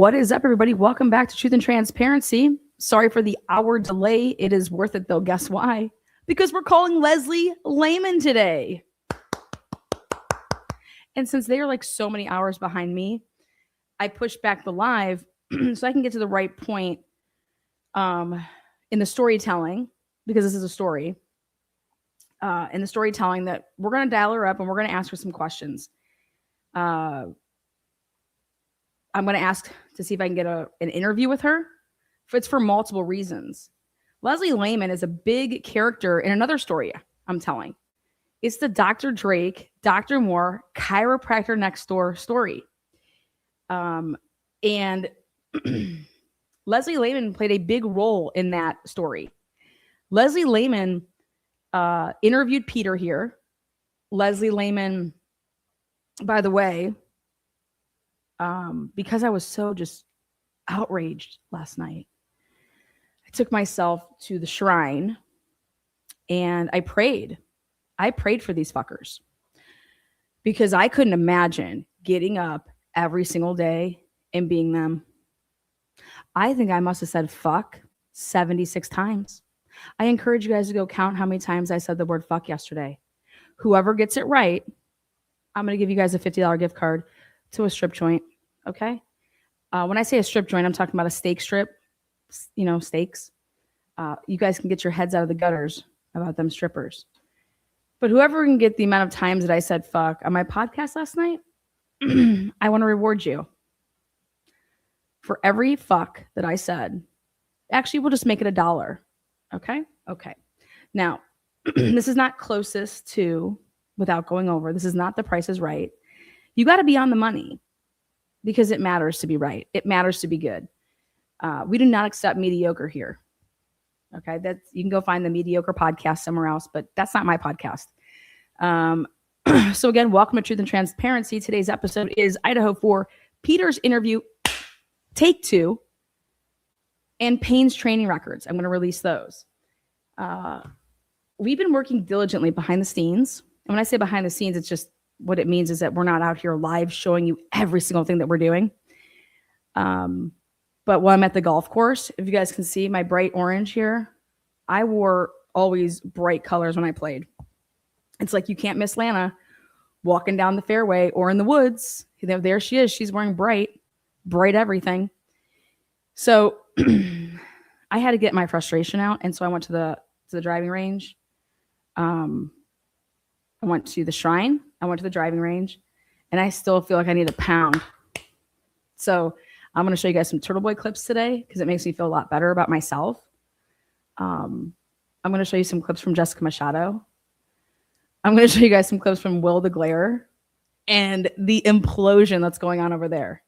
What is up, everybody? Welcome back to Truth and Transparency. Sorry for the hour delay. It is worth it, though. Guess why? Because we're calling Leslie Lehman today. And since they are like so many hours behind me, I pushed back the live so I can get to the right point in the storytelling, because this is a story. In the storytelling that we're going to dial her up and we're going to ask her some questions. I'm going to ask to see if I can get an interview with her. It's for multiple reasons. Leslie Lehman is a big character in another story I'm telling. It's the Dr. Drake, Dr. Moore, chiropractor next door story. And Leslie Lehman played a big role in that story. Leslie Lehman interviewed Peter here. Leslie Lehman, by the way, because I was so just outraged last night, I took myself to the shrine and I prayed. I prayed for these fuckers because I couldn't imagine getting up every single day and being them. I think I must have said fuck 76 times. I encourage you guys to go count how many times I said the word fuck yesterday. Whoever gets it right, I'm going to give you guys a $50 gift card to a strip joint. Okay. When I say a strip joint, I'm talking about a steak strip, steaks. You guys can get your heads out of the gutters about them strippers. But whoever can get the amount of times that I said fuck on my podcast last night, I want to reward you. For every fuck that I said, actually, we'll just make it $1. Okay. Okay. Now, this is not closest to, without going over, this is not The Price is Right. You got to be on the money because it matters to be right. It matters to be good. We do not accept mediocre here. Okay. You can go find the mediocre podcast somewhere else, but that's not my podcast. So again, welcome to Truth and Transparency. Today's episode is Idaho4, Peter's interview, Take2, and Payne's training records. I'm going to release those. We've been working diligently behind the scenes. And when I say behind the scenes, it's just what it means is that we're not out here live showing you every single thing that we're doing. But while I'm at the golf course, if you guys can see my bright orange here, I wore always bright colors when I played. It's like you can't miss Lana walking down the fairway or in the woods. There she is. She's wearing bright everything. So I had to get my frustration out. And so I went to the driving range. I went to the shrine. I went to the driving range. And I still feel like I need a pound. So I'm going to show you guys some Turtle Boy clips today because it makes me feel a lot better about myself. I'm going to show you some clips from Jessica Machado. I'm going to show you guys some clips from Will the Glare and the implosion that's going on over there.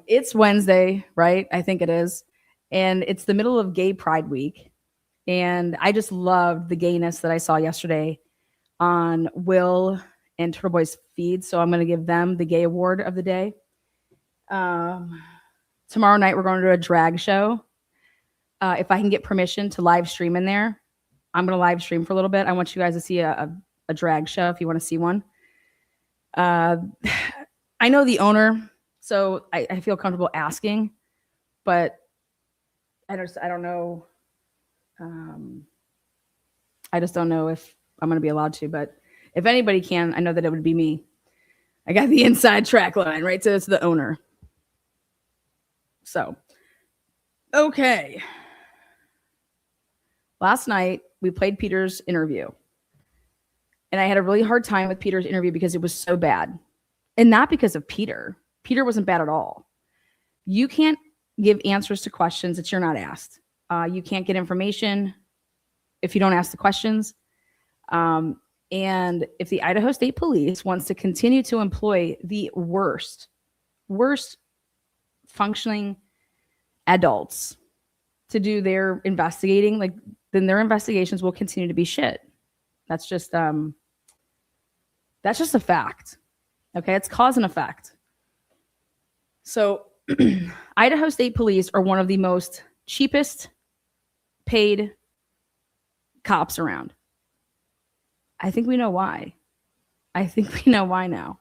It's Wednesday, right? I think it is. And it's the middle of Gay Pride Week. And I just loved the gayness that I saw yesterday on Will and Turtle Boy's feed. So I'm going to give them the gay award of the day. Tomorrow night, we're going to do a drag show. If I can get permission to live stream in there, I'm going to live stream for a little bit. I want you guys to see a drag show if you want to see one. I know the owner, so I feel comfortable asking, but I don't know. I just don't know if I'm going to be allowed to, but if anybody can, I know that it would be me. I got the inside track line, right? So it's the owner. So, okay. Last night, we played Peter's interview. And I had a really hard time with Peter's interview because it was so bad. And not because of Peter. Peter wasn't bad at all. You can't give answers to questions that you're not asked. You can't get information if you don't ask the questions. And if the Idaho State Police wants to continue to employ the worst functioning adults to do their investigating, then their investigations will continue to be shit. That's just a fact. Okay, it's cause and effect. So Idaho State Police are one of the most cheapest paid cops around. I think we know why. I think we know why now.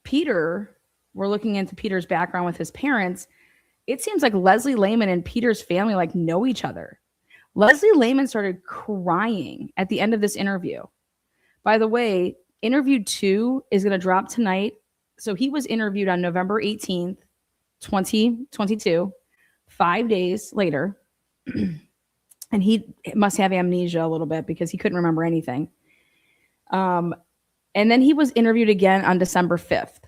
Peter we're looking into Peter's background with his parents, it seems like Leslie Lehman and Peter's family like know each other. Leslie Lehman started crying at the end of this interview. By the way, interview 2 is going to drop tonight. So he was interviewed on November 18th, 2022, 5 days later. And he must have amnesia a little bit because he couldn't remember anything. And then he was interviewed again on December 5th.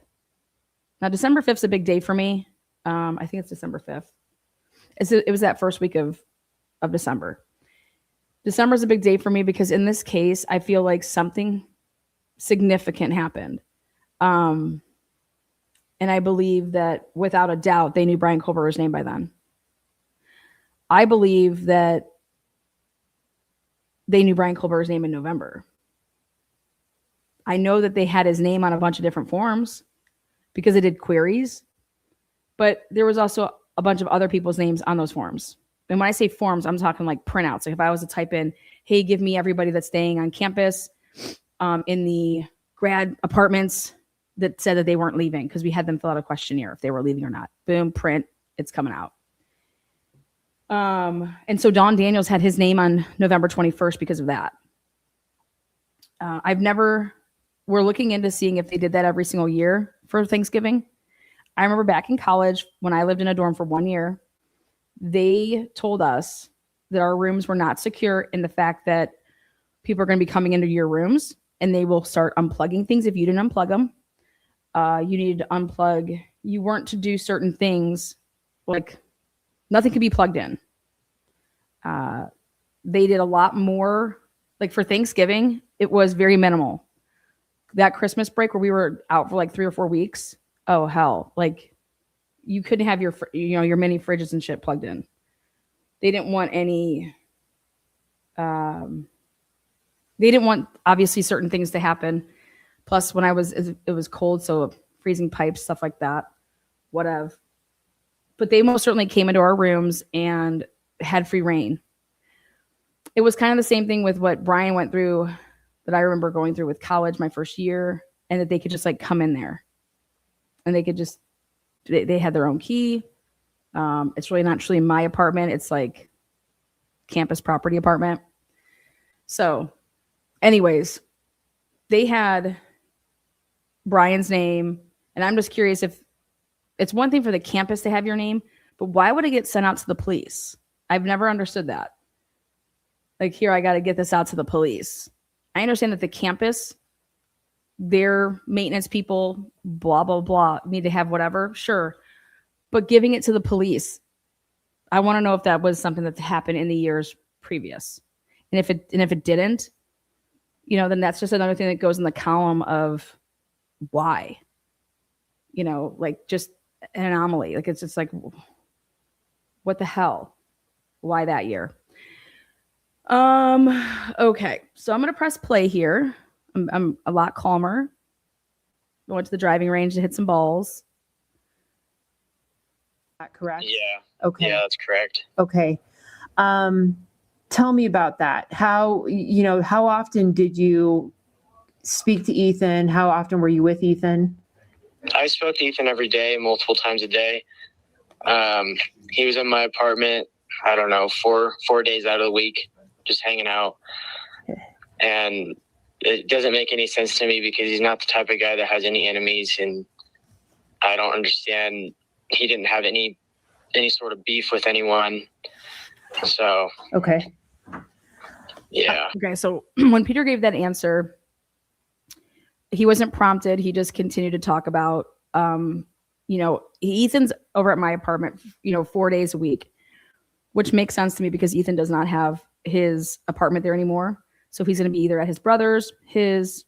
Now, December 5th is a big day for me. I think it's December 5th. It was that first week of December. December is a big day for me because in this case, I feel like something significant happened. And I believe that without a doubt, they knew Brian Culver's name by then. I believe that they knew Brian Culver's name in November. I know that they had his name on a bunch of different forms because they did queries, but there was also a bunch of other people's names on those forms. And when I say forms, I'm talking like printouts. Like if I was to type in, hey, give me everybody that's staying on campus in the grad apartments that said that they weren't leaving, because we had them fill out a questionnaire if they were leaving or not. Boom, print, it's coming out. And so Don Daniels had his name on November 21st because of that. We're looking into seeing if they did that every single year for Thanksgiving. I remember back in college when I lived in a dorm for 1 year, they told us that our rooms were not secure in the fact that people are going to be coming into your rooms and they will start unplugging things if you didn't unplug them. You needed to unplug. You weren't to do certain things, like nothing could be plugged in. They did a lot more. Like for Thanksgiving, it was very minimal. That Christmas break where we were out for like 3 or 4 weeks, oh hell, like you couldn't have your mini fridges and shit plugged in. They didn't want any. They didn't want obviously certain things to happen. Plus, when it was cold, so freezing pipes, stuff like that, whatever. But they most certainly came into our rooms and had free reign. It was kind of the same thing with what Brian went through that I remember going through with college my first year, and that they could just like come in there and they could just, they had their own key. It's really not truly my apartment. It's like campus property apartment. So anyways, they had Brian's name, and I'm just curious if it's one thing for the campus to have your name, but why would it get sent out to the police? I've never understood that. Like, here, I got to get this out to the police. I understand that the campus, their maintenance people, blah, blah, blah, need to have whatever. Sure. But giving it to the police, I want to know if that was something that happened in the years previous. And if it didn't, then that's just another thing that goes in the column of why. Like just an anomaly. Like it's just like, what the hell? Why that year? Okay, so I'm gonna press play here. I'm a lot calmer. I went to the driving range to hit some balls. Is that correct? Yeah. Okay. Yeah, that's correct. Okay. Tell me about that. How often did you speak to Ethan? How often were you with Ethan? I spoke to Ethan every day, multiple times a day. He was in my apartment, I don't know, four days out of the week, just hanging out. And it doesn't make any sense to me because he's not the type of guy that has any enemies, and I don't understand. He didn't have any sort of beef with anyone. So okay. Yeah. Okay, so when Peter gave that answer, he wasn't prompted. He just continued to talk about, Ethan's over at my apartment, 4 days a week, which makes sense to me because Ethan does not have his apartment there anymore. So he's going to be either at his brother's, his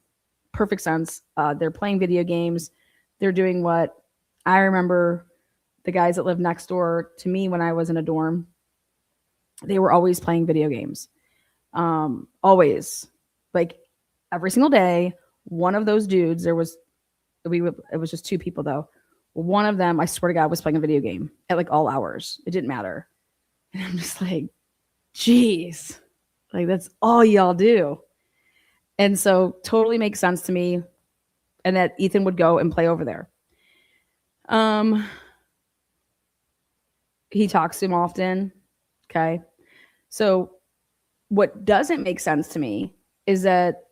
perfect sense. They're playing video games. They're doing what I remember the guys that lived next door to me when I was in a dorm. They were always playing video games. Always, like every single day. One of those dudes, it was just 2 people though. One of them, I swear to God, was playing a video game at like all hours. It didn't matter. And I'm just like, geez, like that's all y'all do. And so totally makes sense to me. And that Ethan would go and play over there. He talks to him often. Okay. So what doesn't make sense to me is that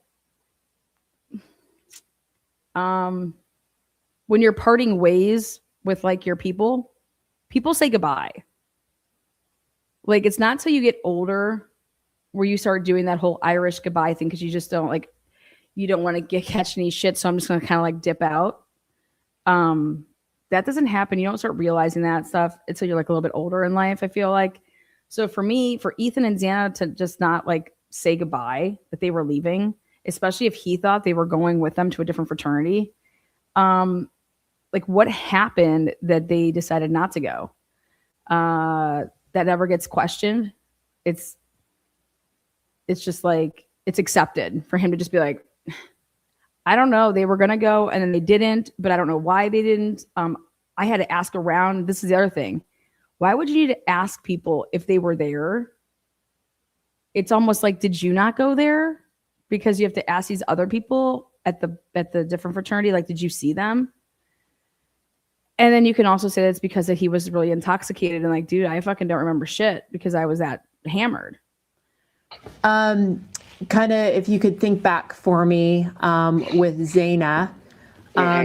when you're parting ways with like your people say goodbye. Like it's not till you get older where you start doing that whole Irish goodbye thing because you just don't like, you don't want to catch any shit. So I'm just going to kind of like dip out. That doesn't happen. You don't start realizing that stuff until you're like a little bit older in life, I feel like. So for me, for Ethan and Xana to just not like say goodbye, that they were leaving, especially if he thought they were going with them to a different fraternity. Like what happened that they decided not to go? That never gets questioned. It's just like, it's accepted for him to just be like, I don't know. They were going to go and then they didn't, but I don't know why they didn't. I had to ask around. This is the other thing. Why would you need to ask people if they were there? It's almost like, did you not go there? Because you have to ask these other people at the different fraternity. Like, did you see them? And then you can also say that's because that he was really intoxicated and like, dude, I fucking don't remember shit because I was that hammered. Kind of, if you could think back for me with Xana,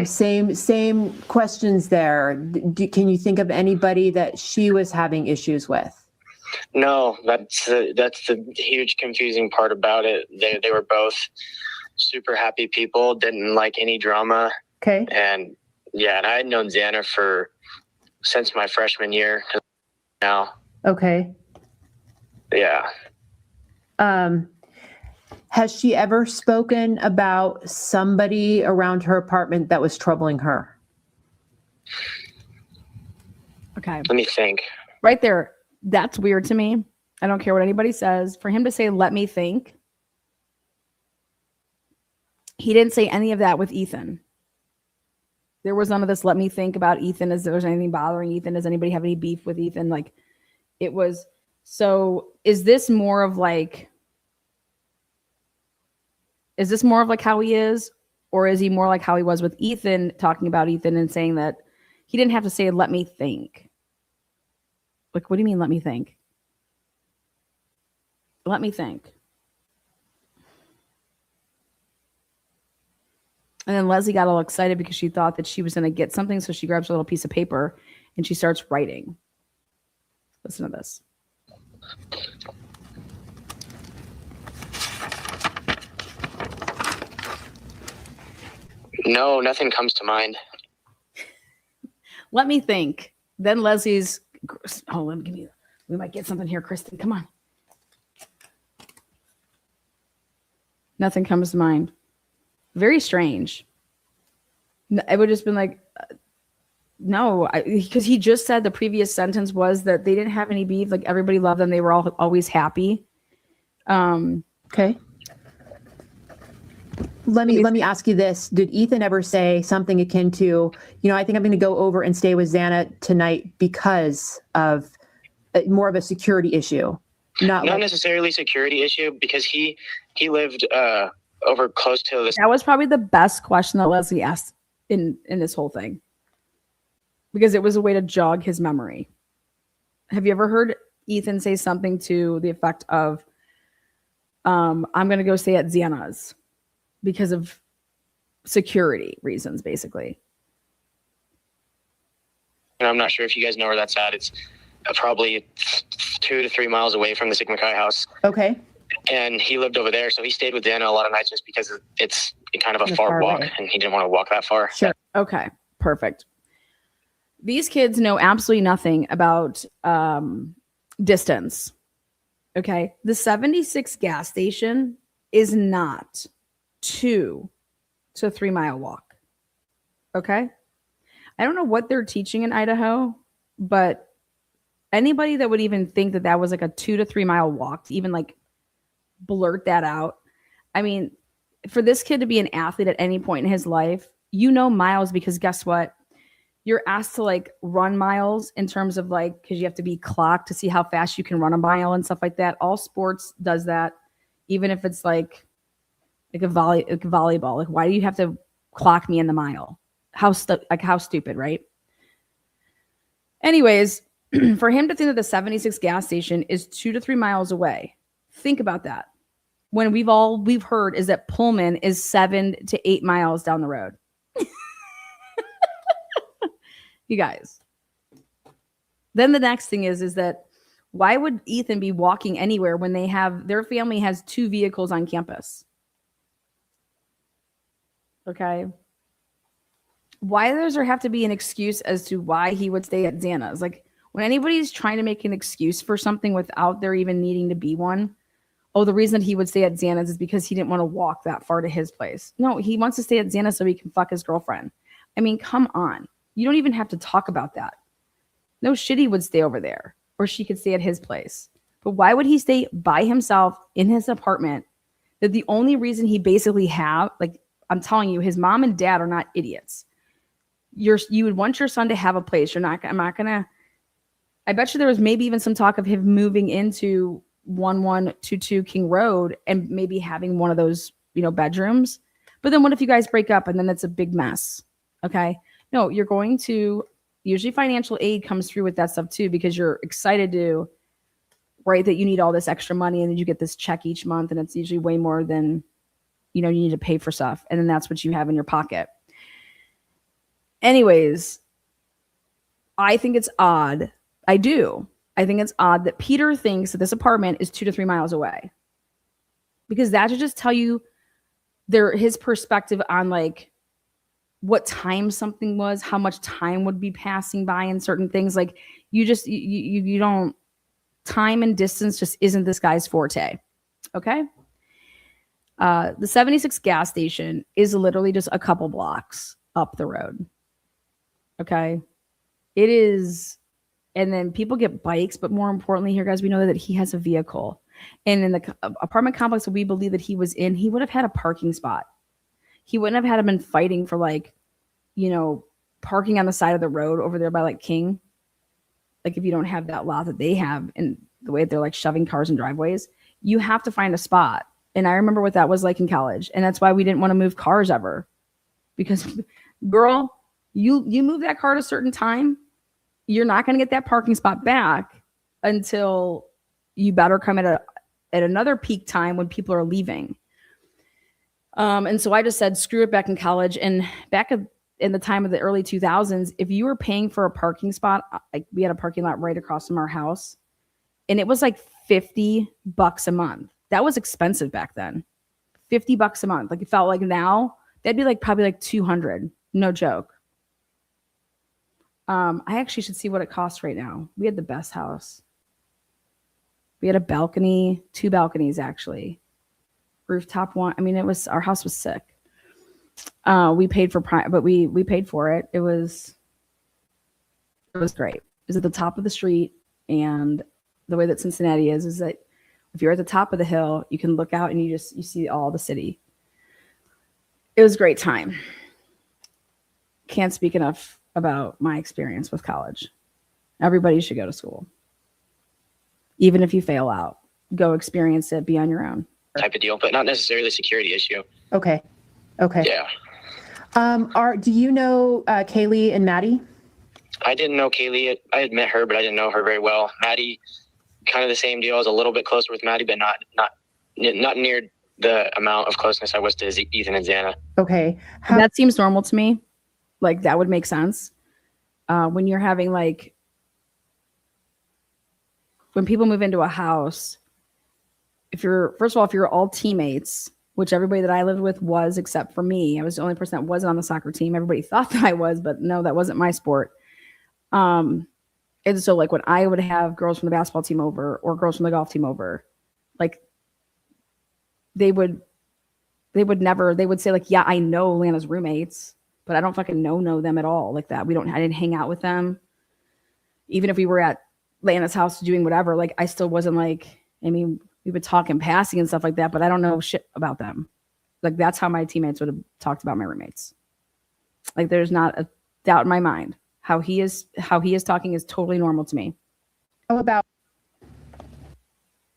same questions there. Can you think of anybody that she was having issues with? No, that's the huge confusing part about it. They were both super happy people, didn't like any drama. Okay. And yeah, and I had known Xana since my freshman year now. Okay. Yeah. Has she ever spoken about somebody around her apartment that was troubling her? Okay. Let me think. Right there. That's weird to me. I don't care what anybody says. For him to say, let me think. He didn't say any of that with Ethan. There was none of this, let me think about Ethan. Is there anything bothering Ethan? Does anybody have any beef with Ethan? Like it was. So is this more of like how he is? Or is he more like how he was with Ethan, talking about Ethan and saying that he didn't have to say, let me think? Like, what do you mean, let me think? Let me think. And then Leslie got all excited because she thought that she was going to get something. So she grabs a little piece of paper and she starts writing. Listen to this. No, nothing comes to mind. Let me think. Then Leslie's, we might get something here, Kristen. Come on. Nothing comes to mind. Very strange. It would have just been like, no, because he just said the previous sentence was that they didn't have any beef. Like everybody loved them. They were all always happy. Okay. Let me ask you this. Did Ethan ever say something akin to, I think I'm going to go over and stay with Xana tonight because of more of a security issue? Not necessarily security issue, because he lived over close to this. That was probably the best question that Leslie asked in this whole thing, because it was a way to jog his memory. Have you ever heard Ethan say something to the effect of, I'm going to go stay at Xana's because of security reasons, basically? And I'm not sure if you guys know where that's at. It's probably 2 to 3 miles away from the Sigma-Chi house. Okay. And he lived over there, so he stayed with Xana a lot of nights just because it's kind of a far walk, and he didn't want to walk that far. Sure. Okay, perfect. These kids know absolutely nothing about distance. Okay, the 76 gas station is not 2 to 3 mile walk. Okay, I don't know what they're teaching in Idaho, but anybody that would even think that that was like a 2 to 3 mile walk to even like blurt that out. I mean, for this kid to be an athlete at any point in his life, miles, because guess what? You're asked to like run miles in terms of like, because you have to be clocked to see how fast you can run a mile and stuff like that. All sports does that, even if it's like a volleyball. Like, why do you have to clock me in the mile? How stupid, right? Anyways, for him to think that the 76 gas station is 2 to 3 miles away, think about that. When we've heard is that Pullman is 7 to 8 miles down the road. You guys. Then the next thing is that why would Ethan be walking anywhere when their family has 2 vehicles on campus? Okay. Why does there have to be an excuse as to why he would stay at Xana's? Like, when anybody's trying to make an excuse for something without there even needing to be one, oh, the reason he would stay at Xana's is because he didn't want to walk that far to his place. No, he wants to stay at Xana's so he can fuck his girlfriend. I mean, come on. You don't even have to talk about that. No shit, he would stay over there, or she could stay at his place. But why would he stay by himself in his apartment? That the only reason he basically I'm telling you, his mom and dad are not idiots. You would want your son to have a place. I bet you there was maybe even some talk of him moving into 1122 King Road and maybe having one of those, bedrooms. But then what if you guys break up and then it's a big mess? Okay. No, you're going to, usually financial aid comes through with that stuff too, because you're excited to, right, that you need all this extra money and then you get this check each month and it's usually way more than, you need to pay for stuff. And then that's what you have in your pocket. Anyways, I think it's odd. I do. I think it's odd that Peter thinks that this apartment is 2 to 3 miles away, because that should just tell you his perspective on like what time something was, how much time would be passing by in certain things. Like you don't, time and distance just isn't this guy's forte. Okay. The 76 gas station is literally just a couple blocks up the road. Okay. It is. And then people get bikes, but more importantly here, guys, we know that he has a vehicle. And in the apartment complex that we believe that he was in, he would have had a parking spot. He wouldn't have had him been fighting for parking on the side of the road over there by like King. Like if you don't have that lot that they have and the way that they're like shoving cars in driveways, you have to find a spot. And I remember what that was like in college. And that's why we didn't want to move cars ever. Because girl, you move that car at a certain time, you're not going to get that parking spot back until you better come at another peak time when people are leaving. And so I just said, screw it back in college. And back in the time of the early 2000s, if you were paying for a parking spot, like we had a parking lot right across from our house, and it was like $50 a month. That was expensive back then. $50 a month. Like it felt like now that'd be like probably like 200. No joke. I actually should see what it costs right now. We had the best house. We had a balcony, 2 balconies actually. Rooftop one. I mean, our house was sick. We paid for but we paid for it. It was great. It was at the top of the street, and the way that Cincinnati is that if you're at the top of the hill, you can look out and you see all the city. It was a great time. Can't speak enough about my experience with college. Everybody should go to school. Even if you fail out, go experience it, be on your own. Type of deal, but not necessarily a security issue. Okay. Yeah. Do you know Kaylee and Maddie? I didn't know Kaylee. I had met her, but I didn't know her very well. Maddie, kind of the same deal. I was a little bit closer with Maddie, but not near the amount of closeness I was to Ethan and Xana. Okay. That seems normal to me. Like that would make sense. When you're having when people move into a house, if you're all teammates, which everybody that I lived with was, except for me, I was the only person that wasn't on the soccer team. Everybody thought that I was, but no, that wasn't my sport. And so like when I would have girls from the basketball team over or girls from the golf team over, like they would say like, yeah, I know Lana's roommates, but I don't fucking know them at all like that. I didn't hang out with them. Even if we were at Lana's house doing whatever, like I still wasn't like, I mean, we would talk in passing and stuff like that, but I don't know shit about them. Like that's how my teammates would have talked about my roommates. Like there's not a doubt in my mind. How he is talking is totally normal to me. How about?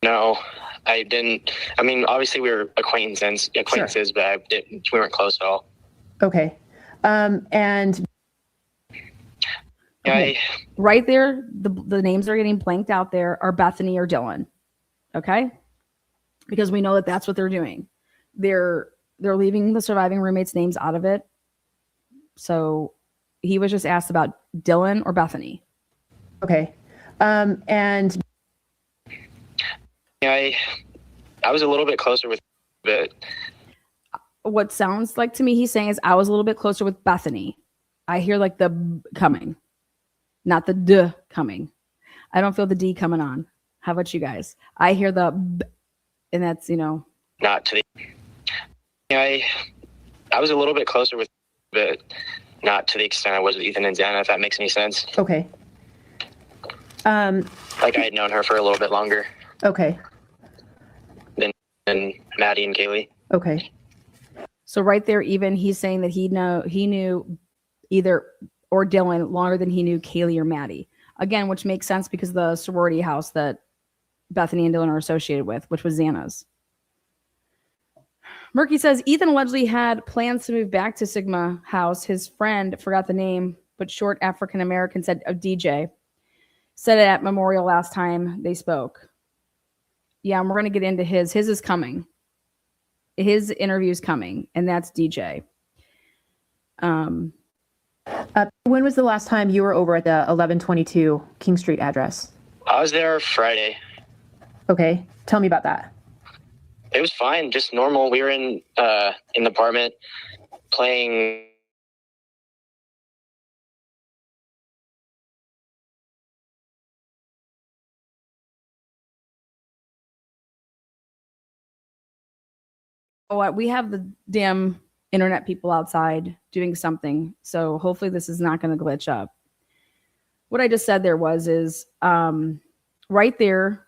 No, I didn't. I mean, obviously we were acquaintances, sure, but we weren't close at all. Okay. And Okay. Right there, the names that are getting blanked out there are Bethany or Dylan. Okay? Because we know that that's what they're doing. They're leaving the surviving roommates' names out of it. So he was just asked about Dylan or Bethany. Okay. And I was a little bit closer with, but what sounds like to me he's saying is I was a little bit closer with Bethany. I hear like the b coming, not the d coming. I don't feel the D coming on. How about you guys? I hear the b, and that's, not to the. I was a little bit closer with, but not to the extent I was with Ethan and Xana, if that makes any sense. okay. Like I had known her for a little bit longer Okay. than Maddie and Kaylee. Okay. So right there, even he's saying that he knew either or Dylan longer than he knew Kaylee or Maddie. Again, which makes sense because of the sorority house that Bethany and Dylan are associated with, which was Xana's. Murky says Ethan allegedly had plans to move back to Sigma house. His friend, forgot the name, but short African American, said DJ, said it at Memorial last time they spoke. Yeah, and we're going to get into his. His is coming. His interview is coming, and that's DJ. When was the last time you were over at the 1122 King Street address? I was there Friday. Okay. Tell me about that. It was fine, just normal. We were in the apartment playing. Oh, we have the damn internet people outside doing something. So hopefully this is not going to glitch up. What I just said there is right there,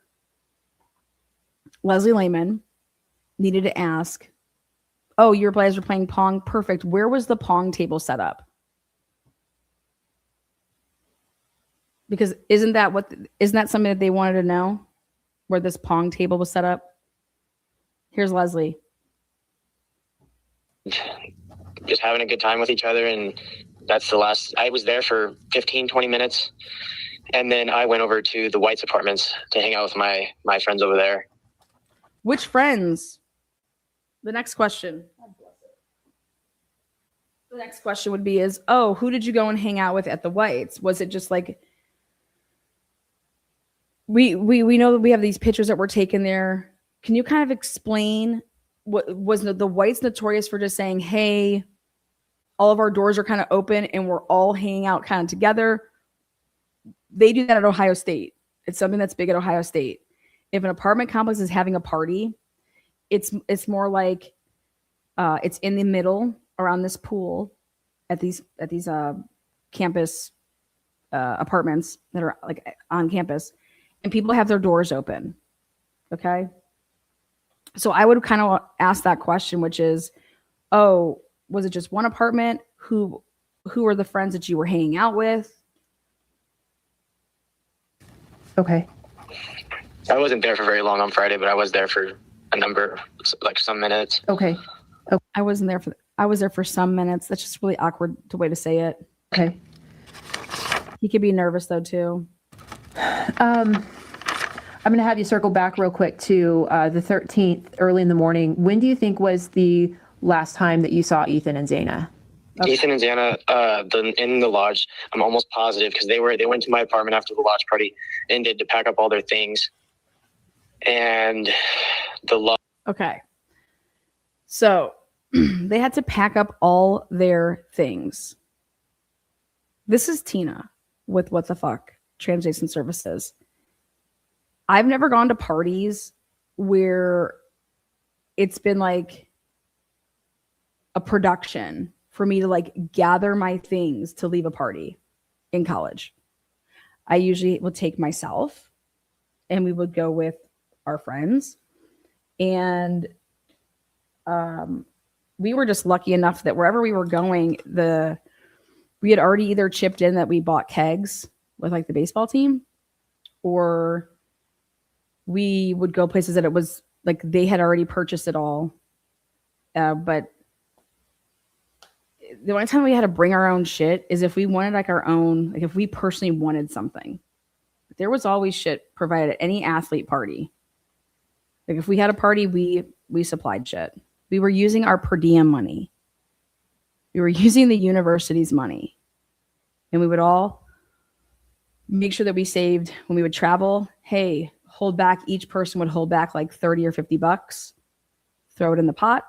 Leslie Lehman needed to ask, oh, your guys were playing Pong. Perfect. Where was the Pong table set up? Because isn't that something that they wanted to know? Where this Pong table was set up? Here's Leslie. Just having a good time with each other, and that's the last. I was there for 15-20 minutes, and then I went over to the White's apartments to hang out with my friends over there. Which friends? The next question. The next question would be who did you go and hang out with at the Whites? Was it just like we know that we have these pictures that were taken there. Can you kind of explain what was the Whites notorious for just saying, hey, all of our doors are kind of open and we're all hanging out kind of together? They do that at Ohio State. It's something that's big at Ohio State. If an apartment complex is having a party, it's more like it's in the middle around this pool at these campus apartments that are like on campus, and people have their doors open. Okay. So I would kind of ask that question, which is, oh, was it just one apartment? Who are the friends that you were hanging out with? Okay. I wasn't there for very long on Friday, but I was there for a number, like some minutes. Okay. I was there for some minutes. That's just really awkward the way to say it. Okay. He could be nervous though too. I'm going to have you circle back real quick to the 13th, early in the morning. When do you think was the last time that you saw Ethan and Xana? Okay. Ethan and Xana, in the lodge, I'm almost positive because they went to my apartment after the lodge party and did to pack up all their things. And okay. So they had to pack up all their things. This is Tina with What the Fuck Translation Services. I've never gone to parties where it's been like a production for me to like gather my things to leave a party in college. I usually would take myself and we would go with our friends. And we were just lucky enough that wherever we were going, we had already either chipped in that we bought kegs with like the baseball team, or we would go places that it was like they had already purchased it all. But the only time we had to bring our own shit is if we wanted like our own, like if we personally wanted something. There was always shit provided at any athlete party. Like if we had a party, we supplied shit. We were using our per diem money. We were using the university's money. And we would all make sure that we saved when we would travel. Hey, hold back. Each person would hold back like 30 or 50 bucks, throw it in the pot,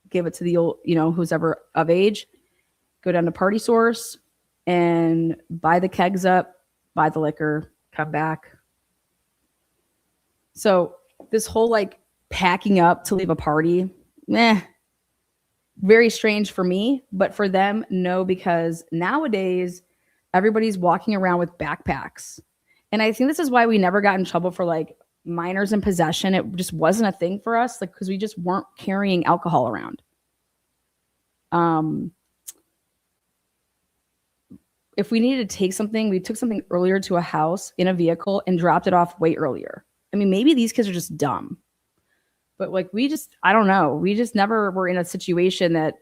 give it to the old, who's ever of age, go down to Party Source and buy the kegs up, buy the liquor, come back. So this whole like packing up to leave a party, very strange for me, but for them, no, because nowadays everybody's walking around with backpacks. And I think this is why we never got in trouble for like minors in possession. It just wasn't a thing for us, like because we just weren't carrying alcohol around. If we needed to take something, we took something earlier to a house in a vehicle and dropped it off way earlier. I mean, maybe these kids are just dumb, but like I don't know. We just never were in a situation that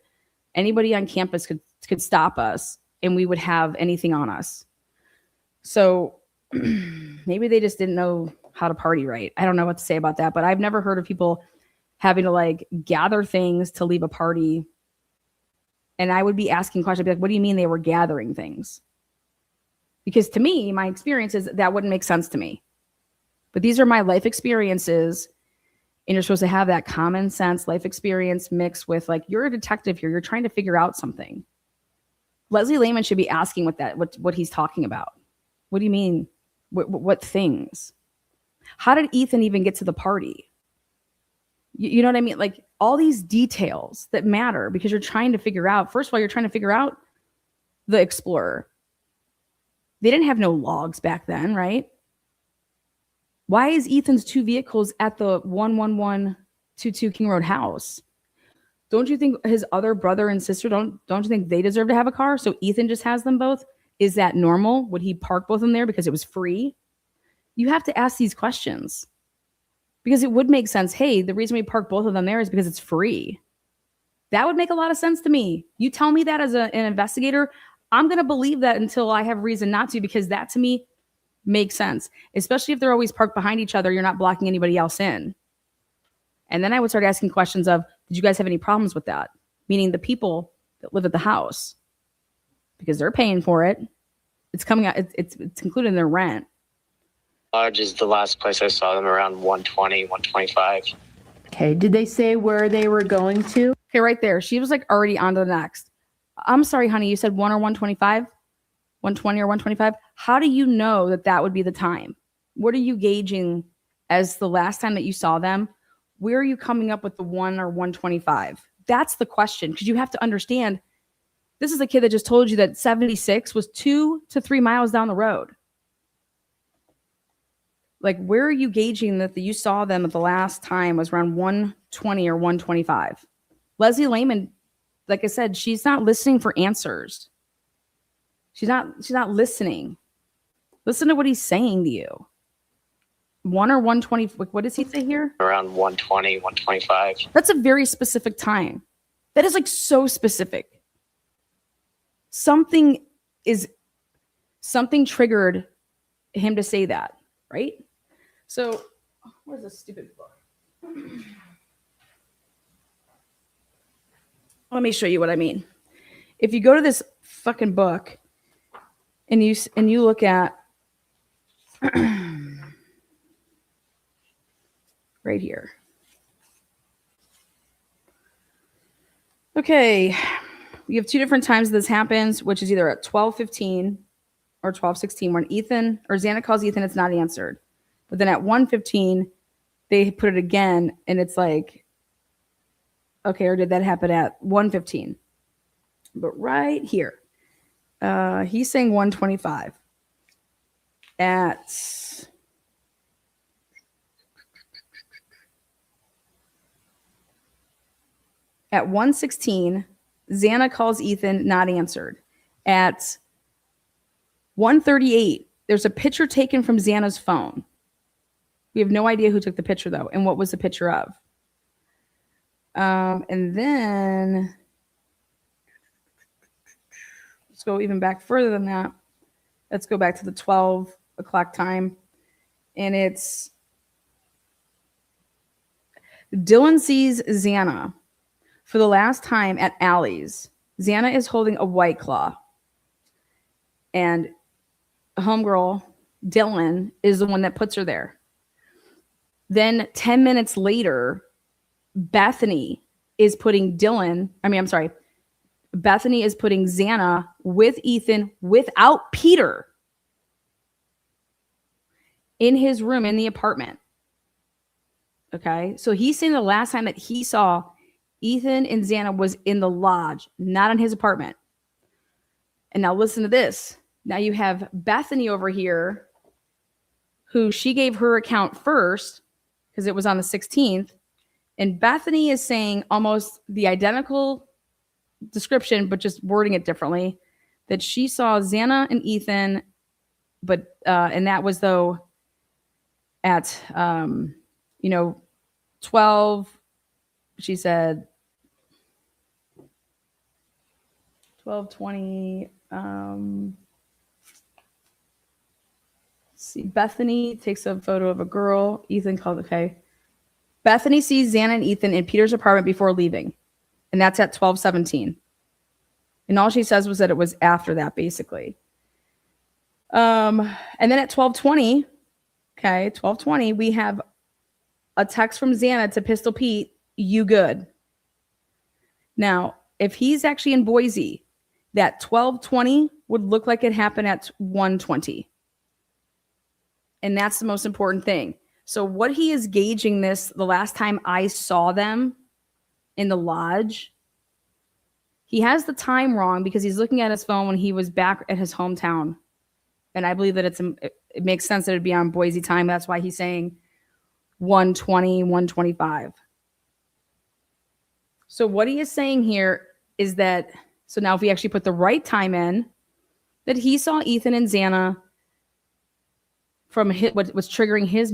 anybody on campus could stop us and we would have anything on us. So maybe they just didn't know how to party right. I don't know what to say about that, but I've never heard of people having to like gather things to leave a party. And I would be asking questions, I'd be like, what do you mean they were gathering things? Because to me, my experience is that wouldn't make sense to me. But these are my life experiences. And you're supposed to have that common sense life experience mixed with like, you're a detective here. You're trying to figure out something. Leslie Lehman should be asking what he's talking about. What do you mean? What things? How did Ethan even get to the party? You know what I mean? Like all these details that matter because you're trying to figure out, first of all, you're trying to figure out the Explorer. They didn't have no logs back then, right? Why is Ethan's two vehicles at the 11122 King Road house? Don't you think his other brother and sister, don't you think they deserve to have a car? So Ethan just has them both? Is that normal? Would he park both of them there because it was free? You have to ask these questions because it would make sense. Hey, the reason we park both of them there is because it's free. That would make a lot of sense to me. You tell me that as an investigator, I'm going to believe that until I have reason not to, because that to me makes sense, especially if they're always parked behind each other. You're not blocking anybody else in. And then I would start asking questions of, did you guys have any problems with that? Meaning the people that live at the house, because they're paying for it. It's coming out. It's included in their rent. Lodge is the last place I saw them, around 120, 125. Okay. Did they say where they were going to? Okay, right there. She was like already on to the next. I'm sorry, honey. You said 1 or 125? 120 or 125? How do you know that would be the time? What are you gauging as the last time that you saw them? Where are you coming up with the 1 or 125? That's the question, because you have to understand this is a kid that just told you that 76 was 2 to 3 miles down the road. Like, where are you gauging that you saw them at the last time was around 120 or 125? Leslie Lehman, like I said, she's not listening for answers. She's not listening. Listen to what he's saying to you. 1 or 120, what does he say here? Around 120, 125. That's a very specific time. That is like so specific. Something triggered him to say that, right? So, where's this stupid book? Let me show you what I mean. If you go to this fucking book and you look at right here. Okay, we have 2 different times this happens, which is either at 12:15 or 12:16 when Ethan or Xana calls Ethan, it's not answered. But then at 1:15, they put it again, and it's like, okay, or did that happen at 1:15? But right here, he's saying 125. At 1:16, Xana calls Ethan, not answered. At 1:38, there's a picture taken from Xana's phone. We have no idea who took the picture, though, and what was the picture of. And then go even back further than that. Let's go back to the 12 o'clock time. And it's Dylan sees Xana for the last time at Allie's. Xana is holding a White Claw. And homegirl, Dylan, is the one that puts her there. Then 10 minutes later, Bethany is putting Bethany is putting Xana with Ethan without Peter in his room in the apartment. Okay. So he's saying the last time that he saw Ethan and Xana was in the lodge, not in his apartment. And now listen to this. Now you have Bethany over here, who she gave her account first because it was on the 16th. And Bethany is saying almost the identical description, but just wording it differently, that she saw Xana and Ethan, but and that was though at 12, she said 12:20. See, Bethany takes a photo of a girl. Ethan called. Okay. Bethany sees Xana and Ethan in Peter's apartment before leaving. And that's at 12:17. And all she says was that it was after that, basically. And then at 12:20, 12:20, we have a text from Xana to Pistol Pete, "You good?" Now, if he's actually in Boise, that 12:20 would look like it happened at 1:20. And that's the most important thing. So what he is gauging this, the last time I saw them in the lodge, he has the time wrong because he's looking at his phone when he was back at his hometown. And I believe that it makes sense that it'd be on Boise time. That's why he's saying 1:20, 1:25. So what he is saying here is that, so now if we actually put the right time in, that he saw Ethan and Xana from what was triggering his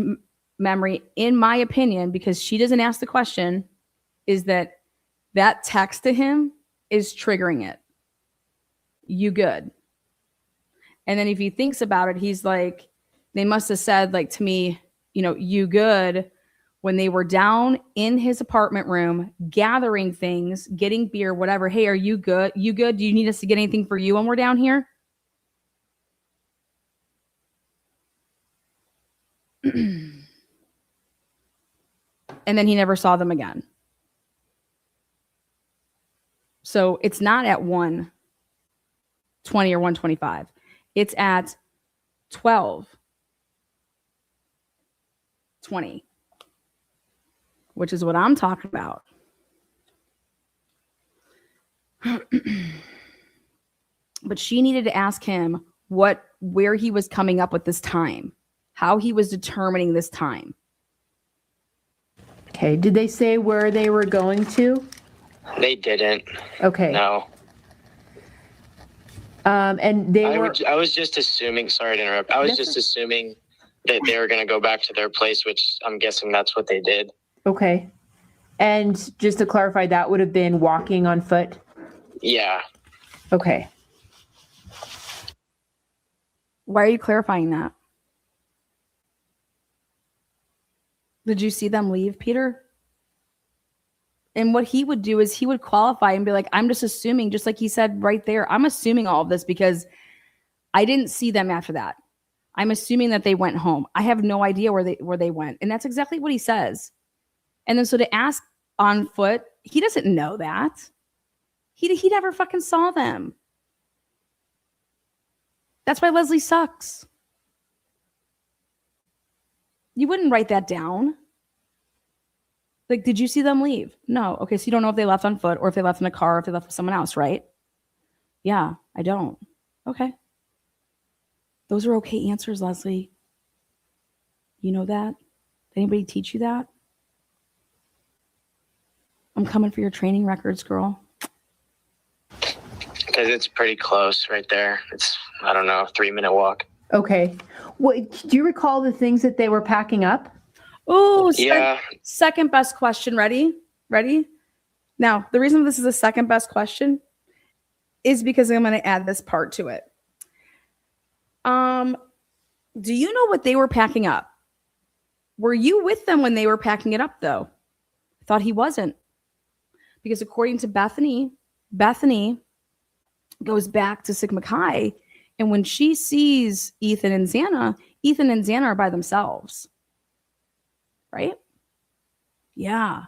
memory, in my opinion, because she doesn't ask the question, is that text to him is triggering it. "You good?" And then if he thinks about it, he's like, they must have said, like, to me, "You good?" when they were down in his apartment room, gathering things, getting beer, whatever. "Hey, are you good? You good? Do you need us to get anything for you when we're down here?" And then he never saw them again. So it's not at 1:20 or 1:25. It's at 12:20, which is what I'm talking about. But she needed to ask him where he was coming up with this time, how he was determining this time. Okay. Did they say where they were going to? They didn't. Okay. No. And I was just assuming, sorry to interrupt. I was just assuming that they were going to go back to their place, which I'm guessing that's what they did. Okay. And just to clarify, that would have been walking on foot? Yeah. Okay. Why are you clarifying that? Did you see them leave, Peter? And what he would do is he would qualify and be like, "I'm just assuming," just like he said right there, "I'm assuming all of this because I didn't see them after that. I'm assuming that they went home. I have no idea where they went." And that's exactly what he says. And then so to ask on foot, he doesn't know that. He never fucking saw them. That's why Leslie sucks. You wouldn't write that down. Like, did you see them leave? No. Okay, so you don't know if they left on foot or if they left in a car or if they left with someone else, right? Yeah, I don't. Okay. Those are okay answers, Leslie. You know that? Did anybody teach you that? I'm coming for your training records, girl. Because it's pretty close right there. It's, I don't know, a 3-minute walk. Okay. Do you recall the things that they were packing up? Oh, yeah. Second best question. Ready? Now, the reason this is the second best question is because I'm going to add this part to it. Do you know what they were packing up? Were you with them when they were packing it up, though? I thought he wasn't. Because according to Bethany goes back to Sigma Chi, and when she sees Ethan and Xana are by themselves. Right? Yeah.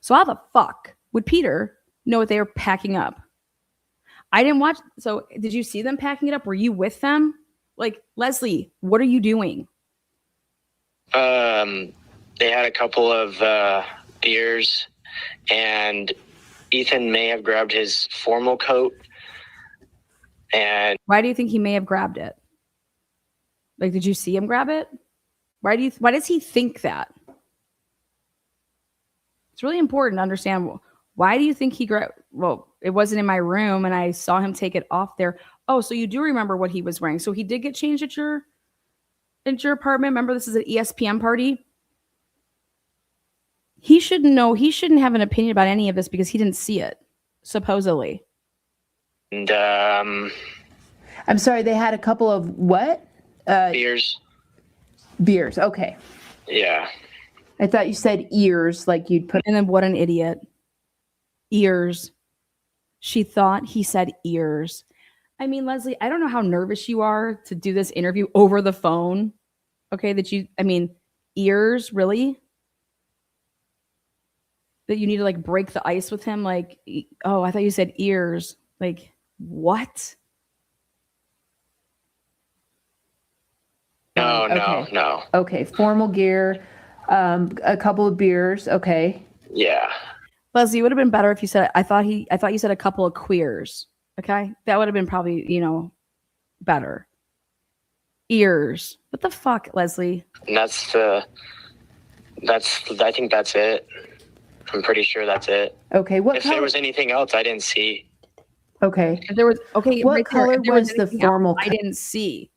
So how the fuck would Peter know what they were packing up? I didn't watch. So did you see them packing it up? Were you with them? Like, Leslie, what are you doing? They had a couple of beers, and Ethan may have grabbed his formal coat. And why do you think he may have grabbed it? Like, did you see him grab it? Why does he think that? It's really important to understand. Why do you think he grabbed? Well, it wasn't in my room, and I saw him take it off there. Oh, so you do remember what he was wearing? So he did get changed at your apartment. Remember, this is an ESPN party. He shouldn't know. He shouldn't have an opinion about any of this because he didn't see it, supposedly. And I'm sorry, they had a couple of what? beers. Beers. Okay. Yeah. I thought you said ears, like you'd put. And then what an idiot. Ears. She thought he said ears. I mean, Leslie, I don't know how nervous you are to do this interview over the phone. Okay, ears, really? That you need to like break the ice with him? Like, oh, I thought you said ears. Like, what? No. Okay, formal gear, a couple of beers. Okay. Yeah. Leslie, it would have been better if you said, I thought you said a couple of queers. Okay. That would have been probably, better. Ears. What the fuck, Leslie? And I think that's it. I'm pretty sure that's it. Okay. If there was anything else I didn't see. Okay. If there was, okay. What color was the formal? I didn't see.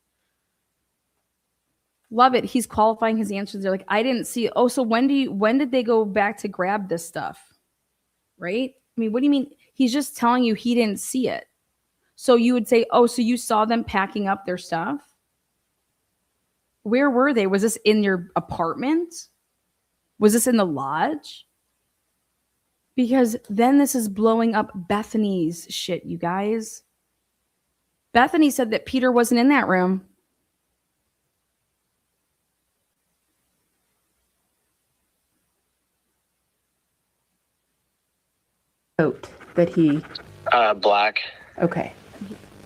Love it. He's qualifying his answers. They're like, I didn't see. Oh, so when did they go back to grab this stuff? Right? I mean, what do you mean? He's just telling you he didn't see it. So you would say, oh, so you saw them packing up their stuff? Where were they? Was this in your apartment? Was this in the lodge? Because then this is blowing up Bethany's shit, you guys. Bethany said that Peter wasn't in that room. Coat that he. Black. Okay.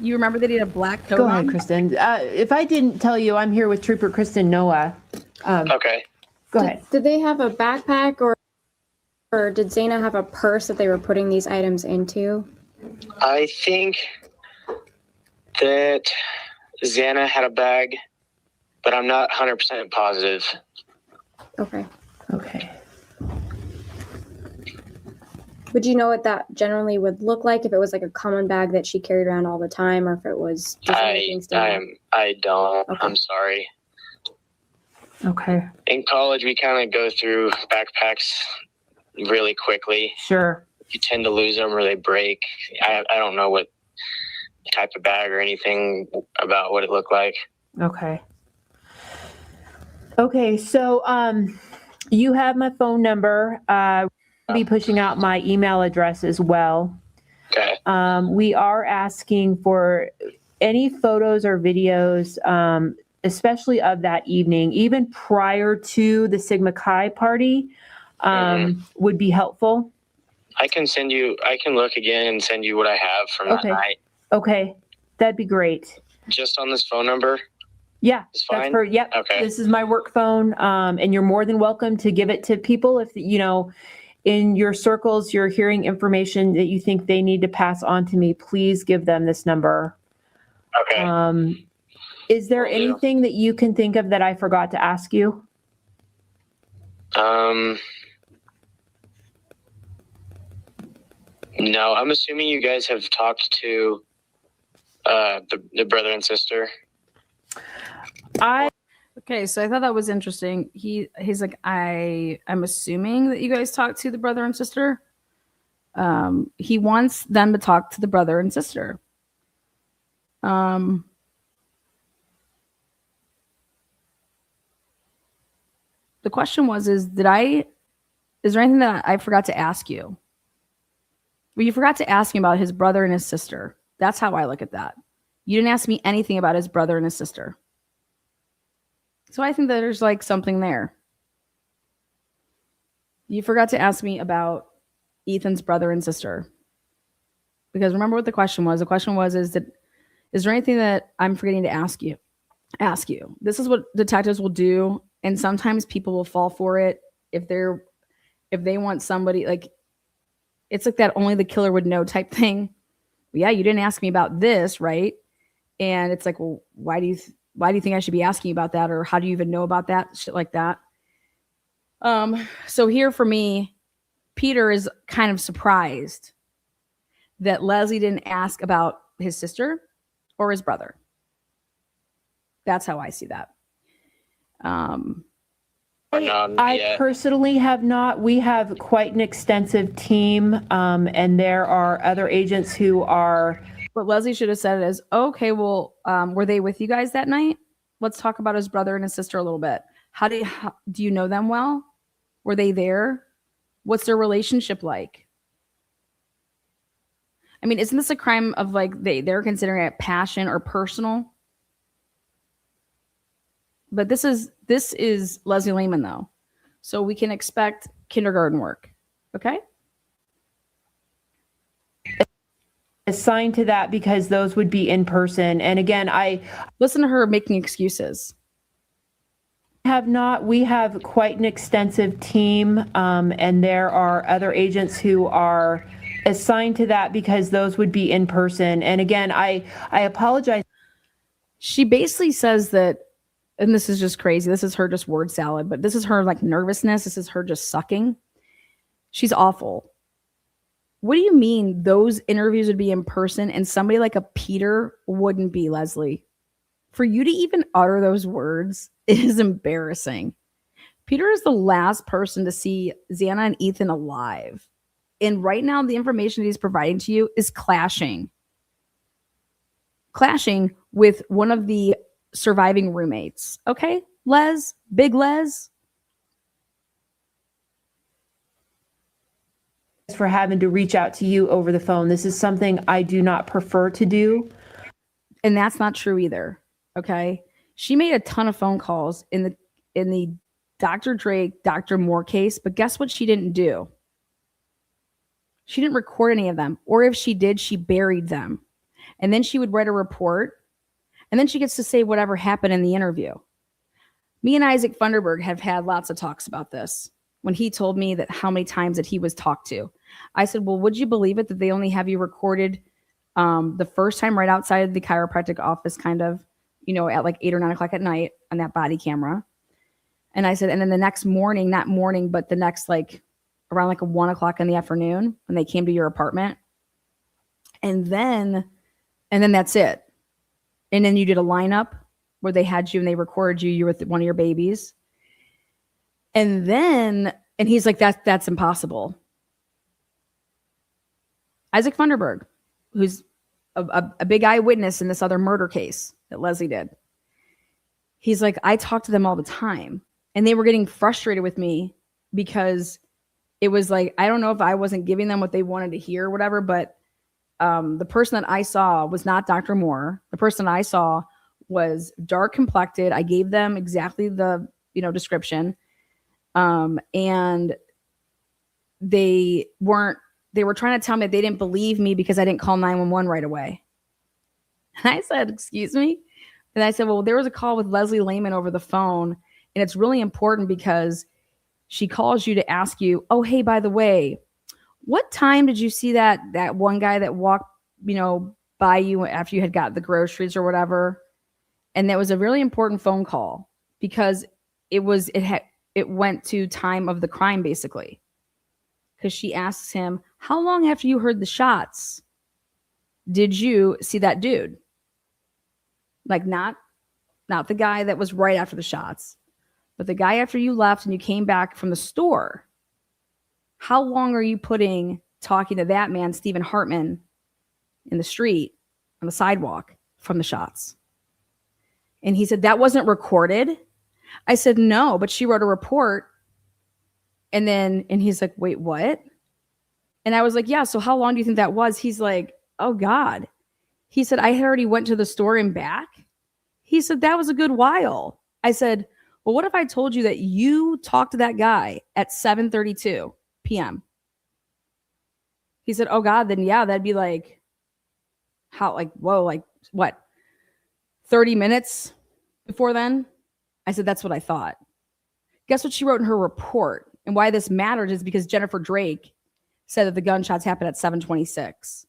You remember that he had a black coat Go on? ahead, Kristen. If I didn't tell you, I'm here with Trooper Kristen Noah. Okay. Go ahead. Did they have a backpack or did Xana have a purse that they were putting these items into? I think that Xana had a bag, but I'm not 100% positive. Okay. Okay. Would you know what that generally would look like if it was like a common bag that she carried around all the time, or if it was just anything standard? I don't. Okay. I'm sorry. Okay. In college, we kind of go through backpacks really quickly. Sure. You tend to lose them or they break. I don't know what type of bag or anything about what it looked like. Okay. Okay. So, you have my phone number. I'll be pushing out my email address as well. Okay. We are asking for any photos or videos, especially of that evening, even prior to the Sigma Chi party, would be helpful. I can look again and send you what I have from that night. Okay. That'd be great. Just on this phone number? Yeah. It's fine? Yep. Okay. This is my work phone. And you're more than welcome to give it to people if, in your circles, you're hearing information that you think they need to pass on to me. Please give them this number. Okay. Is there anything that you can think of that I forgot to ask you? No, I'm assuming you guys have talked to the brother and sister. Okay, so I thought that was interesting. He's like, I'm assuming that you guys talked to the brother and sister. He wants them to talk to the brother and sister. Um, the question was, is there anything that I forgot to ask you? Well, you forgot to ask me about his brother and his sister. That's how I look at that. You didn't ask me anything about his brother and his sister. So I think that there's like something there. You forgot to ask me about Ethan's brother and sister. Because remember what the question was. The question was, is there anything that I'm forgetting to ask you? This is what detectives will do. And sometimes people will fall for it if they want somebody, like, it's like that only the killer would know type thing. Yeah, you didn't ask me about this, right? And it's like, well, why do you think I should be asking you about that? Or how do you even know about that? Shit like that. So here for me, Peter is kind of surprised that Leslie didn't ask about his sister or his brother. That's how I see that. I personally have not. We have quite an extensive team, and there are other agents who are. What Leslie should have said is, okay, well, were they with you guys that night? Let's talk about his brother and his sister a little bit. How do you know them well? Were they there? What's their relationship like? I mean, isn't this a crime of like they're considering it passion or personal? But this is Leslie Lehman though. So we can expect kindergarten work. Okay? Assigned to that because those would be in person. And again, I listen to her making excuses. Have not. We have quite an extensive team, and there are other agents who are assigned to that because those would be in person. And again, I apologize. She basically says that, and this is just crazy. This is her just word salad, but this is her like nervousness. This is her just sucking. She's awful. What do you mean those interviews would be in person and somebody like a Peter wouldn't be, Leslie? For you to even utter those words is embarrassing. Peter is the last person to see Xana and Ethan alive. And right now, the information he's providing to you is clashing with one of the surviving roommates. Okay, Les, Big Les. For having to reach out to you over the phone. This is something I do not prefer to do. And that's not true either. Okay. She made a ton of phone calls in the Dr. Drake, Dr. Moore case, but guess what she didn't do? She didn't record any of them. Or if she did, she buried them. And then she would write a report. And then she gets to say whatever happened in the interview. Me and Isaac Funderburg have had lots of talks about this. When he told me that how many times that he was talked to, I said, well, would you believe it that they only have you recorded the first time right outside of the chiropractic office, kind of, at like 8 or 9 o'clock at night on that body camera. And I said, and then the next morning, not morning, but the next, like around like 1 o'clock in the afternoon when they came to your apartment. And then that's it. And then you did a lineup where they had you and they recorded you with one of your babies. And he's like, that's impossible. Isaac Funderburg, who's a big eyewitness in this other murder case that Leslie did. He's like, I talk to them all the time. And they were getting frustrated with me because it was like, I don't know if I wasn't giving them what they wanted to hear or whatever, but the person that I saw was not Dr. Moore. The person I saw was dark complected. I gave them exactly the, description. And they were trying to tell me they didn't believe me because I didn't call 911 right away. And I said, excuse me? And I said, well, there was a call with Leslie Lehman over the phone. And it's really important because she calls you to ask you, oh, hey, by the way, what time did you see that one guy that walked, by you after you had got the groceries or whatever? And that was a really important phone call because it went to time of the crime, basically. Because she asks him, how long after you heard the shots did you see that dude? Like not the guy that was right after the shots, but the guy after you left and you came back from the store. How long are you talking to that man, Stephen Hartman, in the street, on the sidewalk? from the shots. And he said, that wasn't recorded. I said, no, but she wrote a report. And he's like, wait, what? And I was like, yeah, so how long do you think that was? He's like, oh God. He said, I had already went to the store and back. He said, that was a good while. I said, well, what if I told you that you talked to that guy at 7:32 p.m.? He said, oh God, then yeah, that'd be like, how, like, whoa, like what? 30 minutes before then? I said, that's what I thought. Guess what she wrote in her report? And why this mattered is because Jennifer Drake said that the gunshots happened at 7:26.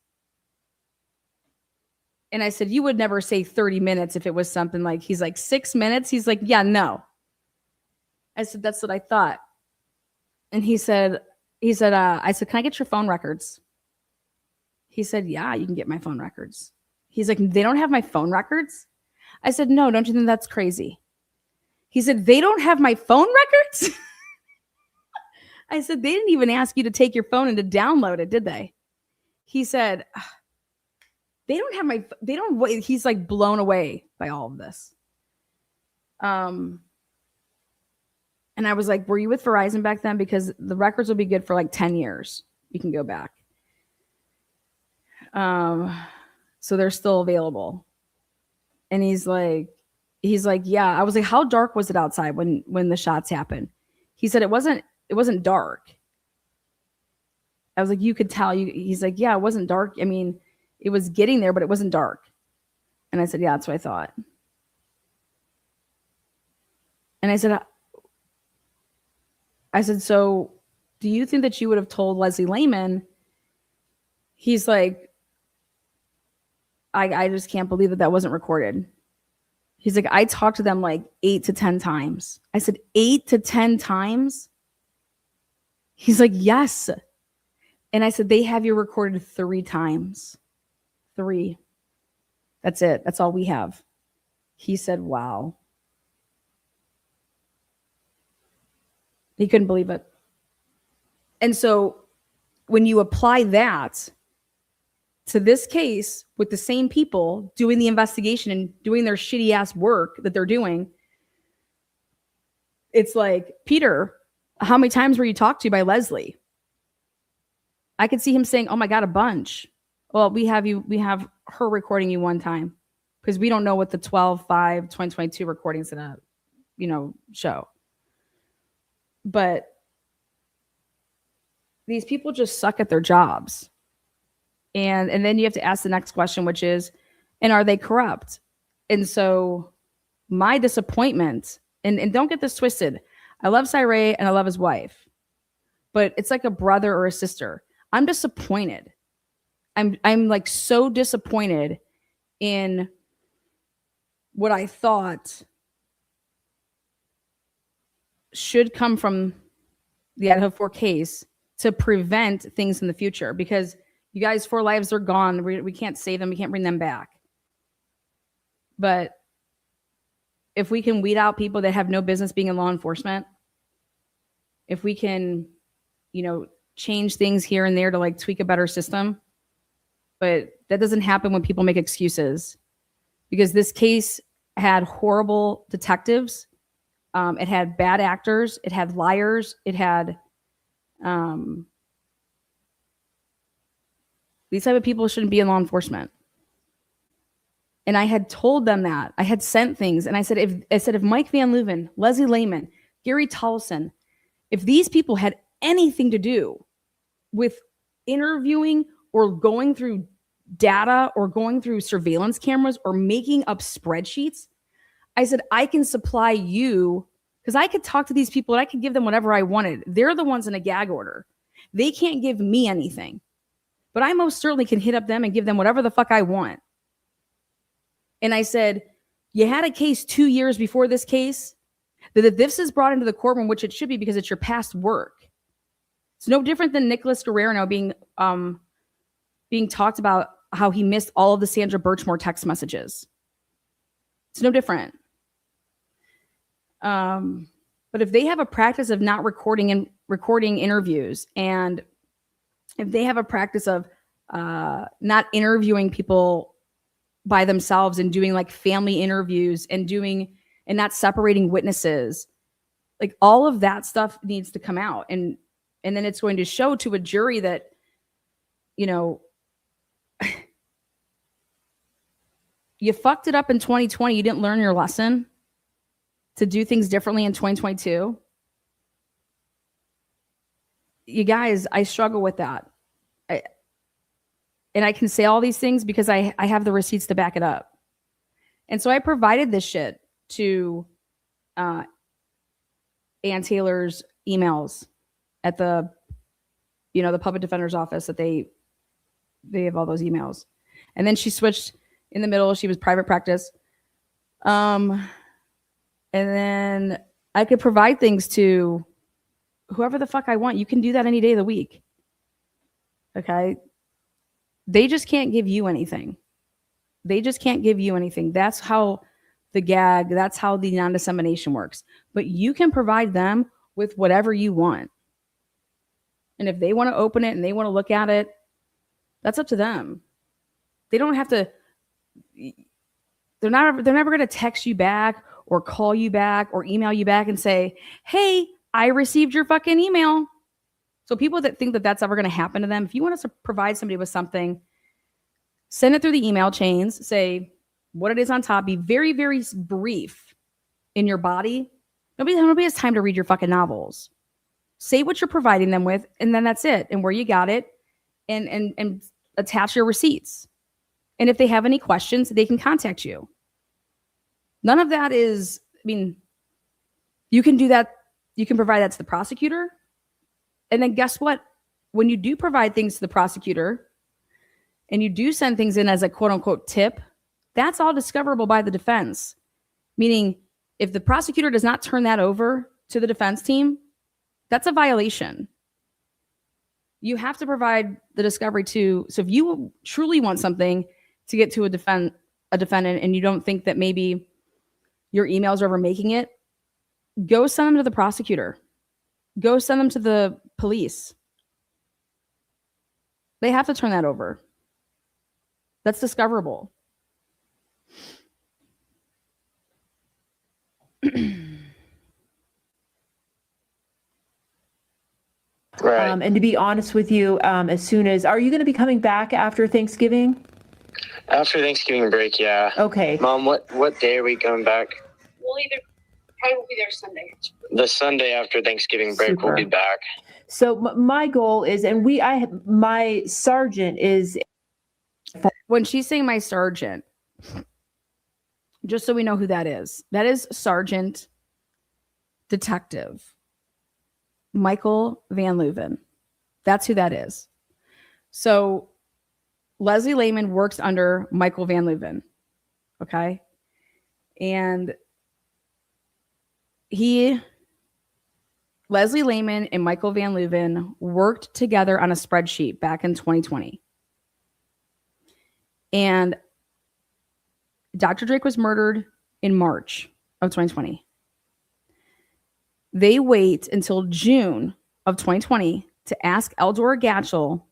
And I said, you would never say 30 minutes if it was something like, he's like 6 minutes. He's like, yeah, no. I said, that's what I thought. And I said, can I get your phone records? He said, yeah, you can get my phone records. He's like, they don't have my phone records? I said, no, don't you think that's crazy? He said, they don't have my phone records? I said, they didn't even ask you to take your phone and to download it, did they? He said, they don't have he's like blown away by all of this. And I was like, were you with Verizon back then? Because the records will be good for like 10 years. You can go back. So they're still available. And he's like, yeah. I was like, how dark was it outside when the shots happened? He said, it wasn't dark. I was like, you could tell. He's like, yeah, it wasn't dark. I mean, it was getting there, but it wasn't dark. And I said, yeah, that's what I thought. And I said, so do you think that you would have told Leslie Lehman? He's like, I just can't believe that wasn't recorded. He's like, I talked to them like 8 to 10 times. I said, 8 to 10 times? He's like, yes. And I said, they have you recorded 3 times. 3. That's it. That's all we have. He said, wow. He couldn't believe it. And so when you apply that to this case with the same people doing the investigation and doing their shitty ass work that they're doing, it's like, Peter, how many times were you talked to by Leslie? I could see him saying, oh my God, a bunch. Well, we have her recording you one time because we don't know what the 12/5/2022 recording is going to, show. But these people just suck at their jobs. And then you have to ask the next question, which is, and are they corrupt? And so my disappointment, and don't get this twisted, I love Cyree and I love his wife, but it's like a brother or a sister. I'm disappointed. I'm like so disappointed in what I thought should come from the Idaho4 case to prevent things in the future, because you guys, 4 lives are gone. We can't save them. We can't bring them back. But if we can weed out people that have no business being in law enforcement, if we can, change things here and there to like tweak a better system, but that doesn't happen when people make excuses, because this case had horrible detectives. It had bad actors. It had liars. It had, these type of people shouldn't be in law enforcement. And I had told them that. I had sent things. And I said, if Mike Van Leuven, Leslie Lehman, Gary Tolleson, if these people had anything to do with interviewing or going through data or going through surveillance cameras or making up spreadsheets, I said, I can supply you, because I could talk to these people and I could give them whatever I wanted. They're the ones in a gag order. They can't give me anything. But I most certainly can hit up them and give them whatever the fuck I want. And I said, you had a case 2 years before this case, that if this is brought into the courtroom, which it should be because it's your past work. It's no different than Nicholas Guerrero being talked about how he missed all of the Sandra Birchmore text messages. It's no different. But if they have a practice of not recording interviews, and if they have a practice of not interviewing people by themselves and doing like family interviews and not separating witnesses. Like all of that stuff needs to come out. And then it's going to show to a jury that, you know, you fucked it up in 2020. You didn't learn your lesson to do things differently in 2022. You guys, I struggle with that. And I can say all these things because I have the receipts to back it up. And so I provided this shit to Ann Taylor's emails at the public defender's office, that they have all those emails. And then she switched in the middle. She was private practice. And then I could provide things to whoever the fuck I want. You can do that any day of the week. Okay. They just can't give you anything. That's how the gag, that's how the non-dissemination works. But you can provide them with whatever you want. And if they want to open it and they want to look at it, that's up to them. They don't have to, they're never going to text you back or call you back or email you back and say, hey, I received your fucking email. So people that think that that's ever going to happen to them, if you want us to provide somebody with something, send it through the email chains, say what it is on top, be very, very brief in your body. Nobody has time to read your fucking novels. Say what you're providing them with, and then that's it. And where you got it, and attach your receipts. And if they have any questions, they can contact you. None of that is, you can do that. You can provide that to the prosecutor. And then guess what? When you do provide things to the prosecutor and you do send things in as a quote unquote tip, that's all discoverable by the defense. Meaning, if the prosecutor does not turn that over to the defense team, that's a violation. You have to provide the discovery to, so if you truly want something to get to a defendant and you don't think that maybe your emails are over making it, go send them to the prosecutor. Go send them to the police. They have to turn that over. That's discoverable. Right. And to be honest with you, as soon as, are you going to be coming back after Thanksgiving? After Thanksgiving break, yeah. Okay. Mom, what day are we coming back? We'll probably will be there Sunday. The Sunday after Thanksgiving break, Super. We'll be back. So my goal is, and my sergeant is. When she's saying my sergeant, just so we know who that is Sergeant Detective Michael Van Leuven. That's who that is. So Leslie Lehman works under Michael Van Leuven. Okay. And Leslie Lehman and Michael Van Leuven worked together on a spreadsheet back in 2020. And Dr. Drake was murdered in March of 2020. They wait until June of 2020 to ask Eldora Gatchel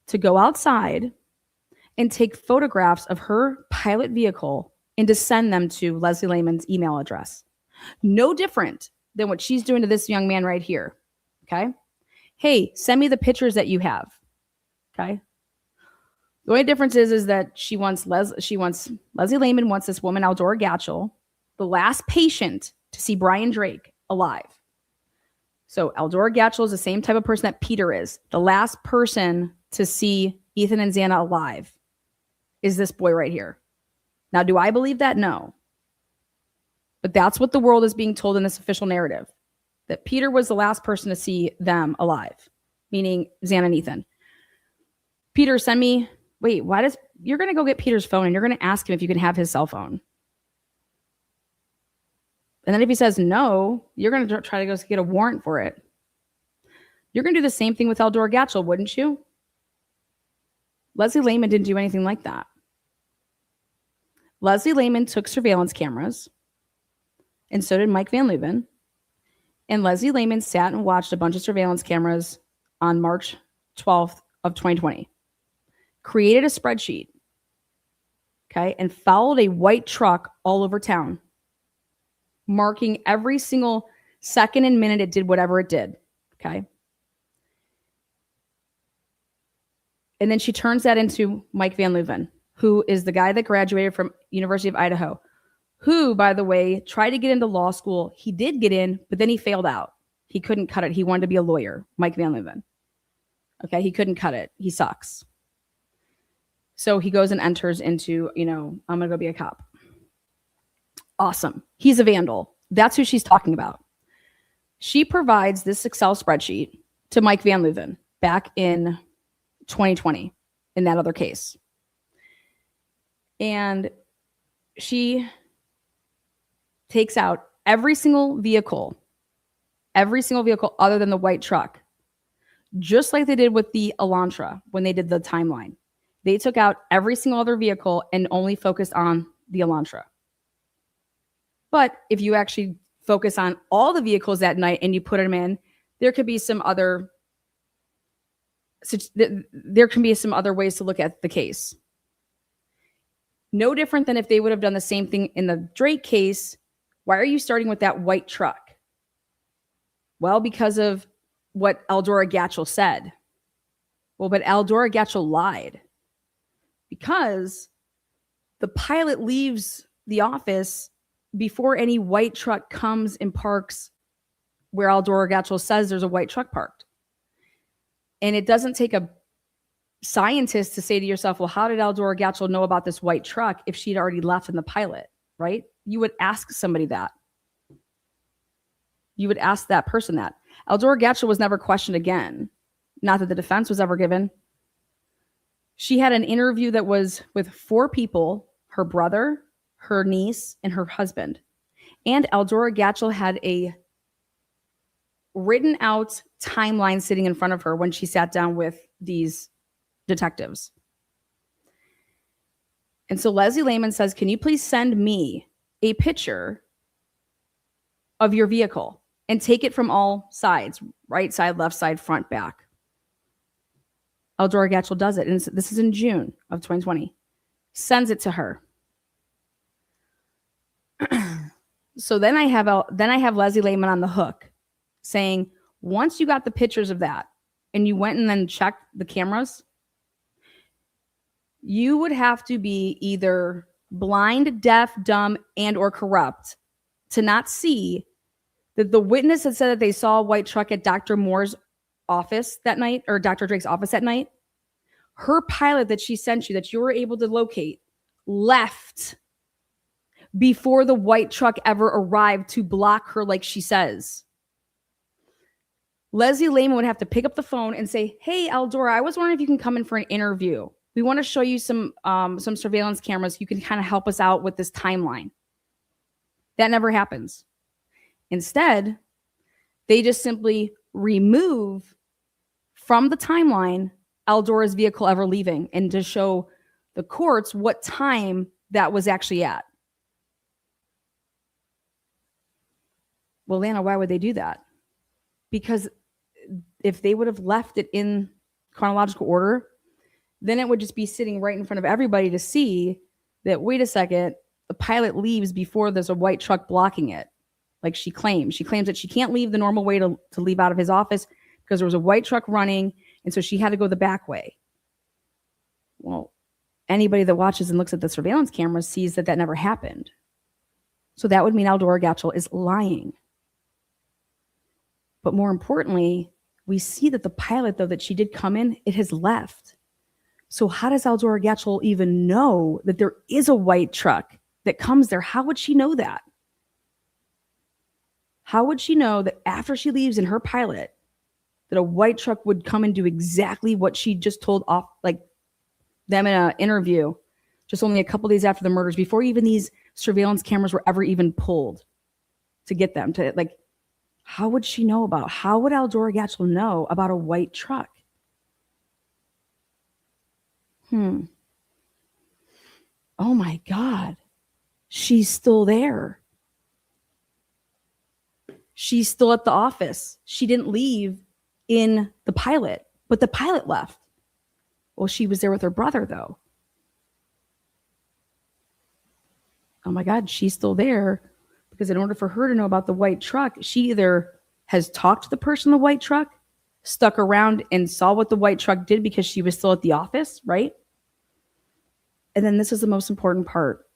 to go outside and take photographs of her pilot vehicle and to send them to Leslie Lehman's email address. No different than what she's doing to this young man right here. Okay. Hey, send me the pictures that you have. Okay. The only difference is that Leslie Lehman wants this woman, Eldora Gatchel, the last patient to see Brian Drake alive. So Eldora Gatchel is the same type of person that Peter is. The last person to see Ethan and Xana alive is this boy right here. Now, do I believe that? No. But that's what the world is being told in this official narrative, that Peter was the last person to see them alive, meaning Xana and Ethan. Peter, you're going to go get Peter's phone and you're going to ask him if you can have his cell phone. And then if he says no, you're going to try to go get a warrant for it. You're going to do the same thing with Eldora Gatchel, wouldn't you? Leslie Lehman didn't do anything like that. Leslie Lehman took surveillance cameras, and so did Mike Van Leuven. And Leslie Lehman sat and watched a bunch of surveillance cameras on March 12th of 2020. Created a spreadsheet okay, and followed a white truck all over town, marking every single second and minute it did whatever it did, okay? And then she turns that into Mike Van Leuven, who is the guy that graduated from University of Idaho, who, by the way, tried to get into law school. He did get in, but then he failed out. He couldn't cut it. He wanted to be a lawyer, Mike Van Leuven. Okay, he couldn't cut it. He sucks. So he goes and enters into, I'm going to go be a cop. Awesome. He's a vandal. That's who she's talking about. She provides this Excel spreadsheet to Mike Van Leuven back in 2020 in that other case. And she takes out every single vehicle other than the white truck, just like they did with the Elantra when they did the timeline. They took out every single other vehicle and only focused on the Elantra. But if you actually focus on all the vehicles that night and you put them in, there can be some other ways to look at the case. No different than if they would have done the same thing in the Drake case. Why are you starting with that white truck? Well, because of what Eldora Gatchel said. Well, but Eldora Gatchel lied because the pilot leaves the office before any white truck comes and parks where Eldora Gatchel says there's a white truck parked. And it doesn't take a scientist to say to yourself, well, how did Eldora Gatchel know about this white truck if she'd already left in the pilot, right? You would ask somebody that. You would ask that person that. Eldora Gatchel was never questioned again. Not that the defense was ever given. She had an interview that was with 4 people, her brother, her niece, and her husband. And Eldora Gatchel had a written out timeline sitting in front of her when she sat down with these detectives. And so Leslie Lehman says, can you please send me a picture of your vehicle and take it from all sides, right side, left side, front, back. Eldora Gatchel does it. And this is in June of 2020. Sends it to her. So then I have Leslie Lehman on the hook saying, once you got the pictures of that and you went and then checked the cameras, you would have to be either blind, deaf, dumb, and or corrupt to not see that the witness had said that they saw a white truck at Dr. Moore's office that night, or Dr. Drake's office that night. Her pilot that she sent you, that you were able to locate, left before the white truck ever arrived to block her, like she says. Leslie Lehman would have to pick up the phone and say, hey, Eldora, I was wondering if you can come in for an interview. We want to show you some surveillance cameras. You can kind of help us out with this timeline. That never happens. Instead, they just simply remove from the timeline Eldora's vehicle ever leaving and to show the courts what time that was actually at. Well, Lana, why would they do that? Because if they would have left it in chronological order, then it would just be sitting right in front of everybody to see that, wait a second, the pilot leaves before there's a white truck blocking it. Like she claims. She claims that she can't leave the normal way to leave out of his office because there was a white truck running, and so she had to go the back way. Well, anybody that watches and looks at the surveillance cameras sees that that never happened. So that would mean Eldora Gatchel is lying. But more importantly, we see that the pilot, though, that she did come in, it has left. So how does Eldora Gatchel even know that there is a white truck that comes there? How would she know that? How would she know that after she leaves in her pilot, that a white truck would come and do exactly what she just told off, like them in an interview, just only a couple days after the murders, before even these surveillance cameras were ever even pulled to get them to, like, how would she know about? How would Eldora Gatchel know about a white truck? Oh my God. She's still there. She's still at the office. She didn't leave in the pilot, but the pilot left. Well, she was there with her brother, though. oh my God, she's still there. Because in order for her to know about the white truck, she either has talked to the person in the white truck, stuck around and saw what the white truck did because she was still at the office, right? And then this is the most important part.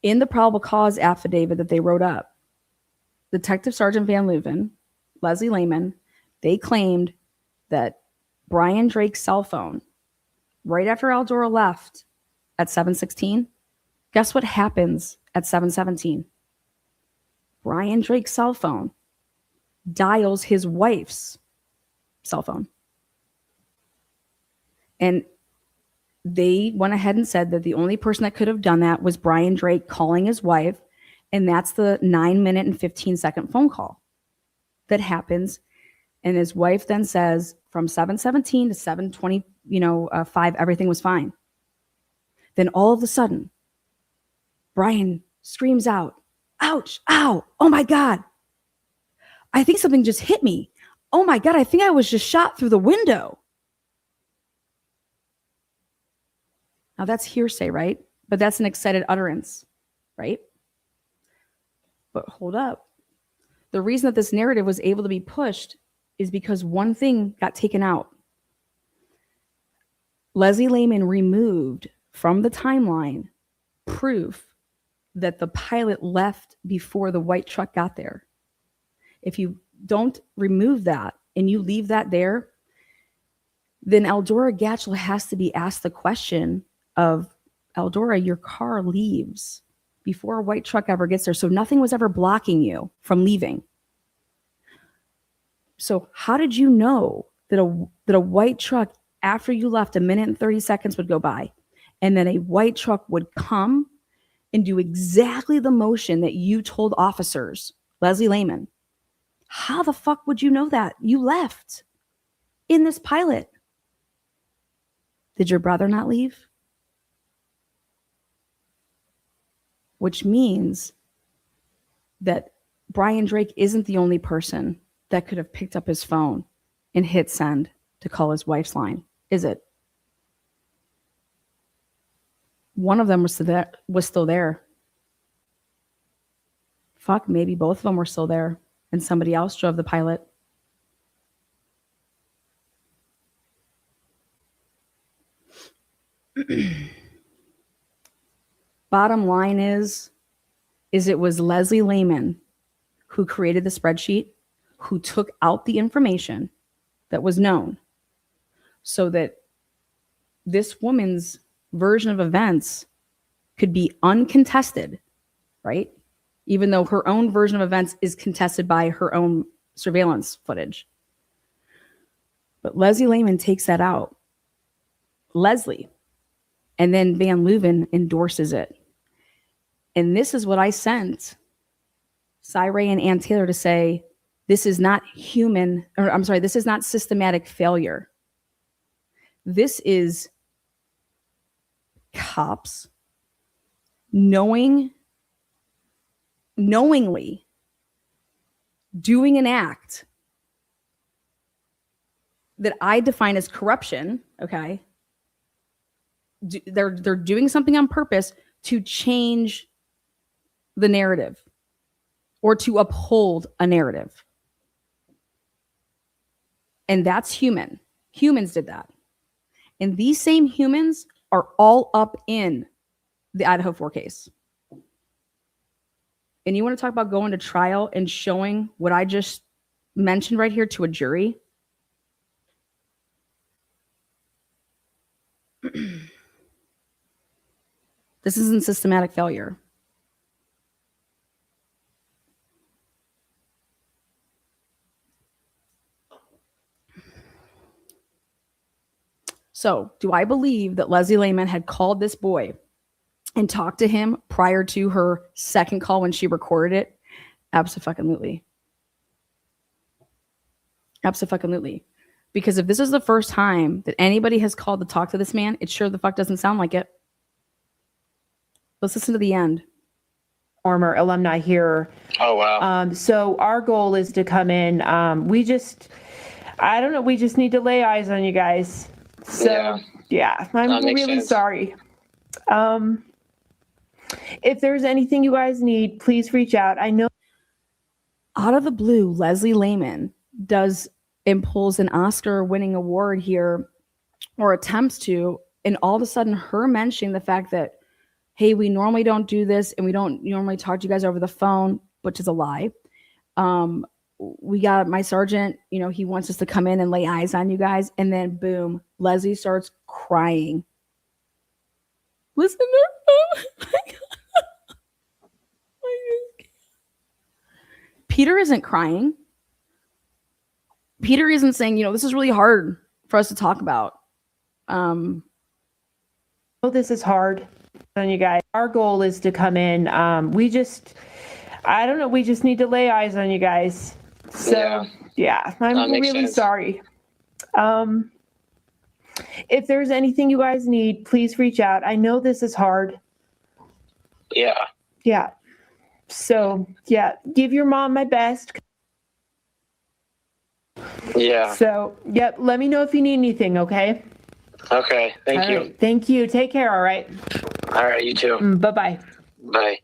In the probable cause affidavit that they wrote up, Detective Sergeant Van Leuven, Leslie Lehman, they claimed that Brian Drake's cell phone, right after Eldora left at 7:16, guess what happens at 7:17? Brian Drake's cell phone dials his wife's cell phone. And they went ahead and said that the only person that could have done that was Brian Drake calling his wife. And that's the 9-minute and 15-second phone call that happens. And his wife then says from 7:17 to 7:20, 5, everything was fine. Then all of a sudden, Brian screams out, ouch, ow, oh my God. I think something just hit me. Oh my God, I think I was just shot through the window. Now that's hearsay, right? But that's an excited utterance, right? But hold up. The reason that this narrative was able to be pushed is because one thing got taken out. Leslie Lehman removed from the timeline proof that the pilot left before the white truck got there. If you don't remove that and you leave that there, then Eldora Gatchel has to be asked the question of, Eldora, your car leaves before a white truck ever gets there. So nothing was ever blocking you from leaving. So how did you know that a white truck, after you left, 1 minute and 30 seconds would go by, and then a white truck would come and do exactly the motion that you told officers, Leslie Lehman? How the fuck would you know that? You left in this pilot. Did your brother not leave? Which means that Brian Drake isn't the only person that could have picked up his phone and hit send to call his wife's line, is it? One of them was still there. Fuck, maybe both of them were still there and somebody else drove the pilot. Bottom line is it was Leslie Lehman who created the spreadsheet, who took out the information that was known so that this woman's version of events could be uncontested, right? Even though her own version of events is contested by her own surveillance footage. But Leslie Lehman takes that out. Leslie. And then Van Leuven endorses it. And this is what I sent Cy Ray and Ann Taylor to say, this is not this is not systematic failure. This is cops knowingly doing an act that I define as corruption, okay? They're doing something on purpose to change the narrative or to uphold a narrative. And that's human. Humans did that. And these same humans are all up in the Idaho4 case. And you want to talk about going to trial and showing what I just mentioned right here to a jury? This isn't systematic failure. So, do I believe that Leslie Lehman had called this boy and talked to him prior to her second call when she recorded it? Abso-fucking-lutely. Abso-fucking-lutely. Because if this is the first time that anybody has called to talk to this man, it sure the fuck doesn't sound like it. Let's listen to the end. Former alumni here. Oh, wow. So our goal is to come in. We just need to lay eyes on you guys. So yeah I'm really sorry. If there's anything you guys need, please reach out. I know. Out of the blue, Leslie Lehman does and pulls an Oscar-winning award here, or attempts to, and all of a sudden her mentioning the fact that, hey, we normally don't do this and we don't normally talk to you guys over the phone, which is a lie. We got my sergeant, he wants us to come in and lay eyes on you guys. And then boom, Leslie starts crying. Listen to her. Peter isn't crying. Peter isn't saying, this is really hard for us to talk about. Oh, this is hard on you guys. Our goal is to come in. We just need to lay eyes on you guys. So yeah, I'm really sorry. If there's anything you guys need, please reach out. I know this is hard. Yeah. So yeah, give your mom my best. Yeah. So yep, let me know if you need anything, okay? Okay. Thank you. Right. Thank you. Take care, all right? All right, you too. Bye-bye. Bye.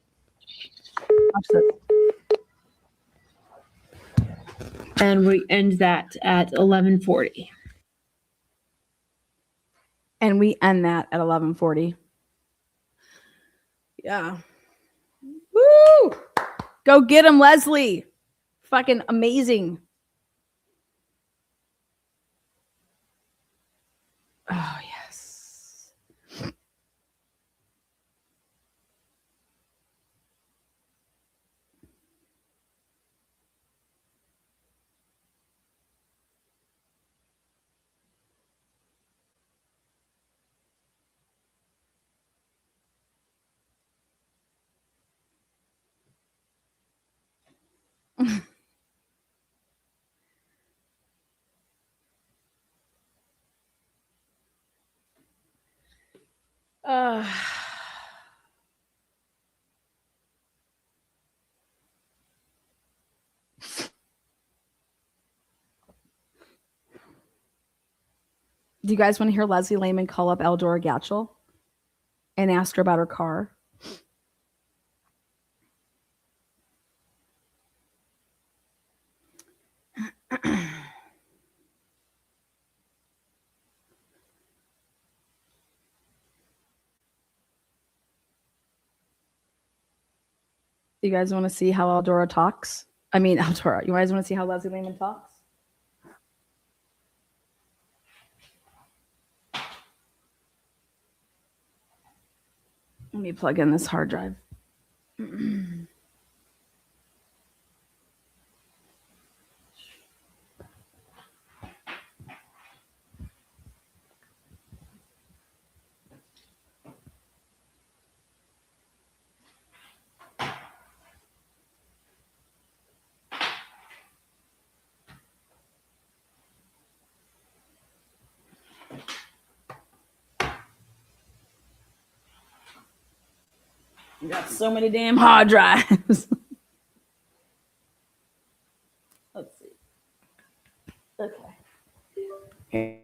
And we end that at 11:40. And we end that at 11:40. Yeah. Woo! Go get him, Leslie. Fucking amazing. Oh, yes. Do you guys want to hear Leslie Lehman call up Eldora Gatchel and ask her about her car? You guys want to see how Eldora talks? I mean, Eldora. You guys want to see how Leslie Lehman talks? Let me plug in this hard drive. You got so many damn hard drives. Let's see. Okay.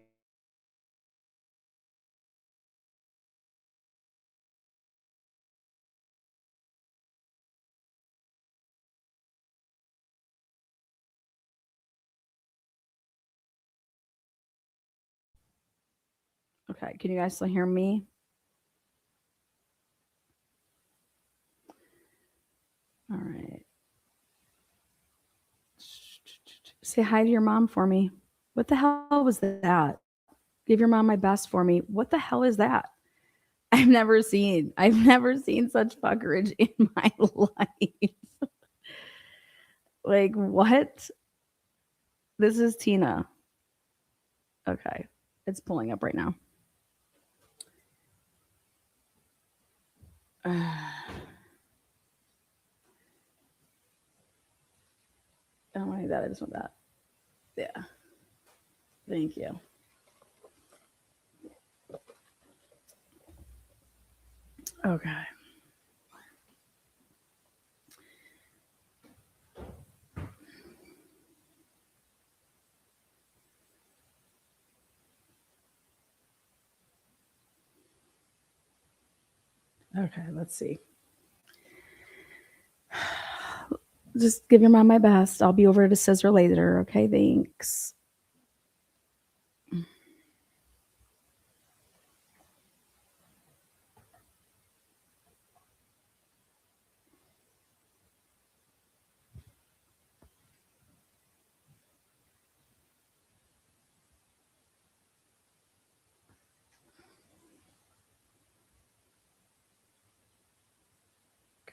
Okay, can you guys still hear me? All right. Say hi to your mom for me. What the hell was that? Give your mom my best for me. What the hell is that? I've never seen such fuckerage in my life. Like, what? This is Tina. Okay. It's pulling up right now. I don't want that. I just want that. Yeah. Thank you. Okay. Okay, let's see. Just give your mom my best. I'll be over to scissor later. Okay, thanks.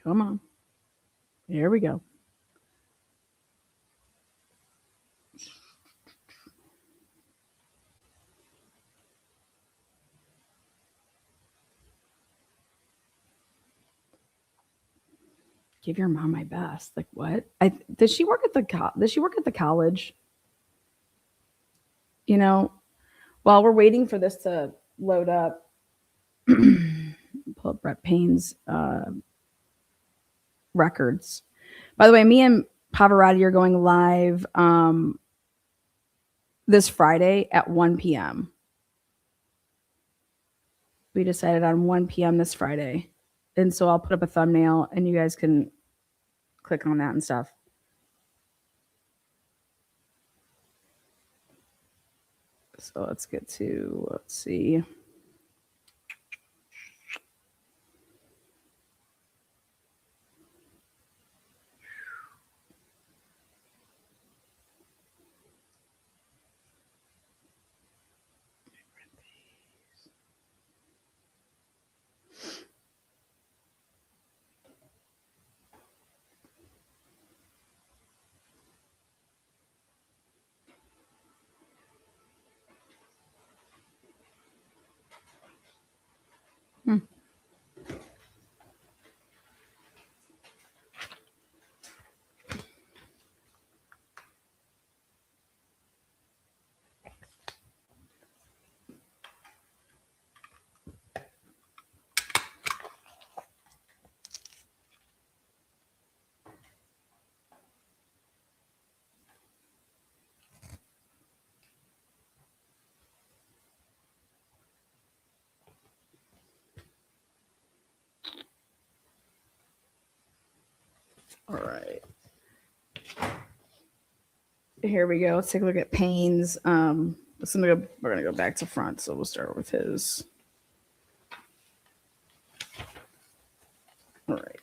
Come on. Here we go. Give your mom my best. Like what? Does she work at the college? You know, while we're waiting for this to load up, pull up Brett Payne's records. By the way, me and Pavarotti are going live this Friday at 1 p.m. We decided on 1 p.m. this Friday. And so I'll put up a thumbnail and you guys can click on that and stuff. So let's get to, let's see. All right. Here we go. Let's take a look at Payne's. We're gonna go back to front, so we'll start with his. All right.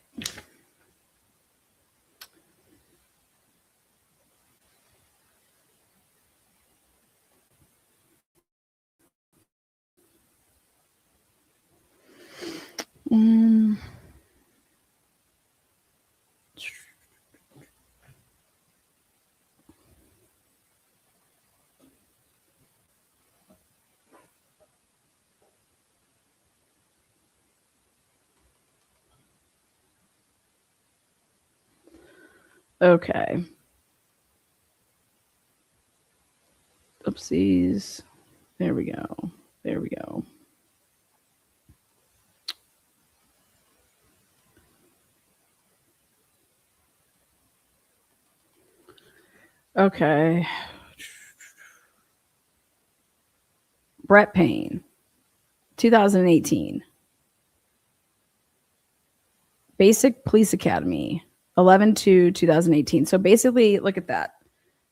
Okay. Oopsies. There we go. There we go. Okay. Brett Payne, 2018. Basic Police Academy, 11/2/2018. So basically, look at that.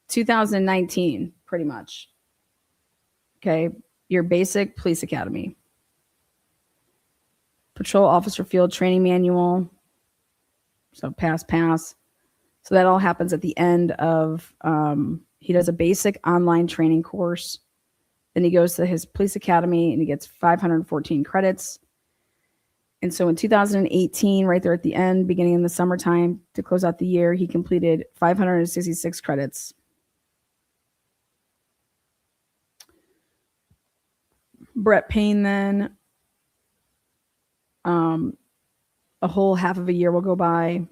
2019, pretty much. Okay. Your basic police academy. Patrol officer field training manual. So pass. So that all happens at the end of, he does a basic online training course. Then he goes to his police academy and he gets 514 credits. And so in 2018, right there at the end, beginning in the summertime to close out the year, he completed 566 credits. Brett Payne then, a whole half of a year will go by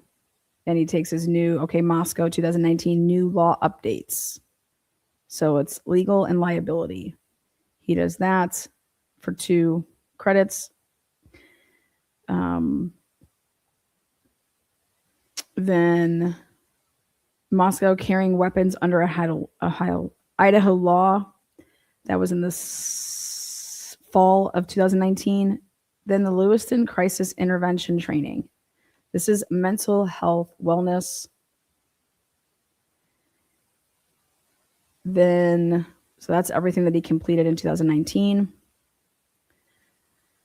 and he takes his new, Moscow 2019 new law updates. So it's legal and liability. He does that for 2 credits. Then Moscow carrying weapons under a Idaho law. That was in the fall of 2019. Then the Lewiston Crisis Intervention Training. This is mental health wellness. Then, so that's everything that he completed in 2019.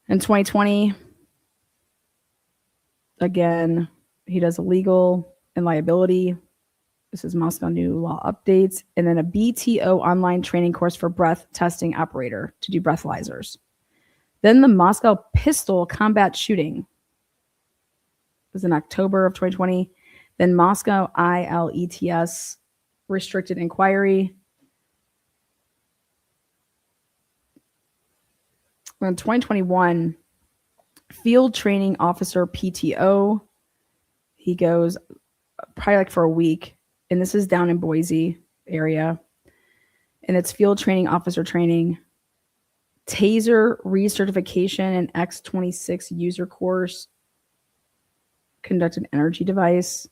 In 2020, again, he does a legal and liability. This is Moscow new law updates. And then a BTO online training course for breath testing operator to do breathalyzers. Then the Moscow pistol combat shooting was in October of 2020. Then Moscow ILETS restricted inquiry. In 2021, field training officer PTO. He goes probably like for a week, and this is down in Boise area. And it's field training officer training, taser recertification and X26 user course, conducted energy device.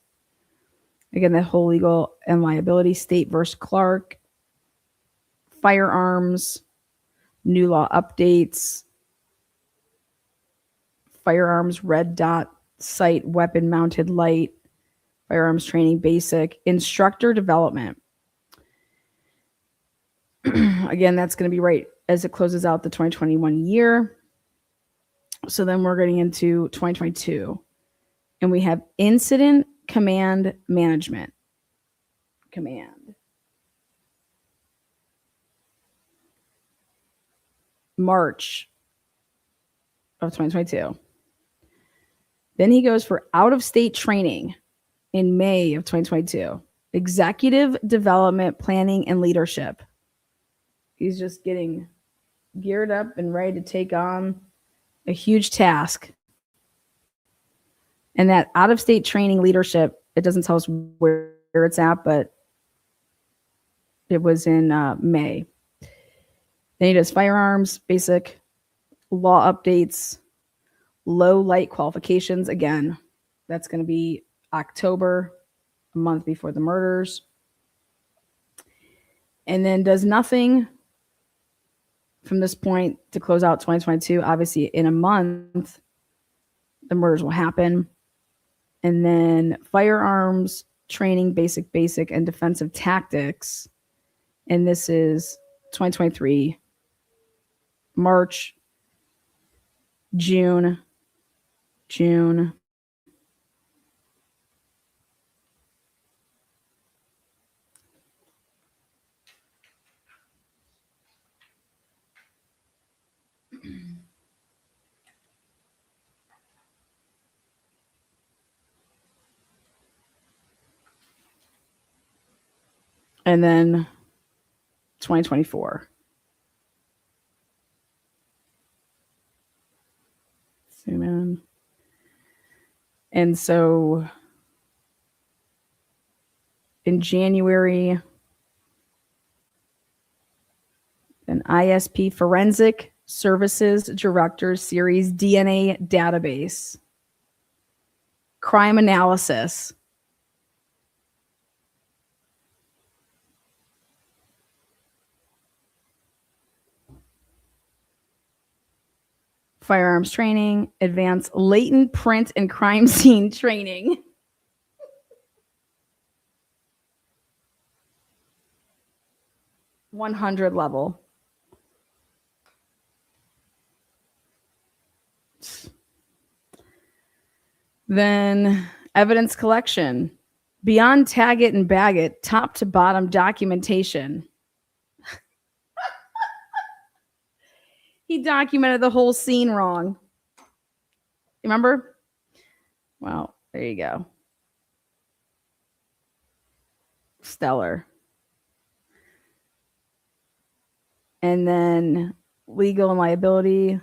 Again, the whole legal and liability, State versus Clark, firearms, new law updates, firearms red dot sight weapon mounted light, firearms training basic, instructor development. Again, that's going to be right as it closes out the 2021 year. So then we're getting into 2022, and we have incident command management. Command. March of 2022. Then he goes for out-of-state training in May of 2022. Executive development, planning, and leadership. He's just getting geared up and ready to take on a huge task. And that out-of-state training leadership, it doesn't tell us where it's at, but it was in May. Then he does firearms, basic, law updates, low light qualifications. Again, that's going to be October, a month before the murders. And then does nothing from this point to close out 2022. Obviously, in a month, the murders will happen. And then firearms training, basic, and defensive tactics. And this is 2023, March, June. And then 2024. Zoom in. And so in January, an ISP Forensic Services Director Series DNA database, crime analysis. Firearms training, advanced latent print and crime scene training. $100 level. Then evidence collection. Beyond tag it and bag it, top to bottom documentation. He documented the whole scene wrong. Remember? Well, there you go. Stellar. And then legal and liability,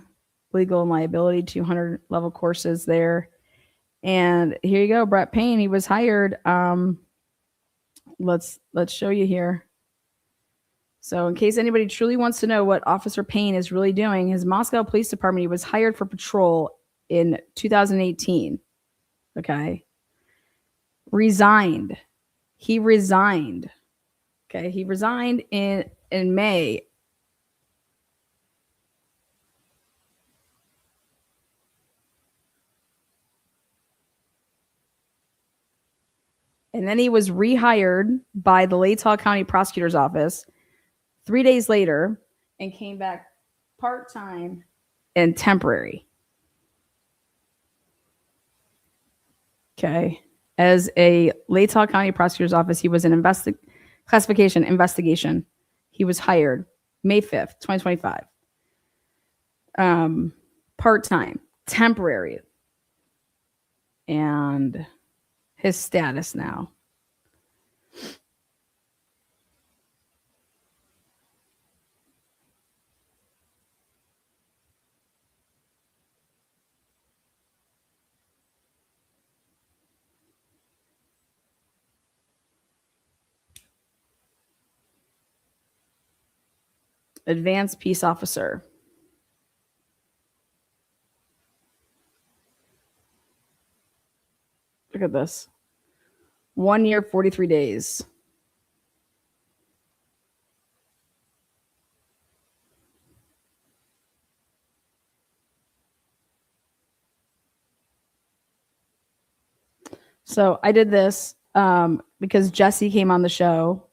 200 level courses there. And here you go, Brett Payne. He was hired. Let's show you here. So in case anybody truly wants to know what Officer Payne is really doing, his Moscow Police Department, he was hired for patrol in 2018. Okay. Resigned. He resigned. Okay. He resigned in May. And then he was rehired by the Latah County Prosecutor's Office 3 days later and came back part-time and temporary. Okay. As a Latah County Prosecutor's Office, he was an classification investigation. He was hired May 5th, 2025. Part-time, temporary. And his status now. Advanced Peace Officer. Look at this. 1 year, 43 days. So I did this because Jesse came on the show.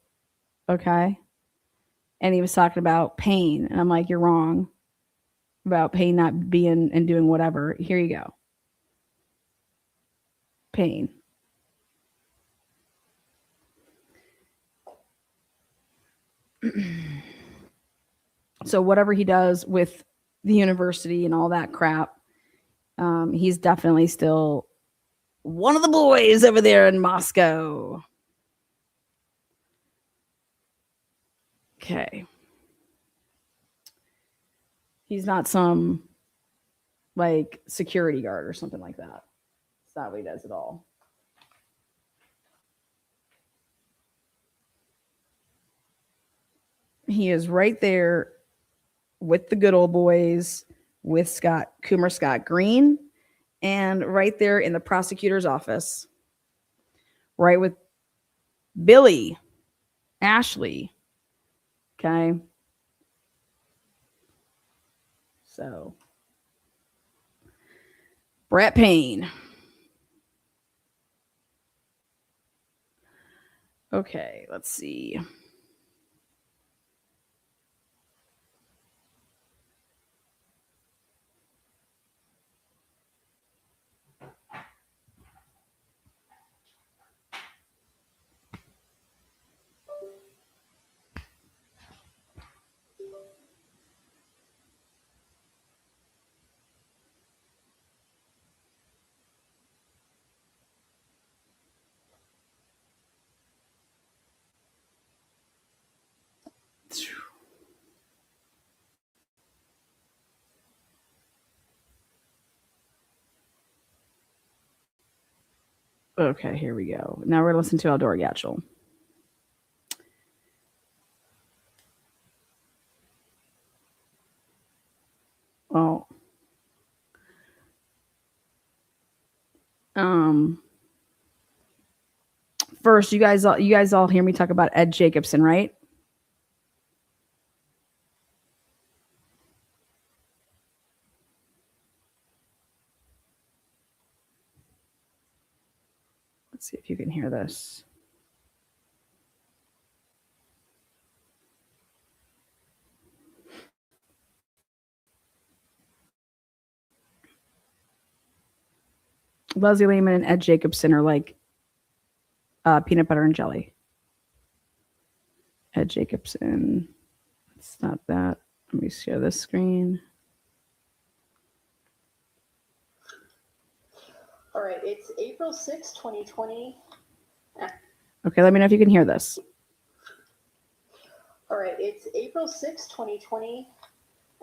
Okay. And he was talking about Payne. And I'm like, you're wrong about Payne not being and doing whatever. Here you go. Payne. So whatever he does with the university and all that crap, he's definitely still one of the boys over there in Moscow. Okay. He's not some like security guard or something like that. It's not what he does at all. He is right there with the good old boys, with Coomer Scott Green, and right there in the prosecutor's office, right with Billy, Ashley. Okay. So, Brett Payne. Okay, let's see. Okay, here we go. Now we're listening to Eldora Gatchel. Oh. First, you guys all hear me talk about Ed Jacobson, right? Let's see if you can hear this. Leslie Lehman and Ed Jacobson are like peanut butter and jelly. Ed Jacobson. It's not that. Let me share this screen. All right, it's April 6, 2020. Okay, let me know if you can hear this. All right, it's April 6, 2020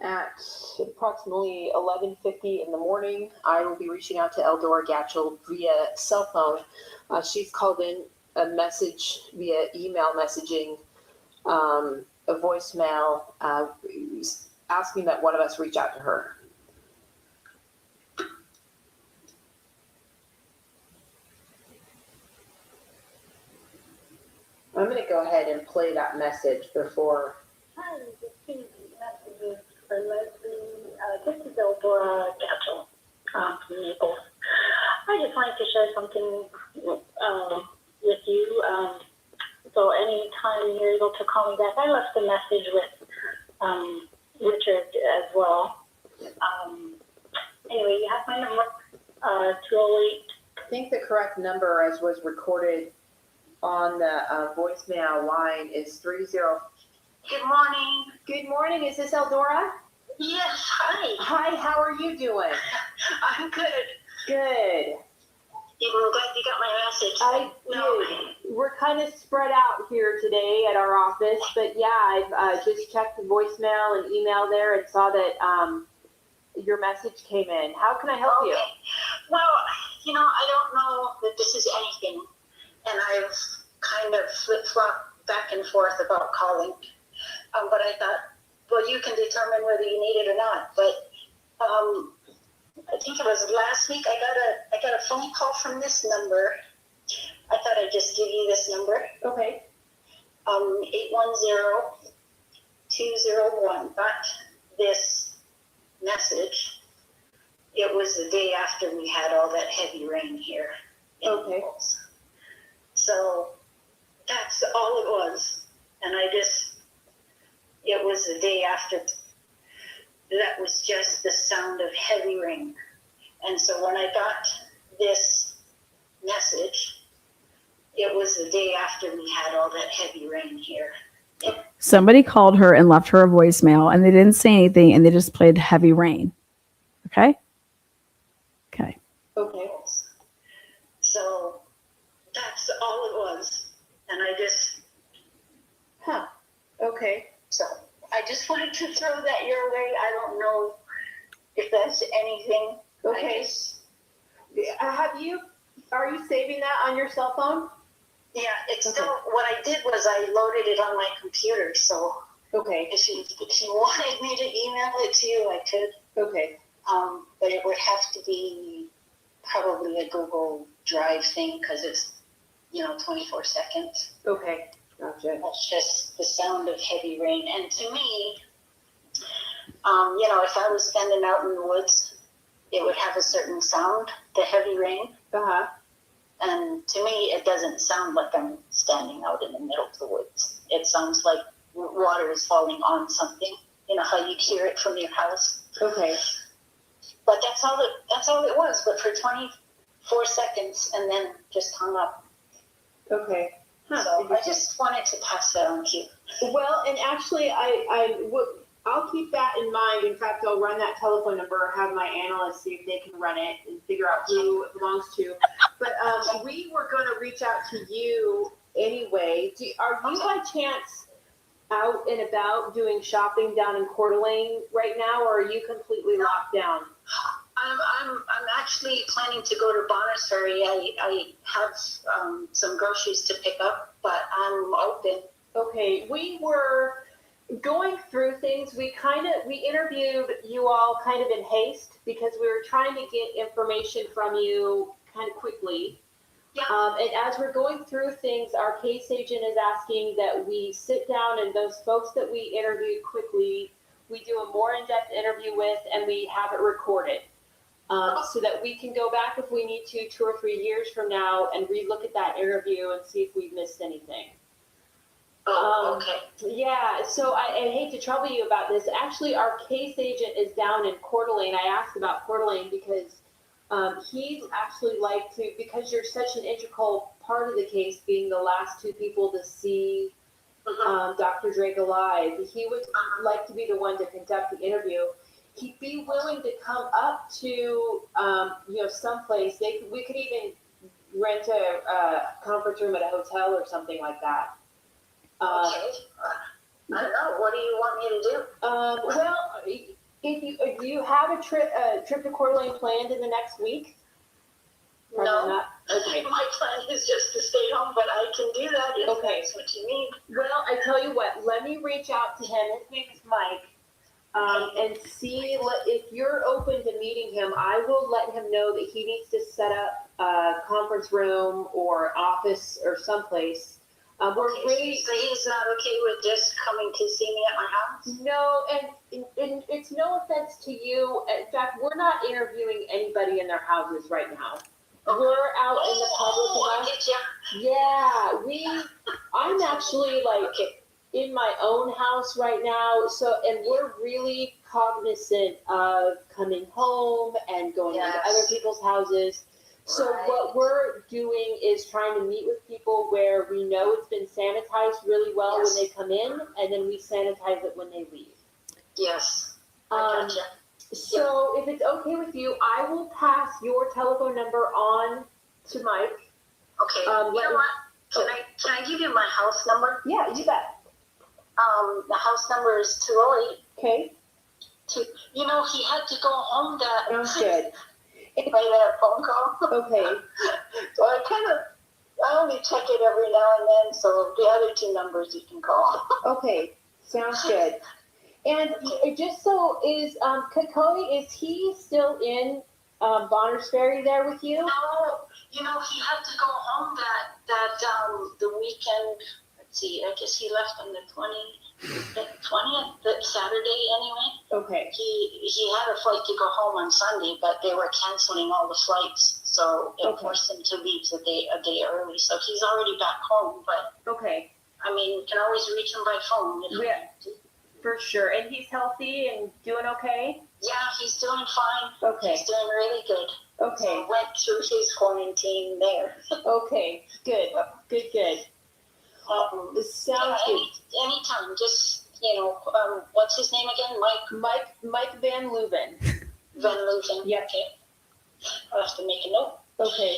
at approximately 11:50 in the morning. I will be reaching out to Eldora Gatchel via cell phone. She's called in a message via email messaging, a voicemail, asking that one of us reach out to her. I'm going to go ahead and play that message before. Hi, this is for Leslie. This is Eldora Gatchel from Naples. I just wanted to share something with you. So anytime you're able to call me back. I left a message with Richard as well. Anyway, you have my number, 208. I think the correct number, as was recorded on the voicemail line, is 30. Good morning. Good morning. Is this Eldora? Yes, hi. Hi. How are you doing? I'm good. Good. I'm glad you got my message. I did. We're kind of spread out here today at our office, but yeah, I've just checked the voicemail and email there and saw that your message came in. How can I help you? Well, I don't know that this is anything, and I've kind of flip-flopped back and forth about calling. But I thought, well, you can determine whether you need it or not. But I think it was last week I got a phone call from this number. I thought I'd just give you this number. Okay. 810-201. Got this message. It was the day after we had all that heavy rain here. Okay. Naples. So that's all it was. And it was the day after. That was just the sound of heavy rain. And so when I got this message, it was the day after we had all that heavy rain here. Somebody called her and left her a voicemail, and they didn't say anything, and they just played heavy rain. Okay? Okay. Okay. So that's all it was. And Okay. So I just wanted to throw that your way. I don't know if that's anything. Okay. Are you saving that on your cell phone? Yeah, it's Okay. still, what I did was I loaded it on my computer. So Okay. if you wanted me to email it to you, I could. Okay. But it would have to be probably a Google Drive thing because it's, 24 seconds. Okay. Gotcha. That's just the sound of heavy rain. And to me, if I was standing out in the woods, it would have a certain sound, the heavy rain. Uh-huh. And to me, it doesn't sound like I'm standing out in the middle of the woods. It sounds like water is falling on something. You know how you'd hear it from your house. Okay. But that's all it was. But for 24 seconds, and then just hung up. Okay. So I just wanted to pass that on to you. Well, and actually, I'll keep that in mind. In fact, I'll run that telephone number, have my analysts see if they can run it and figure out who it belongs to. But we were going to reach out to you anyway. Are you by chance out and about doing shopping down in Coeur d'Alene right now, or are you completely locked down? I'm actually planning to go to Bonners Ferry. I have some groceries to pick up, but I'm open. Okay, we were going through things. We interviewed you all kind of in haste because we were trying to get information from you kind of quickly. Yeah. And as we're going through things, our case agent is asking that we sit down and those folks that we interviewed quickly, we do a more in-depth interview with, and we have it recorded. So that we can go back if we need to 2 or 3 years from now and relook at that interview and see if we've missed anything. Oh, okay. Yeah, so I hate to trouble you about this. Actually, our case agent is down in Coeur d'Alene. I asked about Coeur d'Alene because he'd actually like to, because you're such an integral part of the case, being the last 2 people to see Dr. Drake alive, he would like to be the one to conduct the interview. He'd be willing to come up to, someplace. We could even rent a conference room at a hotel or something like that. Okay. I don't know. What do you want me to do? Well, do you have a trip to Coeur d'Alene planned in the next week? Probably No. not. Okay. My plan is just to stay home, but I can do that if that's what you need. Well, I tell you what. Let me reach out to him. His name is Mike. And see if you're open to meeting him. I will let him know that he needs to set up a conference room or office or someplace. We're really. So he's not okay with just coming to see me at my house? No, and it's no offense to you. In fact, we're not interviewing anybody in their houses right now. We're out in the public enough. I get you. Yeah, I'm actually like in my own house right now, and we're really cognizant of coming home and going into other people's houses. So what we're doing is trying to meet with people where we know it's been sanitized really well when they come in, and then we sanitize it when they leave. Yes. I gotcha. So if it's okay with you, I will pass your telephone number on to Mike. Okay. You know what? Can I give you my house number? Yeah, you bet. The house number is 208. Okay. You know, he had to go home that Sounds good. by that phone call. Okay. So I only check it every now and then, so the other two numbers you can call. Okay, sounds good. And just so is Kakoi, is he still in Bonners Ferry there with you? No, you know, he had to go home that the weekend. Let's see, I guess he left on the 20th, the Saturday anyway. Okay. He had a flight to go home on Sunday, but they were canceling all the flights, so it forced him to leave a day early. So he's already back home, but okay. I mean, you can always reach him by phone. For sure. And he's healthy and doing okay? Yeah, he's doing fine. Okay. He's doing really good. Okay. So went through his quarantine there. Okay. Good. Sounds good. Anytime. Just, what's his name again? Mike Van Leuven. Van Leuven. Yep. Okay. I'll have to make a note. Okay.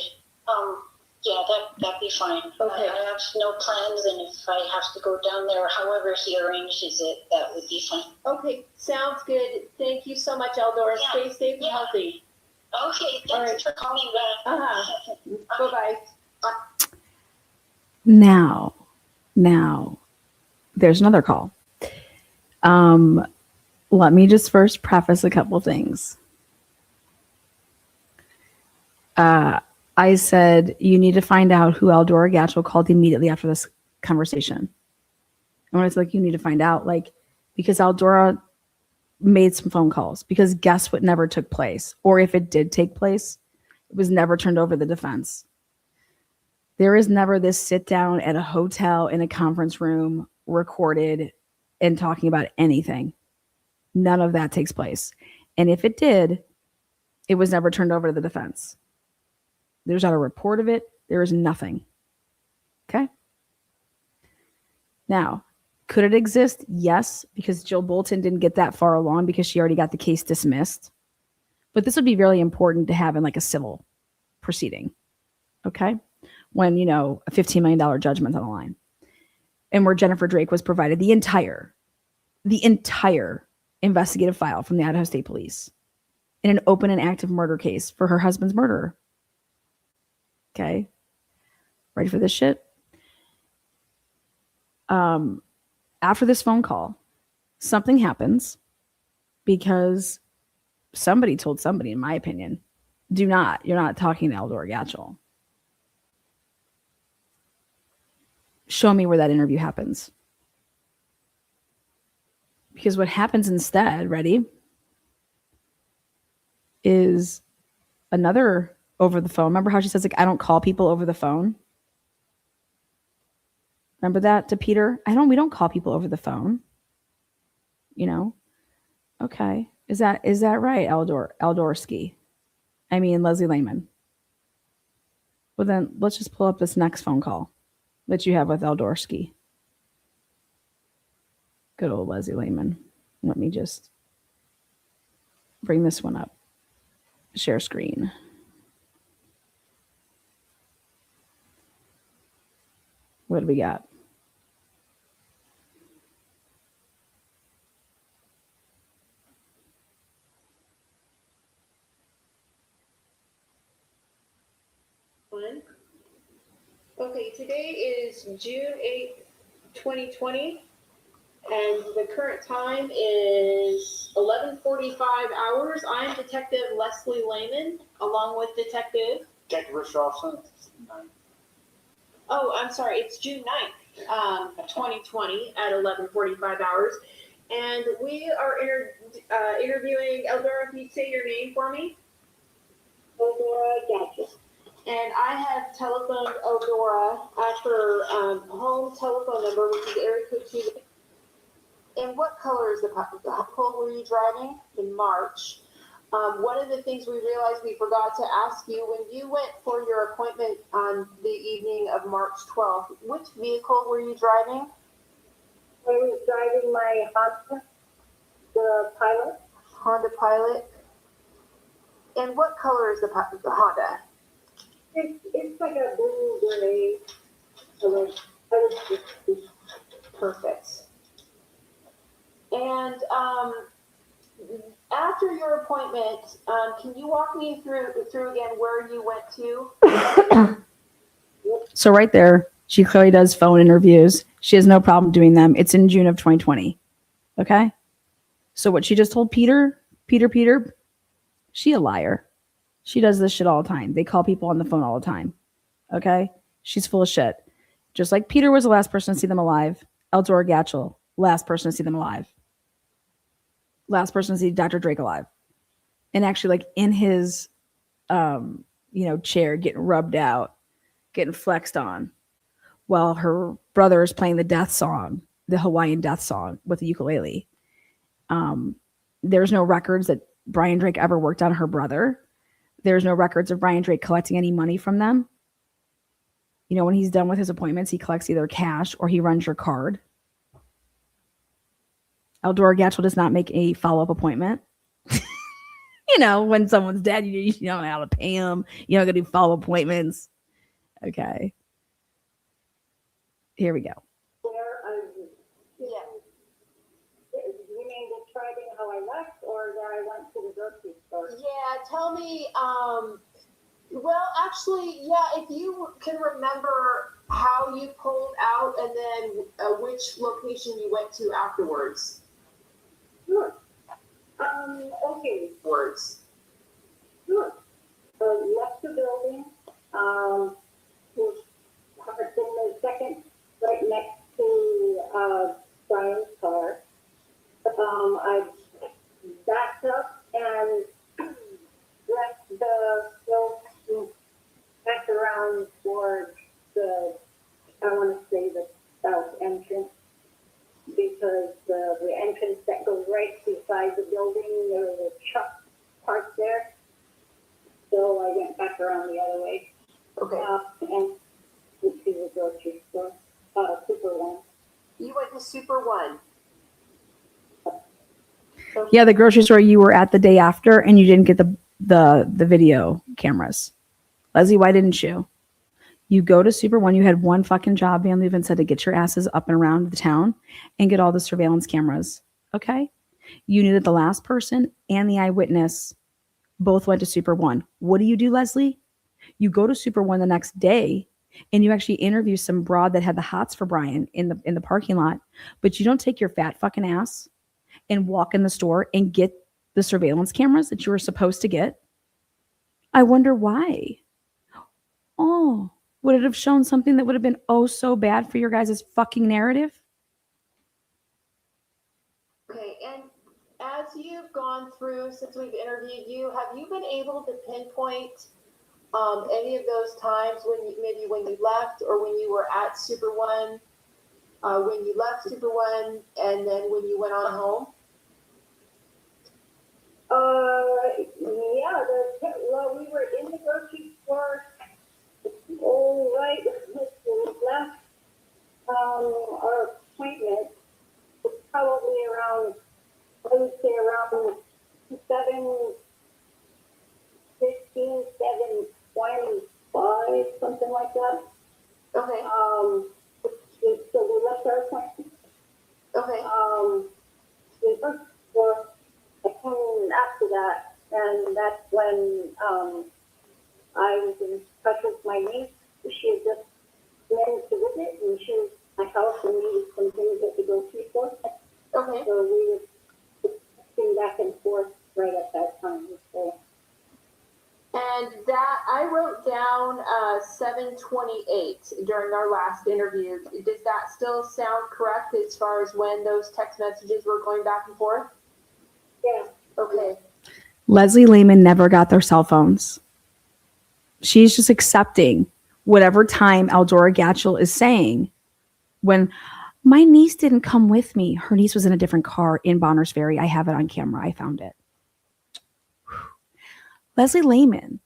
Yeah, that'd be fine. Okay. I have no plans, and if I have to go down there, however he arranges it, that would be fine. Okay, sounds good. Thank you so much, Eldora. Yeah. Stay safe and healthy. Okay, thanks for calling back. Bye-bye. Now, there's another call. Let me just first preface a couple things. I said, you need to find out who Eldora Gatchel called immediately after this conversation. And when it's like, you need to find out, because Eldora made some phone calls, because guess what never took place? Or if it did take place, it was never turned over to the defense. There is never this sit down at a hotel in a conference room recorded and talking about anything. None of that takes place. And if it did, it was never turned over to the defense. There's not a report of it. There is nothing. Okay? Now, could it exist? Yes, because Jill Bolton didn't get that far along because she already got the case dismissed. But this would be really important to have in a civil proceeding. Okay? When, a $15 million judgment on the line. And where Jennifer Drake was provided the entire investigative file from the Idaho State Police in an open and active murder case for her husband's murderer. Okay. Ready for this shit? After this phone call, something happens because somebody told somebody, in my opinion, you're not talking to Eldora Gatchel. Show me where that interview happens. Because what happens instead, ready, is another over the phone. Remember how she says, I don't call people over the phone? Remember that to Peter? We don't call people over the phone. Okay. Is that right, Eldorski? Leslie Lehman. Well, then let's just pull up this next phone call that you have with Eldorski. Good old Leslie Lehman. Let me just bring this one up. Share screen. What do we got? Okay, today is June 8th, 2020, and the current time is 11:45 hours. I am Detective Leslie Lehman, along with Detective Richardson. Oh, I'm sorry. It's June 9th, 2020 at 11:45 hours. And we are interviewing Eldora. Can you say your name for me? Eldora Gatchel. And I have telephoned Eldora at her home telephone number, which is area code 2. And what color is the pole were you driving in March? One of the things we realized we forgot to ask you, when you went for your appointment on the evening of March 12th, which vehicle were you driving? I was driving my Honda, the Pilot. Honda Pilot. And what color is the Honda? It's like a blue gray. Perfect. And after your appointment, can you walk me through again where you went to? So right there, she clearly does phone interviews. She has no problem doing them. It's in June of 2020. Okay. So what she just told Peter, she a liar. She does this shit all the time. They call people on the phone all the time. Okay. She's full of shit. Just like Peter was the last person to see them alive. Eldora Gatchel, last person to see them alive. Last person to see Dr. Drake alive. And actually like in his, chair getting rubbed out, getting flexed on while her brother is playing the death song, the Hawaiian death song with the ukulele. There's no records that Brian Drake ever worked on her brother. There's no records of Brian Drake collecting any money from them. You know, when he's done with his appointments, he collects either cash or he runs your card. Eldora Gatchel does not make a follow-up appointment. When someone's dead, you don't know how to pay them. You don't got to do follow appointments. Okay. Here we go. Yeah. You mean describing how I left or that I went to the grocery store? Yeah, tell me, well, actually, yeah, if you can remember how you pulled out and then which location you went to afterwards. Sure. Okay. Words. Sure. Left the building. Was parked in the second, right next to Brian's car. I backed up and left the road back around towards I want to say the south entrance, because the entrance that goes right beside the building, there was a truck parked there. So I went back around the other way. Okay. And went to the grocery store, Super One. You went to Super One. Yeah, the grocery store you were at the day after, and you didn't get the video cameras. Leslie, why didn't you? You go to Super One. You had one fucking job. Van Leuven said to get your asses up and around the town and get all the surveillance cameras. Okay. You knew that the last person and the eyewitness both went to Super One. What do you do, Leslie? You go to Super One the next day and you actually interview some broad that had the hots for Brian in the parking lot, but you don't take your fat fucking ass and walk in the store and get the surveillance cameras that you were supposed to get. I wonder why. Oh, would it have shown something that would have been oh so bad for your guys' fucking narrative? Okay, and as you've gone through, since we've interviewed you, have you been able to pinpoint any of those times when you left or when you were at Super One, when you left Super One, and then when you went on home? Yeah, we were in the grocery store. Oh, right. We left our appointment. It's probably around, I would say around 7:15, 7:25, something like that. Okay. So we left our appointment. Okay. We first were after that, and that's when I was in touch with my niece. She had just managed to visit, and she was at my house and needed some things at the grocery store. Okay. So we were texting back and forth right at that time. So. And that I wrote down 7:28 during our last interview. Does that still sound correct as far as when those text messages were going back and forth? Yeah. Okay. Leslie Lehman never got their cell phones. She's just accepting whatever time Eldora Gatchel is saying. When my niece didn't come with me, her niece was in a different car in Bonners Ferry. I have it on camera. I found it. Leslie Lehman,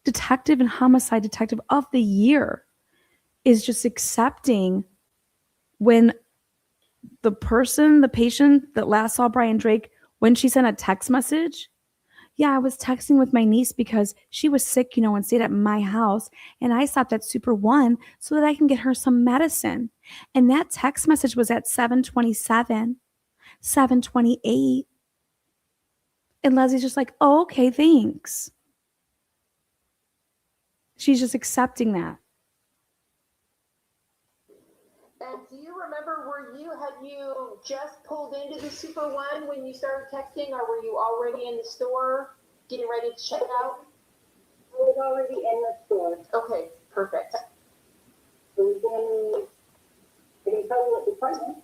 detective and homicide detective of the year, is just accepting when the patient that last saw Brian Drake, when she sent a text message, yeah, I was texting with my niece because she was sick, and stayed at my house, and I stopped at Super One so that I can get her some medicine. And that text message was at 7:27, 7:28. And Leslie's just like, oh, okay, thanks. She's just accepting that. And do you remember, had you just pulled into the Super One when you started texting, or were you already in the store getting ready to check out? I was already in the store. Okay, perfect. It was I can tell you what department.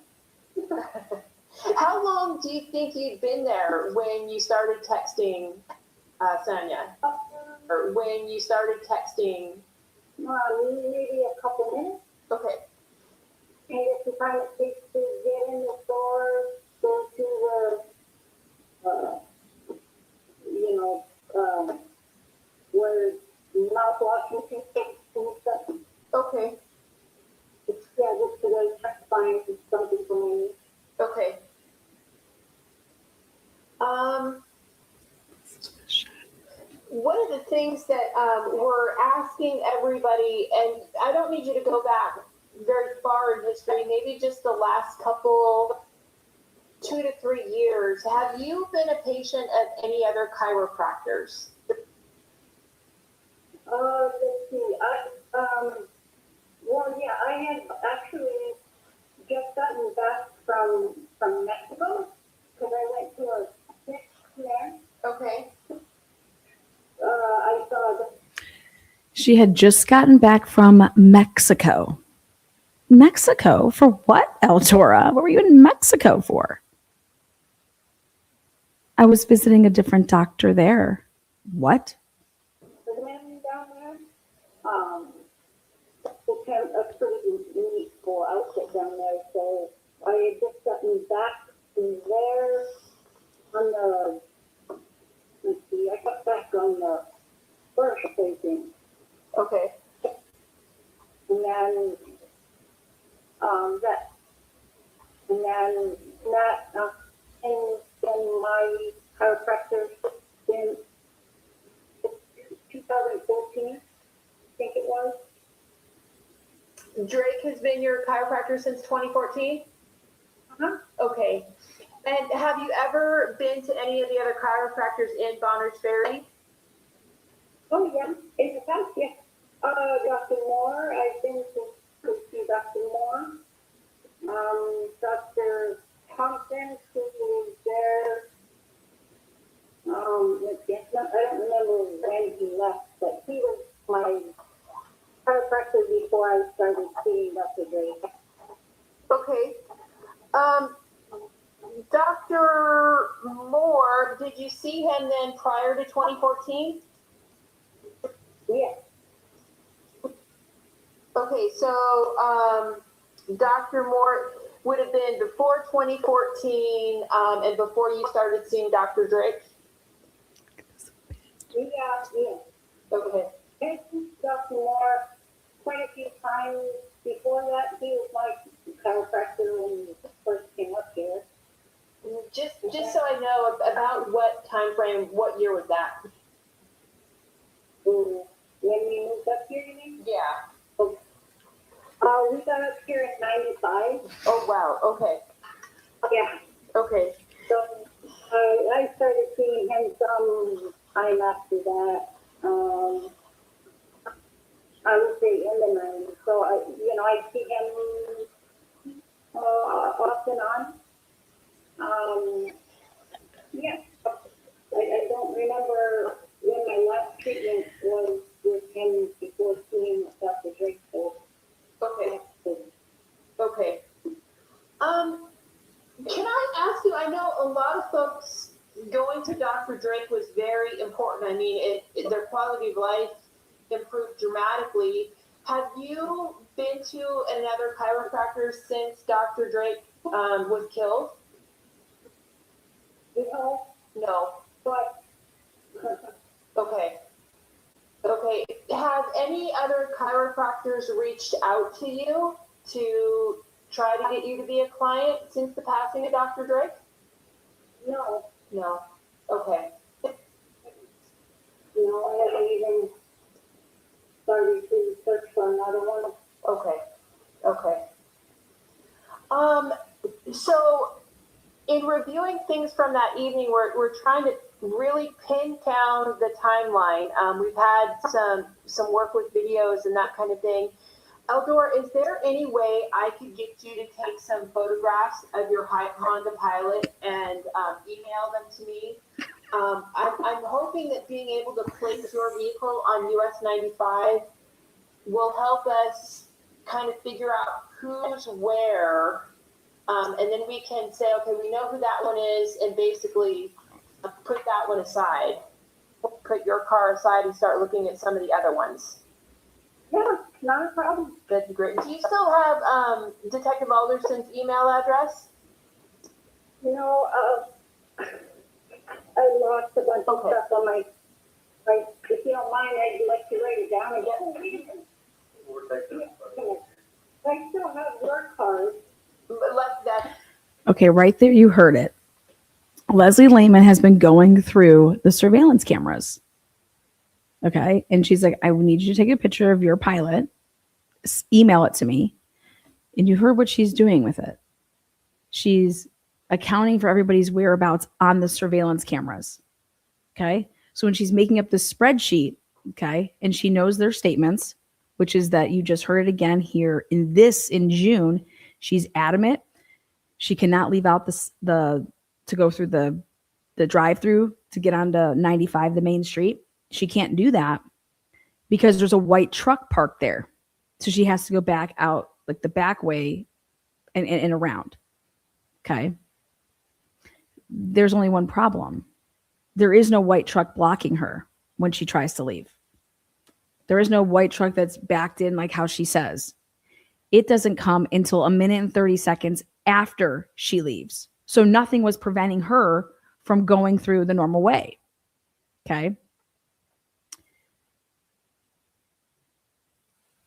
How long do you think you'd been there when you started texting Sonia? Or when you started texting? Maybe a couple minutes. Okay. And it's the time it takes to get in the store, go to where mouthwash and stuff. Okay. It's, just to go check to find something for me. Okay. One of the things that we're asking everybody, and I don't need you to go back very far in history, maybe just the last couple, 2 to 3 years. Have you been a patient of any other chiropractors? Let's see. I had actually just gotten back from Mexico because I went to a six there. Okay. I saw She had just gotten back from Mexico. Mexico? For what, Eldora? What were you in Mexico for? I was visiting a different doctor there. What? the man down there. It's kind of a pretty neat full outfit down there. So I had just gotten back from there on the. Let's see. I got back on the first, I think. Okay. And then in my chiropractor since 2014, I think it was. Drake has been your chiropractor since 2014? Uh-huh. Okay. And have you ever been to any of the other chiropractors in Bonners Ferry? Oh, yeah. In the past, yeah. Dr. Moore, I've been to see Dr. Moore. Dr. Thompson, who was there. Let's see, I don't remember when he left, but he was my chiropractor before I started seeing Dr. Drake. Okay. Dr. Moore, did you see him then prior to 2014? Yes. Okay, so Dr. Moore would have been before 2014 and before you started seeing Dr. Drake? Yeah. Okay. And Dr. Moore, quite a few times before that, he was my chiropractor when he first came up here. Just so I know about what time frame, what year was that? When we moved up here, you mean? Yeah. We got up here in 95. Oh, wow. Okay. Yeah. Okay. So I started seeing him some time after that. I would say in the 90s. So I see him off and on. Yeah. I don't remember when my last treatment was with him before seeing Dr. Drake. So. Okay. Okay. Can I ask you, I know a lot of folks going to Dr. Drake was very important. I mean, their quality of life improved dramatically. Have you been to another chiropractor since Dr. Drake was killed? No, No. but Okay. Okay. Have any other chiropractors reached out to you to try to get you to be a client since the passing of Dr. Drake? no, No. Okay. I haven't even started to search for another one. Okay. Okay. So in reviewing things from that evening, we're trying to really pin down the timeline. We've had some work with videos and that kind of thing. Eldor, is there any way I could get you to take some photographs of your Honda Pilot and email them to me? I'm hoping that being able to place your vehicle on US 95 will help us kind of figure out who's where. And then we can say, okay, we know who that one is, and basically put that one aside. Put your car aside and start looking at some of the other ones. Yeah, not a problem. That'd be great. Do you still have Detective Alderson's email address? I lost a bunch of stuff on my, if you don't mind, I'd like to write it down again. I still have your card. Okay, right there, you heard it. Leslie Lehman has been going through the surveillance cameras. Okay, and she's like, I need you to take a picture of your Pilot, email it to me. And you heard what she's doing with it. She's accounting for everybody's whereabouts on the surveillance cameras. Okay, so when she's making up this spreadsheet, okay, and she knows their statements, which is that you just heard it again here in June, she's adamant. She cannot leave out to go through the drive-through to get onto 95, the main street. She can't do that because there's a white truck parked there. So she has to go back out like the back way and around. Okay. There's only one problem. There is no white truck blocking her when she tries to leave. There is no white truck that's backed in like how she says. It doesn't come until 1 minute and 30 seconds after she leaves. So nothing was preventing her from going through the normal way. Okay.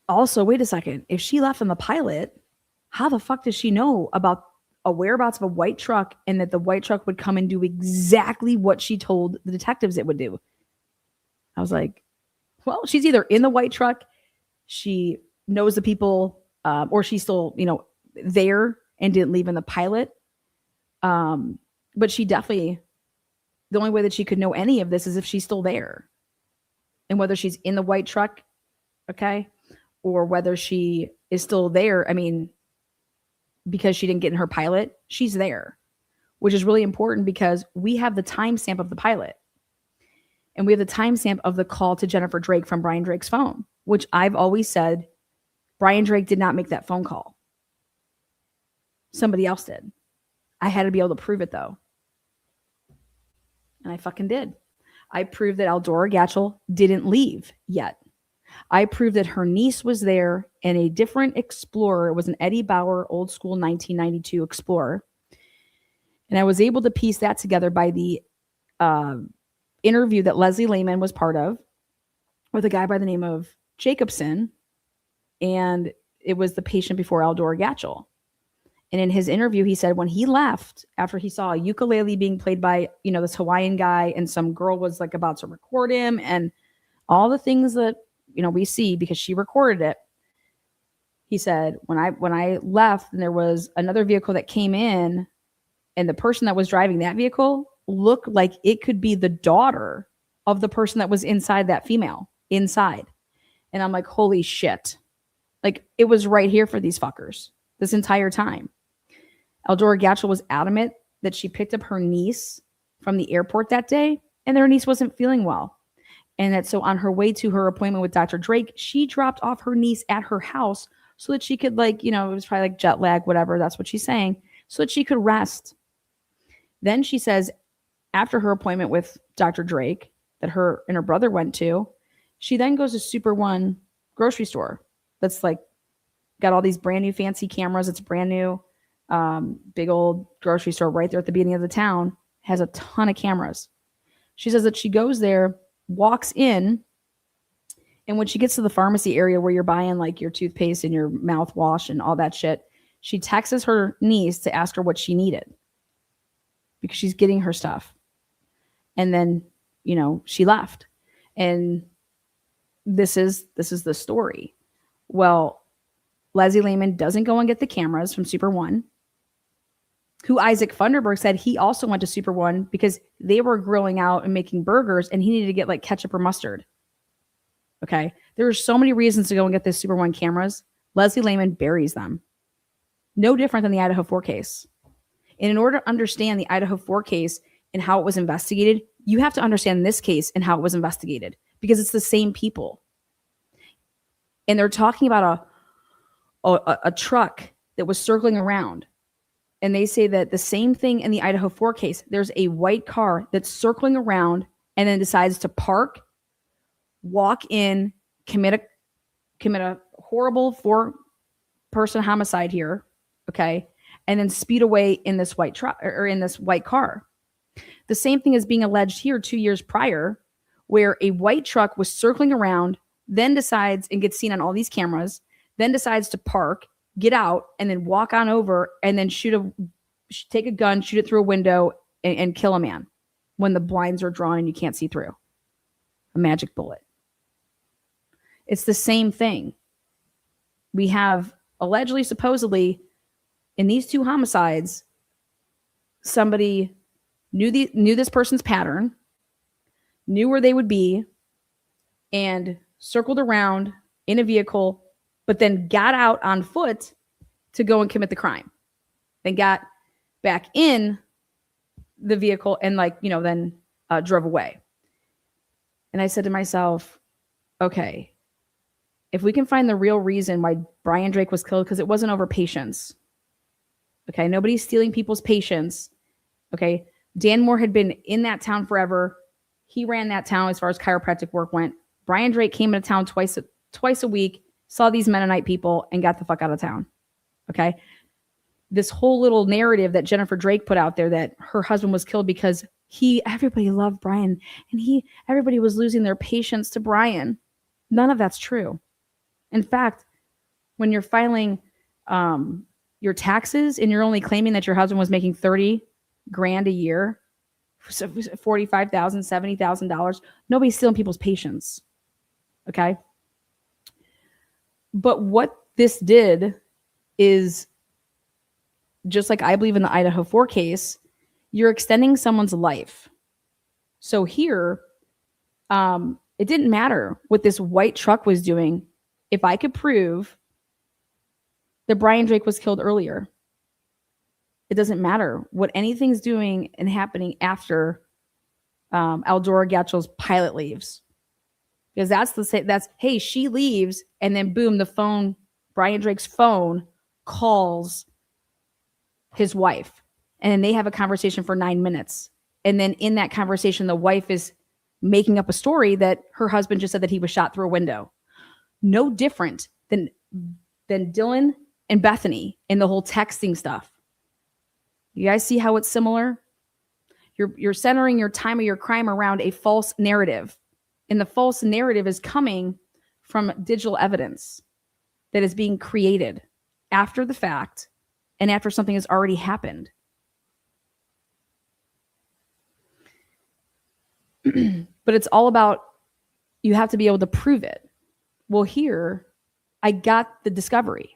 Also, wait a second. If she left on the Pilot, how the fuck does she know about a whereabouts of a white truck and that the white truck would come and do exactly what she told the detectives it would do? I was like, well, she's either in the white truck, she knows the people, or she's still, there and didn't leave in the Pilot. But she definitely, the only way that she could know any of this is if she's still there. And whether she's in the white truck, okay, or whether she is still there, because she didn't get in her Pilot, she's there, which is really important because we have the timestamp of the Pilot. And we have the timestamp of the call to Jennifer Drake from Brian Drake's phone, which I've always said Brian Drake did not make that phone call. Somebody else did. I had to be able to prove it though. And I fucking did. I proved that Eldora Gatchel didn't leave yet. I proved that her niece was there in a different Explorer. It was an Eddie Bauer old school 1992 Explorer. And I was able to piece that together by the interview that Leslie Lehman was part of with a guy by the name of Jacobson. And it was the patient before Eldora Gatchel. And in his interview, he said when he left, after he saw a ukulele being played by, this Hawaiian guy, and some girl was like about to record him and all the things that, we see because she recorded it. He said, when I left and there was another vehicle that came in and the person that was driving that vehicle looked like it could be the daughter of the person that was inside that female inside. And I'm like, holy shit. Like it was right here for these fuckers this entire time. Eldora Gatchel was adamant that she picked up her niece from the airport that day and their niece wasn't feeling well. And that so on her way to her appointment with Dr. Drake, she dropped off her niece at her house so that she could it was probably like jet lag, whatever. That's what she's saying. So that she could rest. Then she says after her appointment with Dr. Drake that her and her brother went to. She then goes to Super One grocery store that's like got all these brand new fancy cameras. It's brand new, big old grocery store right there at the beginning of the town. Has a ton of cameras. She says that she goes there, walks in, and when she gets to the pharmacy area where you're buying like your toothpaste and your mouthwash and all that shit, she texts her niece to ask her what she needed because she's getting her stuff. And then, she left. And this is the story. Well, Leslie Lehman doesn't go and get the cameras from Super One, who Isaac Funderburg said he also went to Super One because they were grilling out and making burgers and he needed to get like ketchup or mustard. Okay. There are so many reasons to go and get this Super One cameras. Leslie Lehman buries them. No different than the Idaho4 case. And in order to understand the Idaho4 case and how it was investigated, you have to understand this case and how it was investigated because it's the same people. And they're talking about a truck that was circling around. And they say that the same thing in the Idaho4 case, there's a white car that's circling around and then decides to park, walk in, commit a horrible 4-person homicide here, okay, and then speed away in this white truck or in this white car. The same thing is being alleged here 2 years prior, where a white truck was circling around, then decides and gets seen on all these cameras, then decides to park, get out, and then walk on over and then take a gun, shoot it through a window, and kill a man when the blinds are drawn and you can't see through. A magic bullet. It's the same thing. We have allegedly, supposedly, in these 2 homicides, somebody knew this person's pattern, knew where they would be, and circled around in a vehicle, but then got out on foot to go and commit the crime. Then got back in the vehicle and then drove away. And I said to myself, okay, if we can find the real reason why Brian Drake was killed, because it wasn't over patience. Okay, nobody's stealing people's patience. Okay, Dan Moore had been in that town forever. He ran that town as far as chiropractic work went. Brian Drake came into town twice a week, saw these Mennonite people, and got the fuck out of town. Okay, this whole little narrative that Jennifer Drake put out there that her husband was killed because everybody loved Brian and everybody was losing their patience to Brian. None of that's true. In fact, when you're filing your taxes and you're only claiming that your husband was making $30,000 a year, $45,000, $70,000, nobody's stealing people's patience. Okay. But what this did is, just like I believe in the Idaho4 case, you're extending someone's life. So here, it didn't matter what this white truck was doing. If I could prove that Brian Drake was killed earlier, it doesn't matter what anything's doing and happening after Eldora Gatchell's pilot leaves. Because that's, hey, she leaves, and then boom, the phone, Brian Drake's phone calls his wife. And then they have a conversation for 9 minutes. And then in that conversation, the wife is making up a story that her husband just said that he was shot through a window. No different than Dylan and Bethany in the whole texting stuff. You guys see how it's similar? You're centering your time of your crime around a false narrative. And the false narrative is coming from digital evidence that is being created after the fact and after something has already happened. But it's all about, you have to be able to prove it. Well, here, I got the discovery.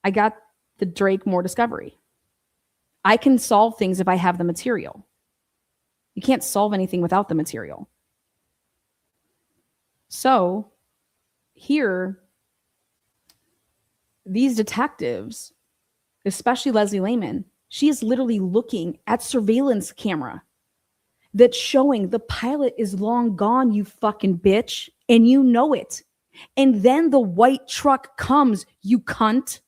I got the Drake Moore discovery. I can solve things if I have the material. You can't solve anything without the material. So here, these detectives, especially Leslie Lehman, she is literally looking at surveillance camera that's showing the pilot is long gone, you fucking bitch, and you know it. And then the white truck comes, you cunt.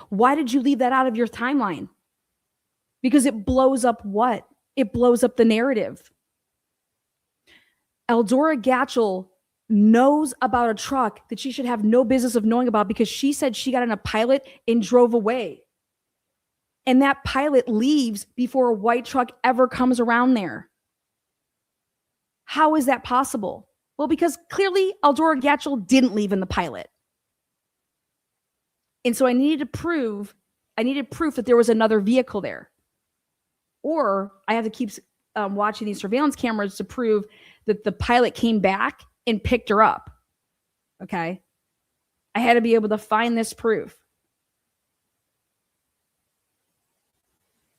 Why did you leave that out of your timeline? Because it blows up what? It blows up the narrative. Eldora Gatchel knows about a truck that she should have no business of knowing about because she said she got in a Pilot and drove away. And that Pilot leaves before a white truck ever comes around there. How is that possible? Well, because clearly Eldora Gatchel didn't leave in the Pilot. And so I needed proof that there was another vehicle there. Or I have to keep watching these surveillance cameras to prove that the Pilot came back and picked her up. Okay? I had to be able to find this proof.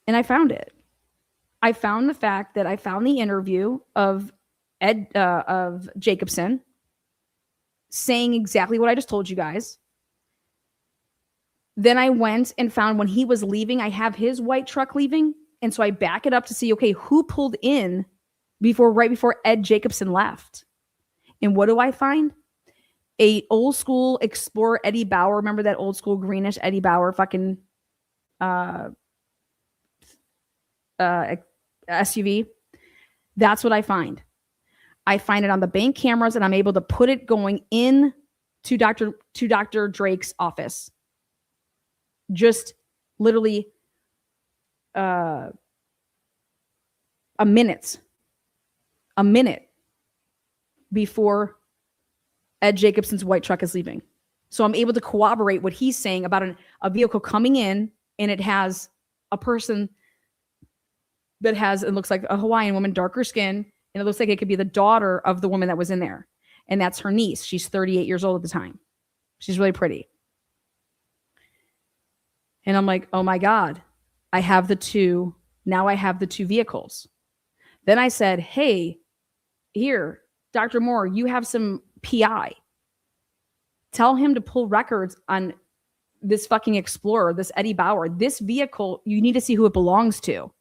And I found it. I found the fact that I found the interview of Jacobson saying exactly what I just told you guys. Then I went and found when he was leaving, I have his white truck leaving. And so I back it up to see, okay, who pulled in right before Ed Jacobson left. And what do I find? A old school Explorer Eddie Bauer. Remember that old school greenish Eddie Bauer fucking SUV? That's what I find. I find it on the bank cameras and I'm able to put it going in to Dr. Drake's office. Just literally a minute before Ed Jacobson's white truck is leaving. So I'm able to corroborate what he's saying about a vehicle coming in and it has a person that has, it looks like a Hawaiian woman, darker skin, and it looks like it could be the daughter of the woman that was in there. And that's her niece. She's 38 years old at the time. She's really pretty. And I'm like, oh my God, I have the two vehicles. Then I said, hey, here, Dr. Moore, you have some PI. Tell him to pull records on this fucking Explorer, this Eddie Bauer. This vehicle, you need to see who it belongs to.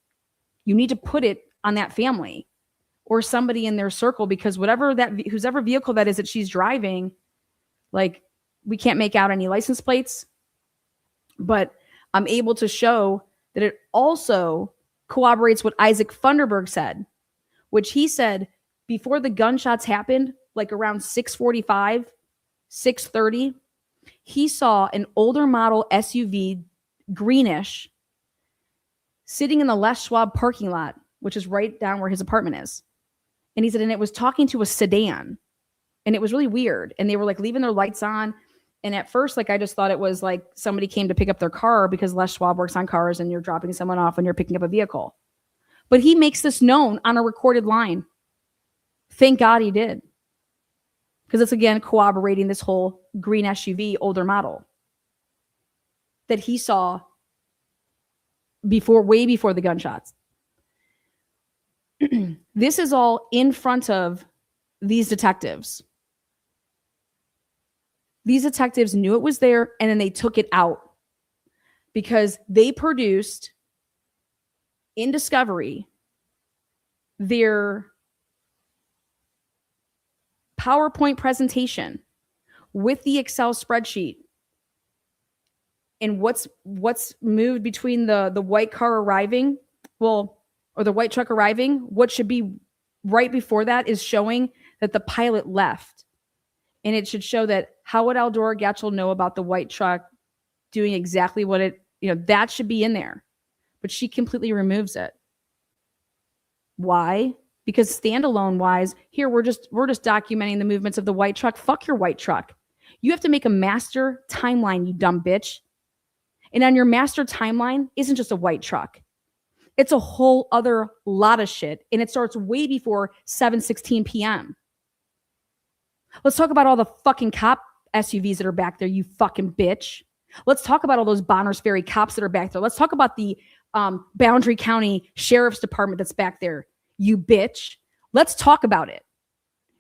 You need to put it on that family or somebody in their circle because whoever vehicle that is that she's driving, like we can't make out any license plates, but I'm able to show that it also corroborates what Isaac Funderburg said, which he said before the gunshots happened, like around 6:45, 6:30, he saw an older model SUV, greenish, sitting in the Les Schwab parking lot, which is right down where his apartment is. And he said, and it was talking to a sedan. And it was really weird. And they were like leaving their lights on. And at first, like, I just thought it was like somebody came to pick up their car because Les Schwab works on cars and you're dropping someone off and you're picking up a vehicle. But he makes this known on a recorded line. Thank God he did. Because it's, again, corroborating this whole green SUV, older model that he saw way before the gunshots. This is all in front of these detectives. These detectives knew it was there and then they took it out because they produced in discovery their PowerPoint presentation with the Excel spreadsheet and what's moved between the white car arriving, or the white truck arriving. What should be right before that is showing that the pilot left. And it should show that how would Eldora Gatchel know about the white truck doing exactly what that should be in there. But she completely removes it. Why? Because standalone wise, here we're just documenting the movements of the white truck. Fuck your white truck. You have to make a master timeline, you dumb bitch. And on your master timeline isn't just a white truck. It's a whole other lot of shit. And it starts way before 7:16 p.m. Let's talk about all the fucking cop SUVs that are back there, you fucking bitch. Let's talk about all those Bonners Ferry cops that are back there. Let's talk about the Boundary County Sheriff's Department that's back there, you bitch. Let's talk about it.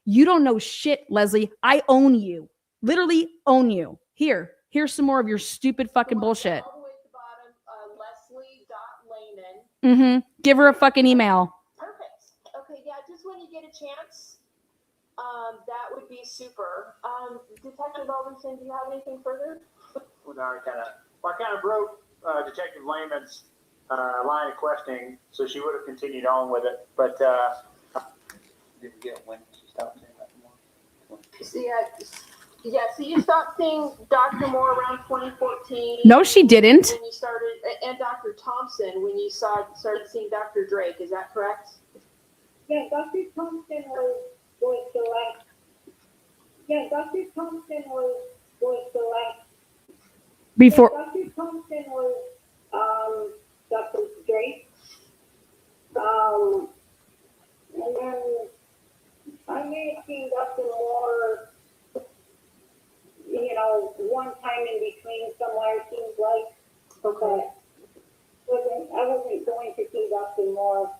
You don't know shit, Leslie. I own you. Literally own you. Here's some more of your stupid fucking bullshit. All the way at the bottom, Leslie.Layman. Give her a fucking email. Perfect. Okay, yeah, just when you get a chance, that would be super. Detective Alderson, do you have anything further? Well, no, I kind of broke Detective Lehman's line of questioning, so she would have continued on with it. But Didn't get when she stopped saying that more. So you stopped seeing Dr. Moore around 2014. No, she didn't. When you started, and Dr. Thompson when you started seeing Dr. Drake. Is that correct? Yeah, Dr. Thompson was the last. Yeah, Dr. Thompson was the last. Before. Yeah, Dr. Thompson was Dr. Drake. And then I may have seen Dr. Moore, one time in between somewhere, it seems like. Okay. I wasn't going to see Dr. Moore.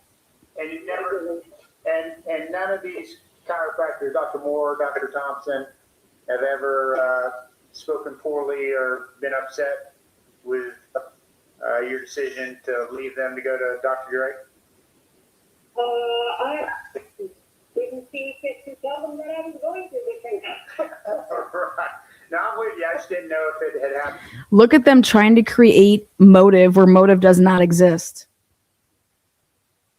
and you never, and none of these chiropractors, Dr. Moore, Dr. Thompson, have ever spoken poorly or been upset with your decision to leave them to go to Dr. Drake? I didn't see fit to tell them that I was going to because Right. No, I'm with you. I just didn't know if it had happened. Look at them trying to create motive where motive does not exist.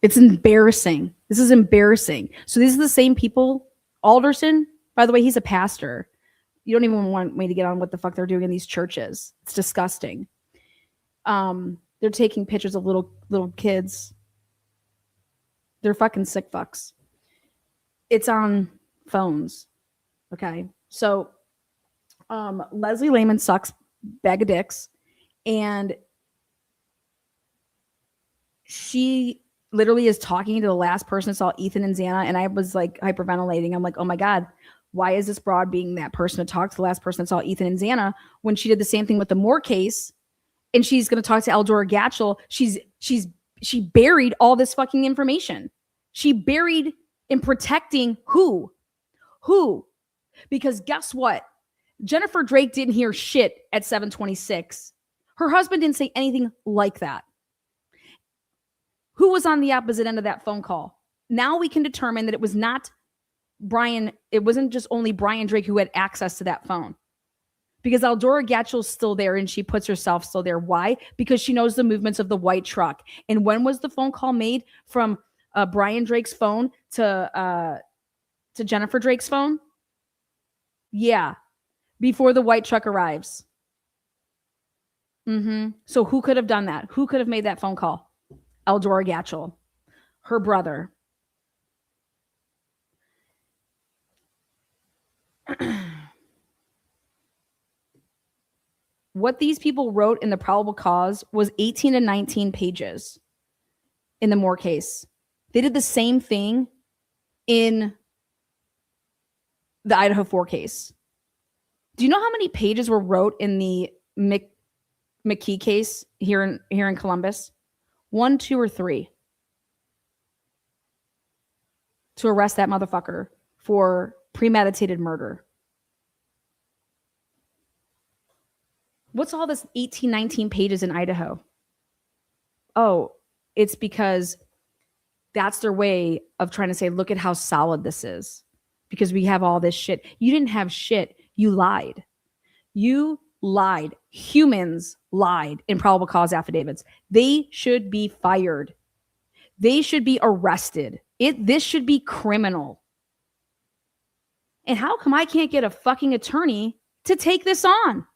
It's embarrassing. This is embarrassing. So these are the same people. Alderson, by the way, he's a pastor. You don't even want me to get on what the fuck they're doing in these churches. It's disgusting. They're taking pictures of little kids. They're fucking sick fucks. It's on phones. Okay. So Leslie Lehman sucks bag of dicks, and she literally is talking to the last person that saw Ethan and Xana, and I was like hyperventilating. I'm like, oh my God, why is this broad being that person to talk to the last person that saw Ethan and Xana when she did the same thing with the Moore case, and she's going to talk to Eldora Gatchel. She buried all this fucking information. She buried in protecting who? Because guess what? Jennifer Drake didn't hear shit at 726. Her husband didn't say anything like that. Who was on the opposite end of that phone call? Now we can determine that it was not Brian. It wasn't just only Brian Drake who had access to that phone. Because Eldora Gatchel's still there and she puts herself still there. Why? Because she knows the movements of the white truck. And when was the phone call made from Brian Drake's phone to Jennifer Drake's phone? Yeah. Before the white truck arrives. So who could have done that? Who could have made that phone call? Eldora Gatchel, her brother. What these people wrote in the probable cause was 18 to 19 pages in the Moore case. They did the same thing in the Idaho4 case. Do you know how many pages were wrote in the McKee case here in Columbus? 1, 2, or 3 to arrest that motherfucker for premeditated murder. What's all this 18, 19 pages in Idaho? Oh, it's because that's their way of trying to say, look at how solid this is. Because we have all this shit. You didn't have shit. You lied. You lied. Humans lied in probable cause affidavits. They should be fired. They should be arrested. This should be criminal. And how come I can't get a fucking attorney to take this on?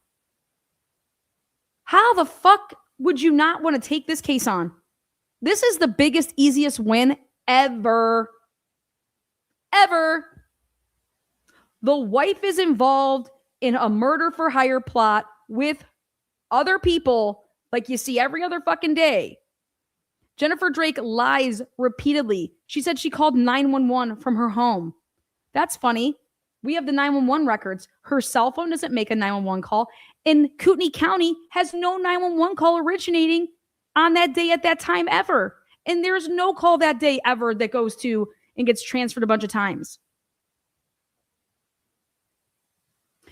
How the fuck would you not want to take this case on? This is the biggest, easiest win ever. Ever. The wife is involved in a murder for hire plot with other people like you see every other fucking day. Jennifer Drake lies repeatedly. She said she called 911 from her home. That's funny. We have the 911 records. Her cell phone doesn't make a 911 call. And Kootenai County has no 911 call originating on that day at that time ever. And there's no call that day ever that goes to and gets transferred a bunch of times.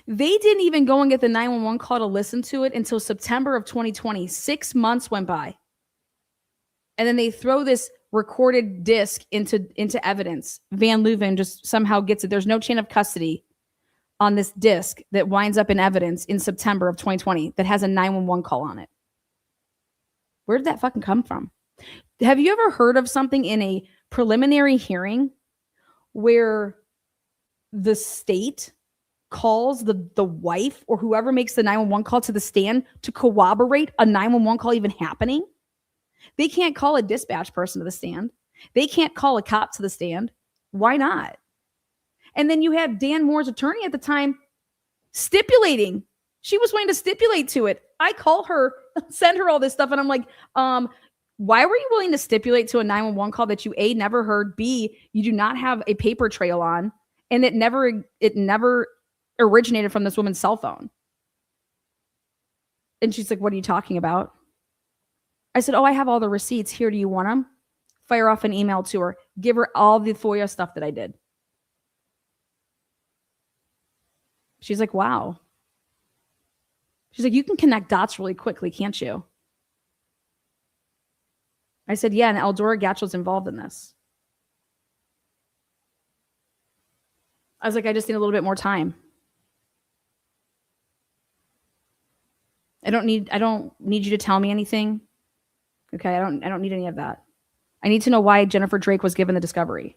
They didn't even go and get the 911 call to listen to it until September of 2020. 6 months went by. And then they throw this recorded disc into evidence. Van Leuven just somehow gets it. There's no chain of custody on this disc that winds up in evidence in September of 2020 that has a 911 call on it. Where did that fucking come from? Have you ever heard of something in a preliminary hearing where the state calls the wife or whoever makes the 911 call to the stand to corroborate a 911 call even happening? They can't call a dispatch person to the stand. They can't call a cop to the stand. Why not? And then you have Dan Moore's attorney at the time stipulating. She was willing to stipulate to it. I call her, send her all this stuff, and I'm like, why were you willing to stipulate to a 911 call that you A, never heard, B, you do not have a paper trail on, and it never originated from this woman's cell phone? And she's like, what are you talking about? I said, oh, I have all the receipts. Here, do you want them? Fire off an email to her. Give her all the FOIA stuff that I did. She's like, wow. She's like, you can connect dots really quickly, can't you? I said, yeah, and Eldora Gatchel's involved in this. I was like, I just need a little bit more time. I don't need you to tell me anything. Okay, I don't need any of that. I need to know why Jennifer Drake was given the discovery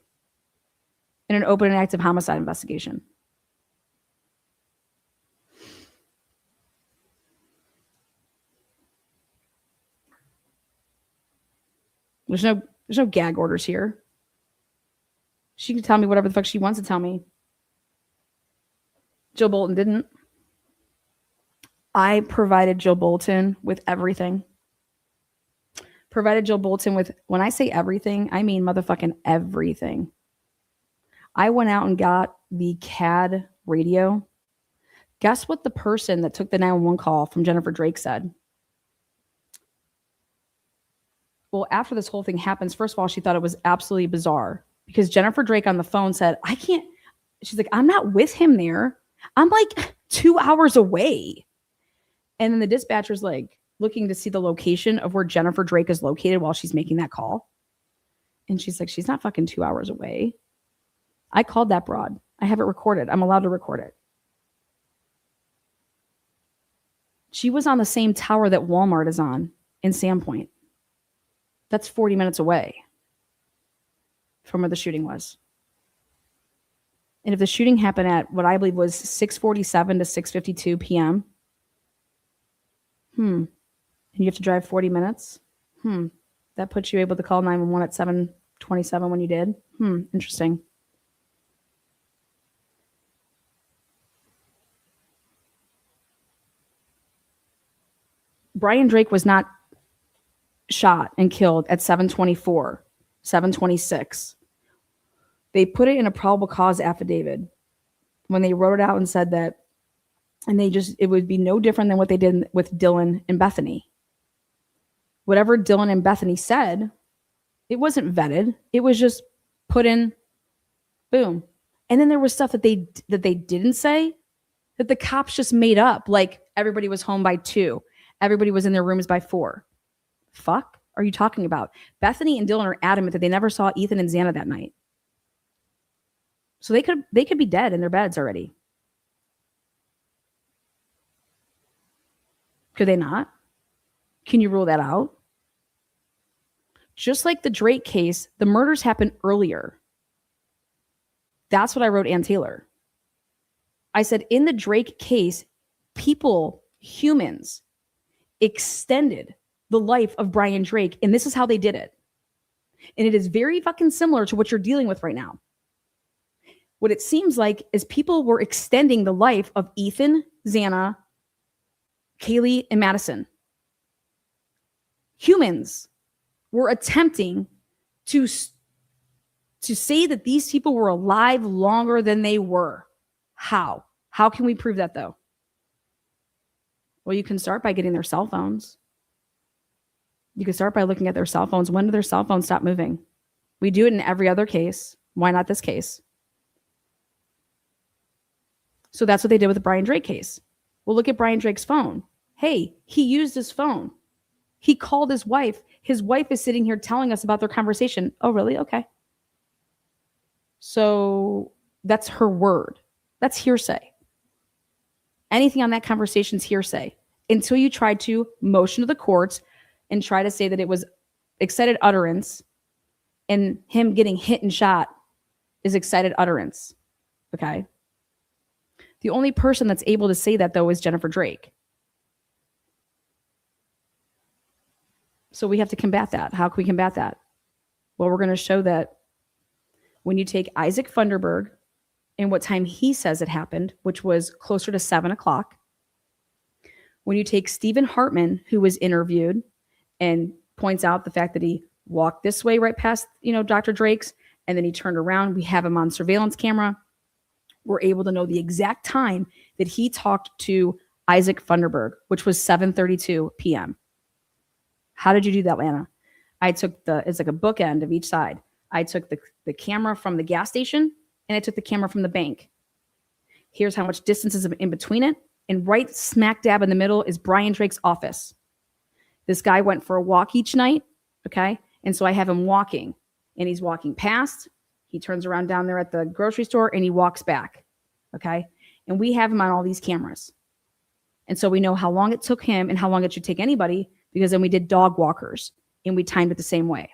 in an open and active homicide investigation. There's no gag orders here. She can tell me whatever the fuck she wants to tell me. Jill Bolton didn't. I provided Jill Bolton with everything. Provided Jill Bolton with, when I say everything, I mean motherfucking everything. I went out and got the CAD radio. Guess what the person that took the 911 call from Jennifer Drake said? Well, after this whole thing happens, first of all, she thought it was absolutely bizarre because Jennifer Drake on the phone said, she's like, I'm not with him there. I'm like 2 hours away. And then the dispatcher's like looking to see the location of where Jennifer Drake is located while she's making that call. And she's like, she's not fucking 2 hours away. I called that broad. I have it recorded. I'm allowed to record it. She was on the same tower that Walmart is on in Sandpoint. That's 40 minutes away from where the shooting was. And if the shooting happened at what I believe was 6:47 to 6:52 p.m., and you have to drive 40 minutes, that puts you able to call 911 at 7:27 when you did. Interesting. Brian Drake was not shot and killed at 7:24, 7:26. They put it in a probable cause affidavit when they wrote it out and said that, and it would be no different than what they did with Dylan and Bethany. Whatever Dylan and Bethany said, it wasn't vetted. It was just put in, boom. And then there was stuff that they didn't say that the cops just made up. Like everybody was home by 2. Everybody was in their rooms by 4. Fuck are you talking about? Bethany and Dylan are adamant that they never saw Ethan and Xana that night. So they could be dead in their beds already. Could they not? Can you rule that out? Just like the Drake case, the murders happened earlier. That's what I wrote Ann Taylor. I said in the Drake case, humans extended the life of Brian Drake, and this is how they did it. And it is very fucking similar to what you're dealing with right now. What it seems like is people were extending the life of Ethan, Xana, Kaylee, and Madison. Humans were attempting to say that these people were alive longer than they were. How? How can we prove that though? Well, you can start by getting their cell phones. You can start by looking at their cell phones. When do their cell phones stop moving? We do it in every other case. Why not this case? So that's what they did with the Brian Drake case. Well, look at Brian Drake's phone. Hey, he used his phone. He called his wife. His wife is sitting here telling us about their conversation. Oh, really? Okay. So that's her word. That's hearsay. Anything on that conversation is hearsay until you try to motion to the courts, and try to say that it was excited utterance and him getting hit and shot is excited utterance. Okay. The only person that's able to say that, though, is Jennifer Drake. So we have to combat that. How can we combat that? Well, we're going to show that when you take Isaac Funderburg and what time he says it happened, which was closer to 7 o'clock, when you take Stephen Hartman, who was interviewed and points out the fact that he walked this way right past, Dr. Drake's, and then he turned around, we have him on surveillance camera. We're able to know the exact time that he talked to Isaac Funderburg, which was 7:32 p.m. How did you do that, Lana? I took it's like a bookend of each side. I took the camera from the gas station and I took the camera from the bank. Here's how much distance is in between it. And right smack dab in the middle is Brian Drake's office. This guy went for a walk each night, okay? And so I have him walking, and he's walking past. He turns around down there at the grocery store, and he walks back, okay? And we have him on all these cameras. And so we know how long it took him and how long it should take anybody, because then we did dog walkers, and we timed it the same way.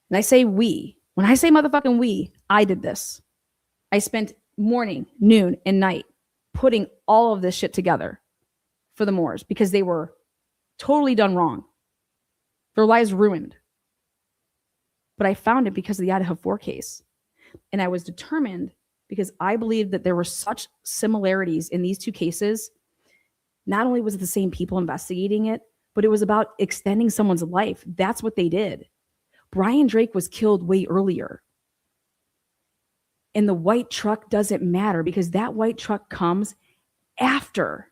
And I say we. When I say motherfucking we, I did this. I spent morning, noon, and night putting all of this shit together for the Moores because they were totally done wrong. Their lives ruined. But I found it because of the Idaho4 case. And I was determined because I believed that there were such similarities in these two cases. Not only was it the same people investigating it, but it was about extending someone's life. That's what they did. Brian Drake was killed way earlier. And the white truck doesn't matter because that white truck comes after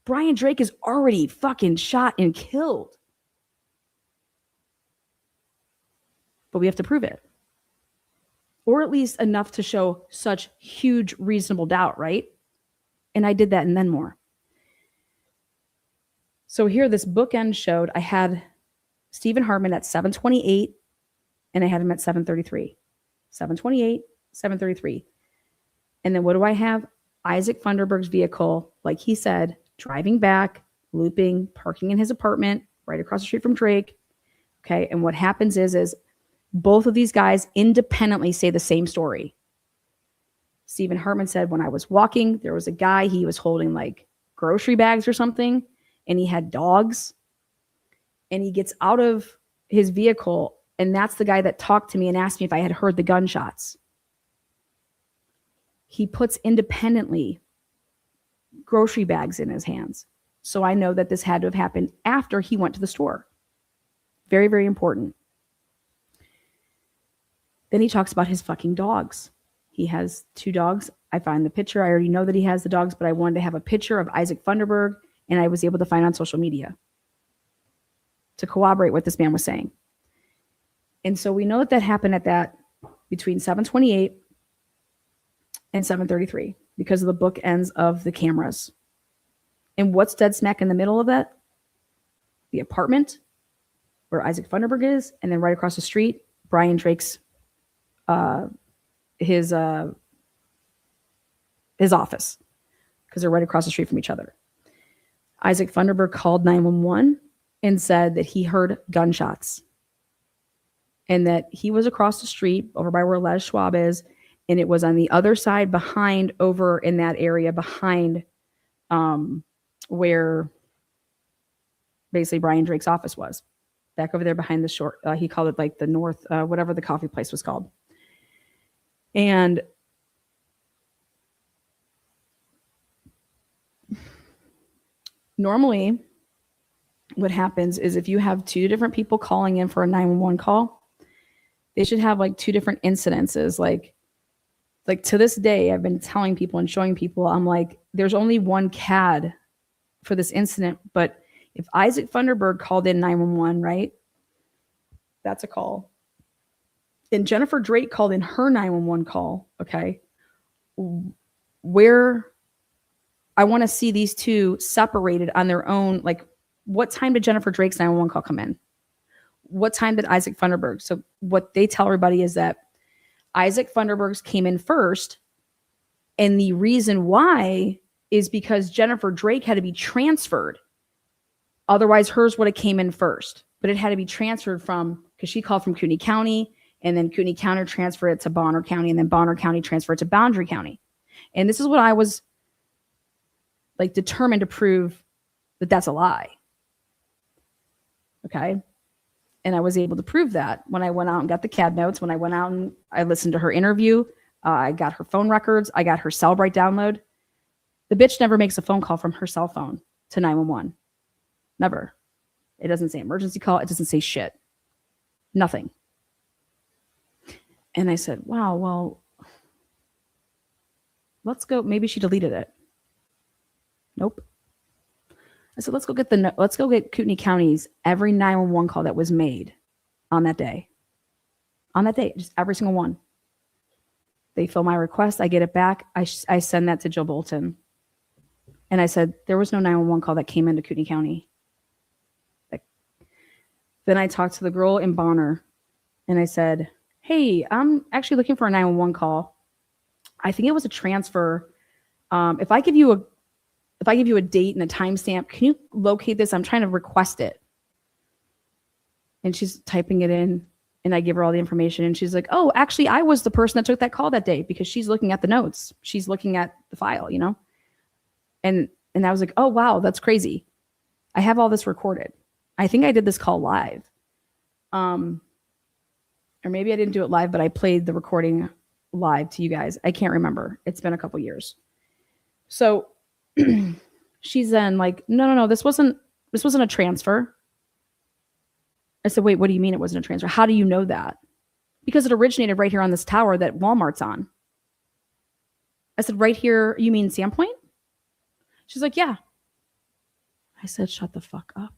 Brian Drake is already fucking shot and killed. But we have to prove it. Or at least enough to show such huge reasonable doubt, right? And I did that and then more. So here this bookend showed I had Stephen Hartman at 7:28 and I had him at 7:33. 7:28, 7:33. And then what do I have? Isaac Funderburg's vehicle, like he said, driving back, looping, parking in his apartment right across the street from Drake. Okay. And what happens is both of these guys independently say the same story. Stephen Hartman said, when I was walking, there was a guy, he was holding like grocery bags or something, and he had dogs. And he gets out of his vehicle, and that's the guy that talked to me and asked me if I had heard the gunshots. He puts independently grocery bags in his hands. So I know that this had to have happened after he went to the store. Very, very important. Then he talks about his fucking dogs. He has 2 dogs. I find the picture. I already know that he has the dogs, but I wanted to have a picture of Isaac Funderburg, and I was able to find on social media to corroborate what this man was saying. And so we know that happened at that between 7:28 and 7:33 because of the bookends of the cameras. And what's dead smack in the middle of that? The apartment where Isaac Funderburg is, and then right across the street, Brian Drake's his office, because they're right across the street from each other. Isaac Funderburg called 911 and said that he heard gunshots and that he was across the street over by where Les Schwab is, and it was on the other side behind, over in that area behind where basically Brian Drake's office was, back over there behind the short, he called it like the north, whatever the coffee place was called. And normally what happens is if you have 2 different people calling in for a 911 call, they should have like 2 different incidences. Like to this day, I've been telling people and showing people, I'm like, there's only one CAD for this incident. But if Isaac Funderburg called in 911, right? That's a call. And Jennifer Drake called in her 911 call. Okay. Where I want to see these 2 separated on their own. Like, what time did Jennifer Drake's 911 call come in? What time did Isaac Funderburg? So what they tell everybody is that Isaac Funderburg's came in first. And the reason why is because Jennifer Drake had to be transferred Otherwise, hers would have came in first, but it had to be transferred from, because she called from Kootenai County, and then Kootenai County transferred it to Bonner County, and then Bonner County transferred it to Boundary County. And this is what I was like determined to prove that that's a lie. Okay. And I was able to prove that when I went out and got the CAD notes, when I went out and I listened to her interview, I got her phone records, I got her Cellbrite download. The bitch never makes a phone call from her cell phone to 911. Never. It doesn't say emergency call. It doesn't say shit. Nothing. And I said, wow, well, let's go. Maybe she deleted it. Nope. I said, let's go get Kootenai County's every 911 call that was made on that day. On that day, just every single one. They fill my request. I get it back. I send that to Jill Bolton. And I said, there was no 911 call that came into Kootenai County. Then I talked to the girl in Bonner and I said, hey, I'm actually looking for a 911 call. I think it was a transfer. If I give you a date and a timestamp, can you locate this? I'm trying to request it. And she's typing it in and I give her all the information. And she's like, oh, actually, I was the person that took that call that day, because she's looking at the notes. She's looking at the file, you know? And I was like, oh, wow, that's crazy. I have all this recorded. I think I did this call live. Or maybe I didn't do it live, but I played the recording live to you guys. I can't remember. It's been a couple years. So she's then like, no, this wasn't a transfer. I said, wait, what do you mean it wasn't a transfer? How do you know that? Because it originated right here on this tower that Walmart's on. I said, right here, you mean Sandpoint? She's like, yeah. I said, shut the fuck up.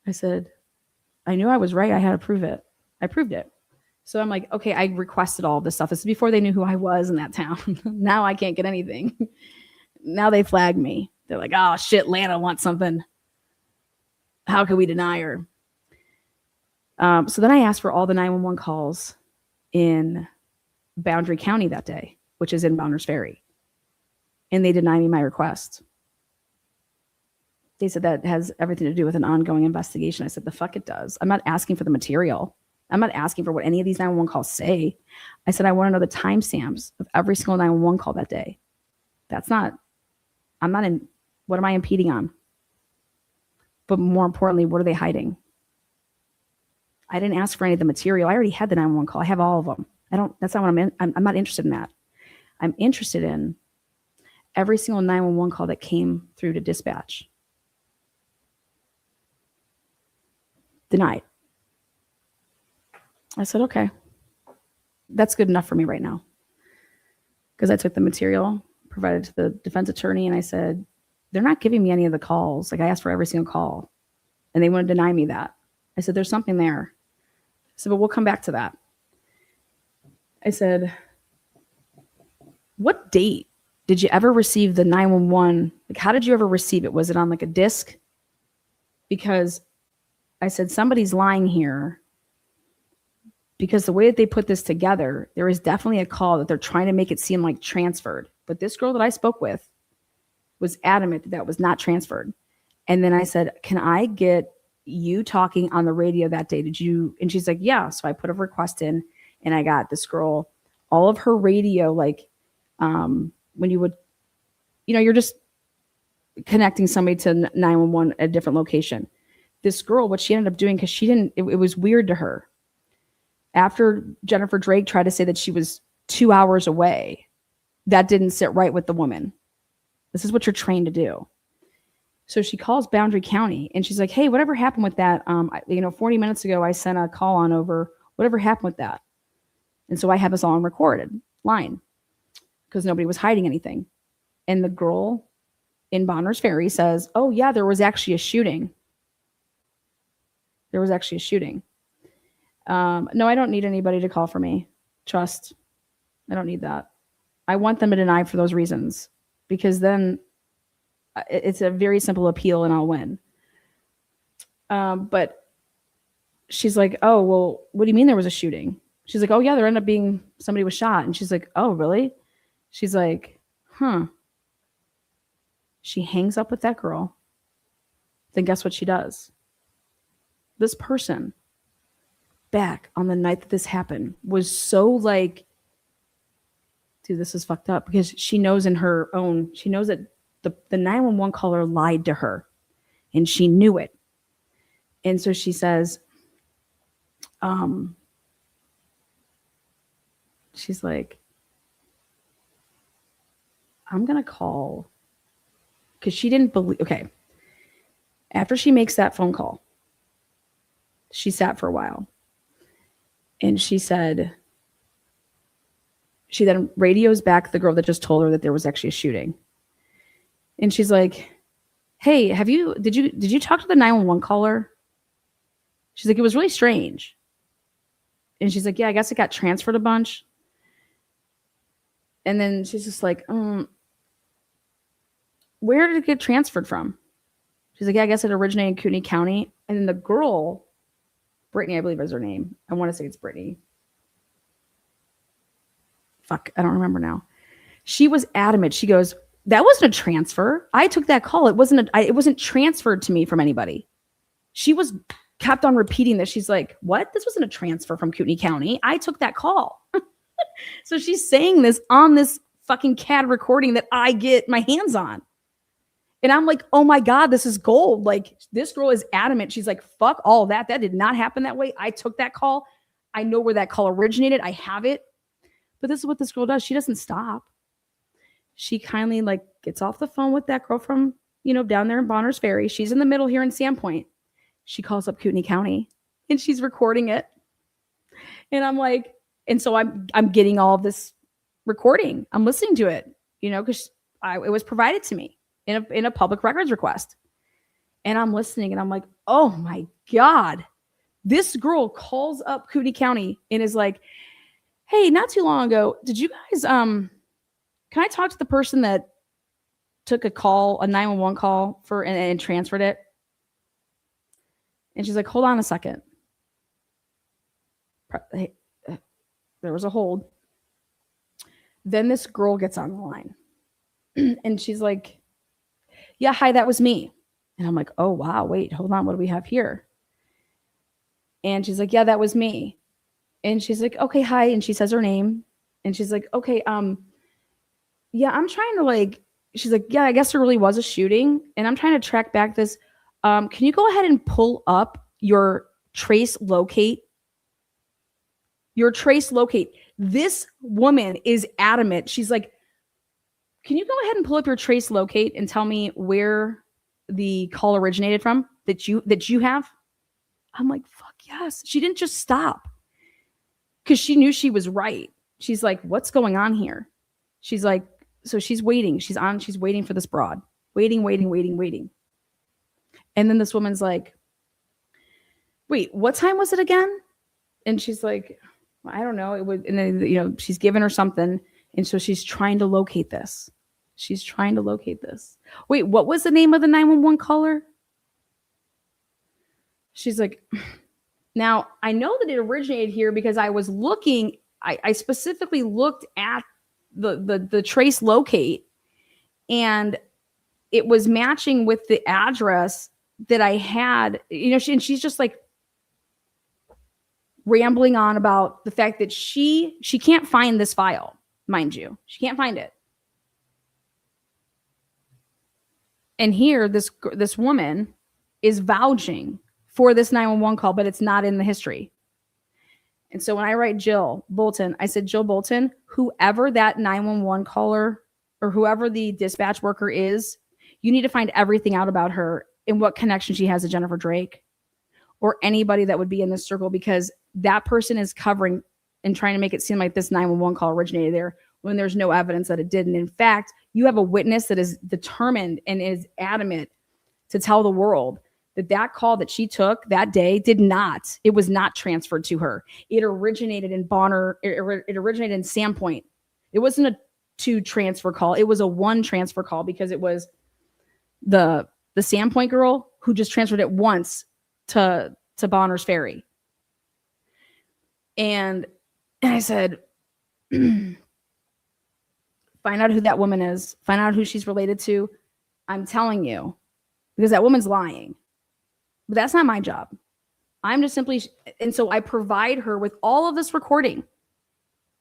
I said, I knew I was right. I had to prove it. I proved it. So I'm like, okay, I requested all of this stuff. This is before they knew who I was in that town. Now I can't get anything. Now they flag me. They're like, oh shit, Lana wants something. How can we deny her? So then I asked for all the 911 calls in Boundary County that day, which is in Bounders Ferry. And they denied me my request. They said that has everything to do with an ongoing investigation. I said, the fuck it does. I'm not asking for the material. I'm not asking for what any of these 911 calls say. I said, I want to know the timestamps of every single 911 call that day. I'm not in, what am I impeding on? But more importantly, what are they hiding? I didn't ask for any of the material. I already had the 911 call. I have all of them. That's not what I'm in. I'm not interested in that. I'm interested in every single 911 call that came through to dispatch. Denied. I said, okay, that's good enough for me right now. Because I took the material, provided to the defense attorney, and I said, they're not giving me any of the calls. Like, I asked for every single call, and they want to deny me that. I said, there's something there. I said, but we'll come back to that. I said, what date did you ever receive the 911? Like, how did you ever receive it? Was it on like a disc? Because I said, somebody's lying here, because the way that they put this together, there is definitely a call that they're trying to make it seem like transferred. But this girl that I spoke with was adamant that that was not transferred. And then I said, can I get you talking on the radio that day? Did you? And she's like, yeah. So I put a request in and I got this girl, all of her radio, like when you would, you're just connecting somebody to 911 at a different location. This girl, what she ended up doing, because she didn't, it was weird to her. After Jennifer Drake tried to say that she was 2 hours away, that didn't sit right with the woman. This is what you're trained to do. So she calls Boundary County and she's like, hey, whatever happened with that? 40 minutes ago, I sent a call on over. Whatever happened with that? And so I have this all on recorded line because nobody was hiding anything. And the girl in Bonner's Ferry says, oh yeah, there was actually a shooting. No, I don't need anybody to call for me. Trust. I don't need that. I want them to deny for those reasons, because then it's a very simple appeal and I'll win. But she's like, oh, well, what do you mean there was a shooting? She's like, oh yeah, there ended up being, somebody was shot. And she's like, oh, really? She's like, huh. She hangs up with that girl. then guess what she does? This person back on the night that this happened was so like, dude, this is fucked up, because she knows she knows that the 911 caller lied to her and she knew it. And so she says, she's like, I'm going to call, because she didn't believe, okay. After she makes that phone call, she sat for a while and she said, she then radios back the girl that just told her that there was actually a shooting. And she's like, hey, did you talk to the 911 caller? She's like, it was really strange. And she's like, yeah, I guess it got transferred a bunch. And then she's just like, where did it get transferred from? She's like, yeah, I guess it originated in Kootenai County. And then the girl, Brittany, I believe is her name. I want to say it's Brittany. Fuck, I don't remember now. She was adamant. She goes, that wasn't a transfer. I took that call. It wasn't transferred to me from anybody. She kept on repeating this. She's like, what? This wasn't a transfer from Kootenai County. I took that call. So she's saying this on this fucking CAD recording that I get my hands on. And I'm like, oh my God, this is gold. Like, this girl is adamant. She's like, fuck all that. That did not happen that way. I took that call. I know where that call originated. I have it. But this is what this girl does. She doesn't stop. She kindly like gets off the phone with that girl from, down there in Bonners Ferry. She's in the middle here in Sandpoint. She calls up Kootenai County and she's recording it. And I'm like, and so I'm getting all of this recording. I'm listening to it, because it was provided to me in a public records request. And I'm listening and I'm like, oh my God, this girl calls up Kootenai County and is like, hey, not too long ago, did you guys, can I talk to the person that took a 911 call and transferred it? And she's like, hold on a second. Hey, there was a hold. Then this girl gets on the line and she's like, yeah, hi, that was me. And I'm like, oh, wow, wait, hold on. What do we have here? And she's like, yeah, that was me. And she's like, okay, hi. And she says her name. And she's like, okay, yeah, I'm trying to she's like, yeah, I guess there really was a shooting. And I'm trying to track back this. Can you go ahead and pull up your trace locate? Your trace locate. This woman is adamant. She's like, can you go ahead and pull up your trace locate and tell me where the call originated from that you have? I'm like, fuck yes. She didn't just stop because she knew she was right. She's like, what's going on here? She's like, so she's waiting. She's waiting for this broad. Waiting. And then this woman's like, wait, what time was it again? And she's like, I don't know. It would, and then, she's given her something. And so she's trying to locate this. Wait, what was the name of the 911 caller? She's like, now I know that it originated here because I was looking, I specifically looked at the trace locate and it was matching with the address that I had, and she's just like rambling on about the fact that she can't find this file, mind you. She can't find it. And here, this woman is vouching for this 911 call, but it's not in the history. And so when I write Jill Bolton, I said, Jill Bolton, whoever that 911 caller or whoever the dispatch worker is, you need to find everything out about her and what connection she has to Jennifer Drake or anybody that would be in this circle, because that person is covering and trying to make it seem like this 911 call originated there when there's no evidence that it didn't. In fact, you have a witness that is determined and is adamant to tell the world that call that she took that day it was not transferred to her. It originated in Bonner. It originated in Sandpoint. It wasn't a 2 transfer call. It was a 1 transfer call because it was the Sandpoint girl who just transferred it once to Bonners Ferry. And I said, find out who that woman is. Find out who she's related to. I'm telling you, because that woman's lying. But that's not my job. I'm just simply, and so I provide her with all of this recording.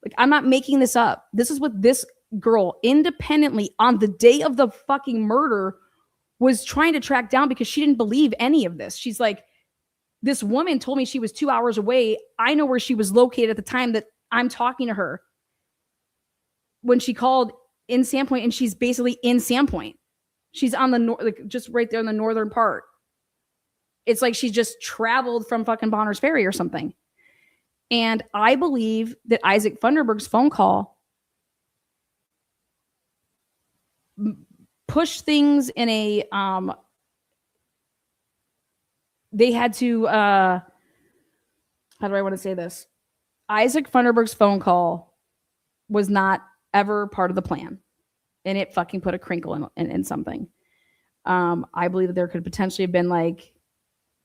Like, I'm not making this up. This is what this girl independently on the day of the fucking murder was trying to track down, because she didn't believe any of this. She's like, this woman told me she was 2 hours away. I know where she was located at the time that I'm talking to her when she called in Sandpoint, and she's basically in Sandpoint. She's on the like just right there in the northern part. It's like she just traveled from fucking Bonner's Ferry or something. And I believe that Isaac Funderburg's phone call pushed things in a they had to how do I want to say this? Isaac Funderburg's phone call was not ever part of the plan, and it fucking put a crinkle in something. I believe that there could potentially have been like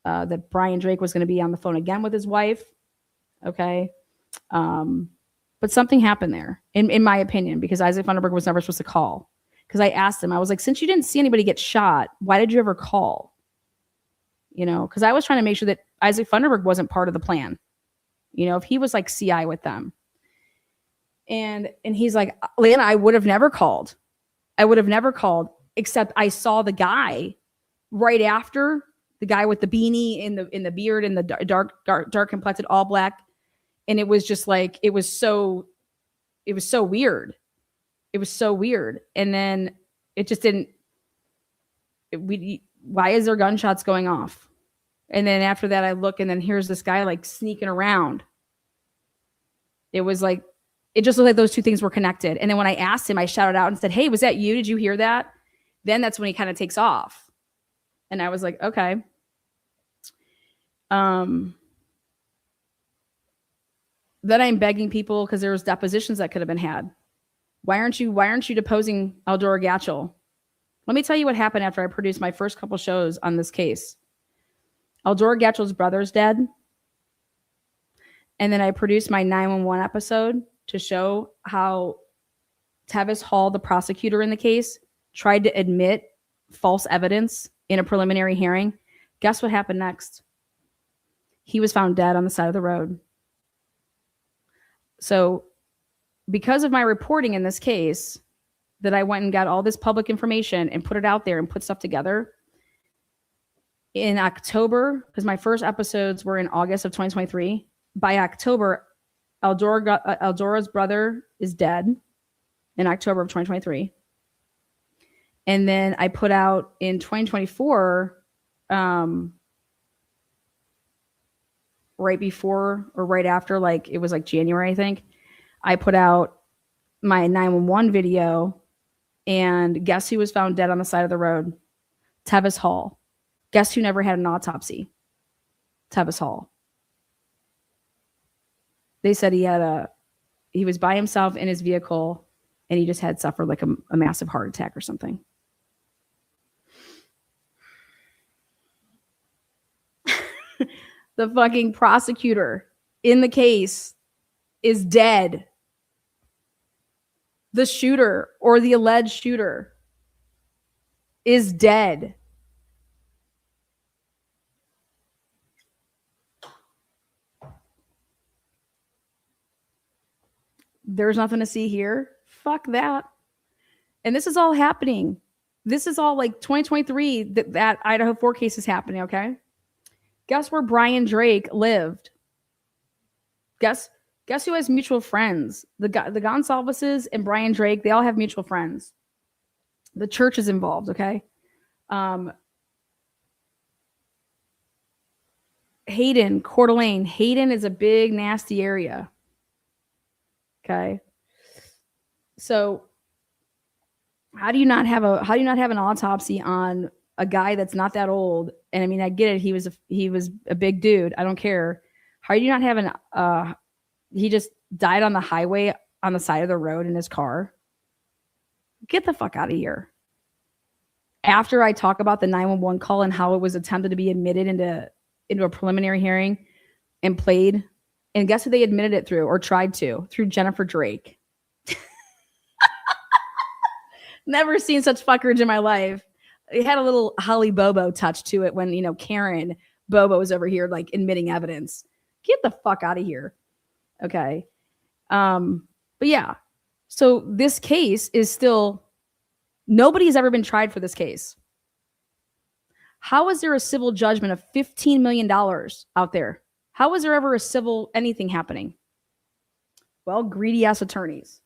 that Brian Drake was going to be on the phone again with his wife. Okay. But something happened there, in my opinion, because Isaac Funderburg was never supposed to call. Because I asked him, I was like, since you didn't see anybody get shot, why did you ever call? You know, because I was trying to make sure that Isaac Funderburg wasn't part of the plan. You know, if he was like CI with them. And he's like, Lana, I would have never called. I would have never called, except I saw the guy right after, the guy with the beanie in the beard and the dark complected, all black. And it was just like, it was so weird. It was so weird. And then it just didn't, why is there gunshots going off? And then after that, I look, and then here's this guy like sneaking around. It was like, it just looked like those two things were connected. And then when I asked him, I shouted out and said, hey, was that you? Did you hear that? Then that's when he kind of takes off. And I was like, okay. Then I'm begging people, because there was depositions that could have been had. Why aren't you deposing Eldora Gatchell? Let me tell you what happened after I produced my first couple shows on this case. Eldora Gatchell's brother's dead. And then I produced my 911 episode to show how Tevis Hall, the prosecutor in the case, tried to admit false evidence in a preliminary hearing. Guess what happened next? He was found dead on the side of the road. So because of my reporting in this case, that I went and got all this public information and put it out there and put stuff together, in October, because my first episodes were in August of 2023, by October, Eldora's brother is dead in October of 2023. And then I put out in 2024, right before or right after, like it was like January, I think, I put out my 911 video, and guess who was found dead on the side of the road? Tevis Hall. Guess who never had an autopsy? Tevis Hall. They said he was by himself in his vehicle, and he just had suffered like a massive heart attack or something. The fucking prosecutor in the case is dead. The shooter, or the alleged shooter, is dead. There's nothing to see here. Fuck that. And this is all happening. This is all like 2023, that Idaho4 case is happening, okay? Guess where Brian Drake lived? Guess who has mutual friends? The Gonsalveses and Brian Drake, they all have mutual friends. The church is involved, okay? Hayden, Coeur d'Alene. Hayden is a big, nasty area. Okay. So how do you not have an autopsy on a guy that's not that old? And I mean, I get it. He was a big dude. I don't care. How do you not have he just died on the highway on the side of the road in his car? Get the fuck out of here. After I talk about the 911 call and how it was attempted to be admitted into a preliminary hearing and played, and guess who they admitted it through, or tried to? Through Jennifer Drake. Never seen such fuckerage in my life. It had a little Holly Bobo touch to it when, Karen Bobo's over here like admitting evidence. Get the fuck out of here. Okay. But yeah. So this case is still, nobody's ever been tried for this case. How is there a civil judgment of $15 million out there? How was there ever a civil anything happening? Well, greedy ass attorneys.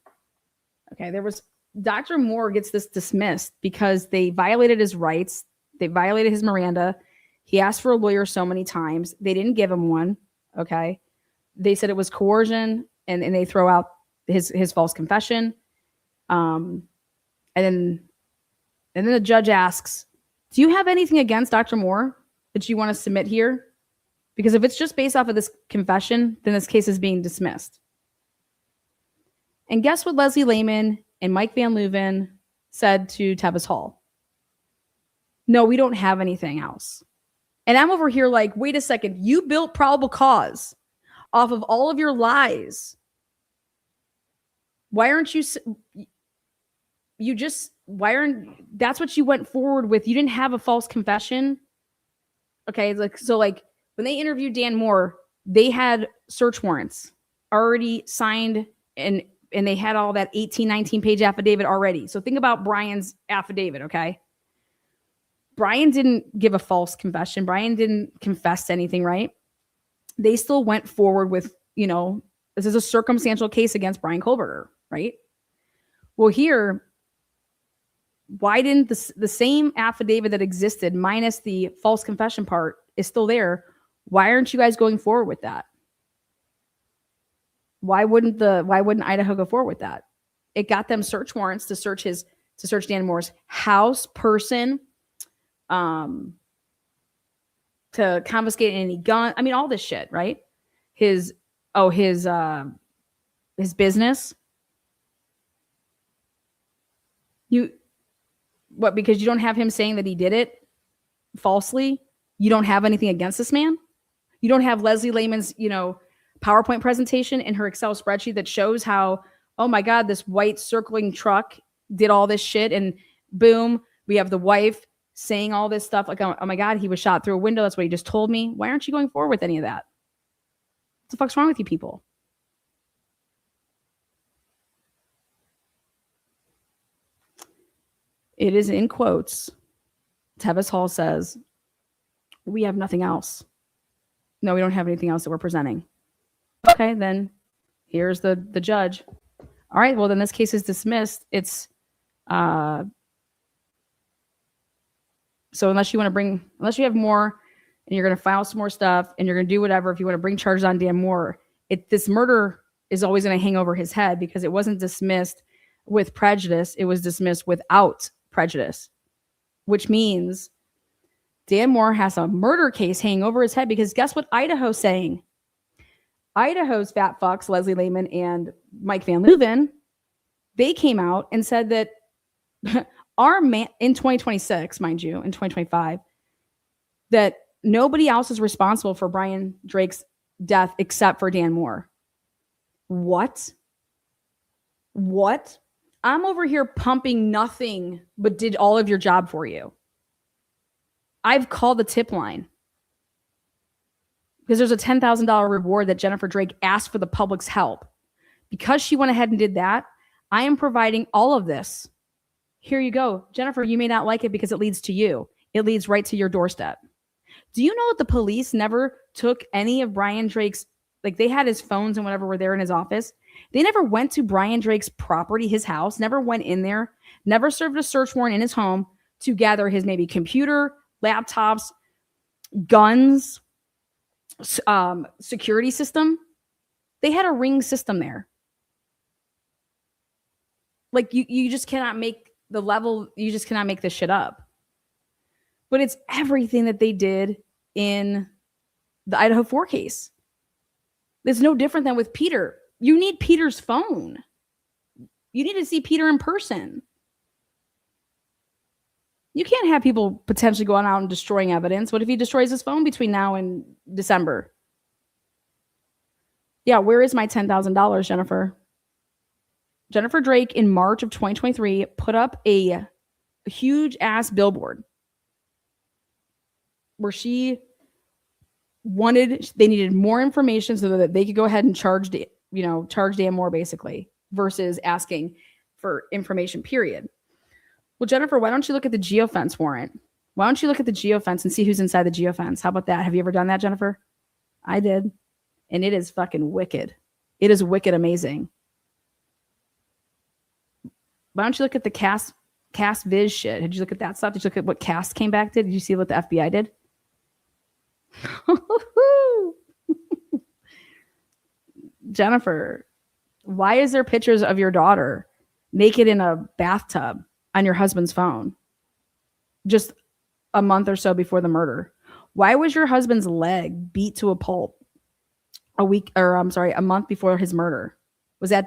Okay, there was, Dr. Moore gets this dismissed because they violated his rights. They violated his Miranda. He asked for a lawyer so many times. They didn't give him one. Okay. They said it was coercion, and they throw out his false confession. And then the judge asks, do you have anything against Dr. Moore that you want to submit here? Because if it's just based off of this confession, then this case is being dismissed. And guess what Leslie Lehman and Mike Van Leuven said to Tevis Hall? No, we don't have anything else. And I'm over here like, wait a second, you built probable cause off of all of your lies. Why aren't you, that's what you went forward with. You didn't have a false confession. Okay. So when they interviewed Dan Moore, they had search warrants already signed, and they had all that 18, 19 page affidavit already. So think about Brian's affidavit. Okay. Brian didn't give a false confession. Brian didn't confess to anything, right? They still went forward with, this is a circumstantial case against Brian Kohlberger, right? Well, here, why didn't the same affidavit that existed minus the false confession part is still there? Why aren't you guys going forward with that? Why wouldn't Idaho go forward with that? It got them search warrants to search Dan Moore's house, person, to confiscate any gun. I mean, all this shit, right? His business. Because you don't have him saying that he did it falsely? You don't have anything against this man? You don't have Leslie Lehman's, PowerPoint presentation in her Excel spreadsheet that shows how, oh my God, this white circling truck did all this shit, and boom, we have the wife saying all this stuff like, oh my God, he was shot through a window. That's what he just told me. Why aren't you going forward with any of that? What the fuck's wrong with you people? It is in quotes. Tevis Hall says, we have nothing else. No, we don't have anything else that we're presenting. Okay, then here's the judge. All right, well, then this case is dismissed. It's so unless you have more and you're going to file some more stuff and you're going to do whatever, if you want to bring charges on Dan Moore, this murder is always going to hang over his head because it wasn't dismissed with prejudice. It was dismissed without prejudice, which means Dan Moore has a murder case hanging over his head because guess what Idaho's saying? Idaho's fat fucks, Leslie Lehman and Mike Van Leuven, they came out and said that our man in 2026, mind you, in 2025, that nobody else is responsible for Brian Drake's death except for Dan Moore. What? I'm over here pumping nothing but did all of your job for you. I've called the tip line because there's a $10,000 reward that Jennifer Drake asked for the public's help. Because she went ahead and did that, I am providing all of this. Here you go. Jennifer, you may not like it because it leads to you. It leads right to your doorstep. Do you know that the police never took any of Brian Drake's, they had his phones and whatever were there in his office. They never went to Brian Drake's property, his house, never went in there, never served a search warrant in his home to gather his maybe computer, laptops, guns, security system. They had a ring system there. You just cannot make the level, you just cannot make this shit up. But it's everything that they did in the Idaho4 case. It's no different than with Peter. You need Peter's phone. You need to see Peter in person. You can't have people potentially going out and destroying evidence. What if he destroys his phone between now and December? Yeah, where is my $10,000, Jennifer? Jennifer Drake in March of 2023 put up a huge ass billboard where she they needed more information so that they could go ahead and charge Dan more, basically, versus asking for information, period. Well, Jennifer, why don't you look at the geofence warrant? Why don't you look at the geofence and see who's inside the geofence? How about that? Have you ever done that, Jennifer? I did. And it is fucking wicked. It is wicked amazing. Why don't you look at the cast viz shit? Did you look at that stuff? Did you look at what cast came back did? Did you see what the FBI did? Jennifer, why is there pictures of your daughter naked in a bathtub on your husband's phone just a month or so before the murder? Why was your husband's leg beat to a pulp a month before his murder? Was that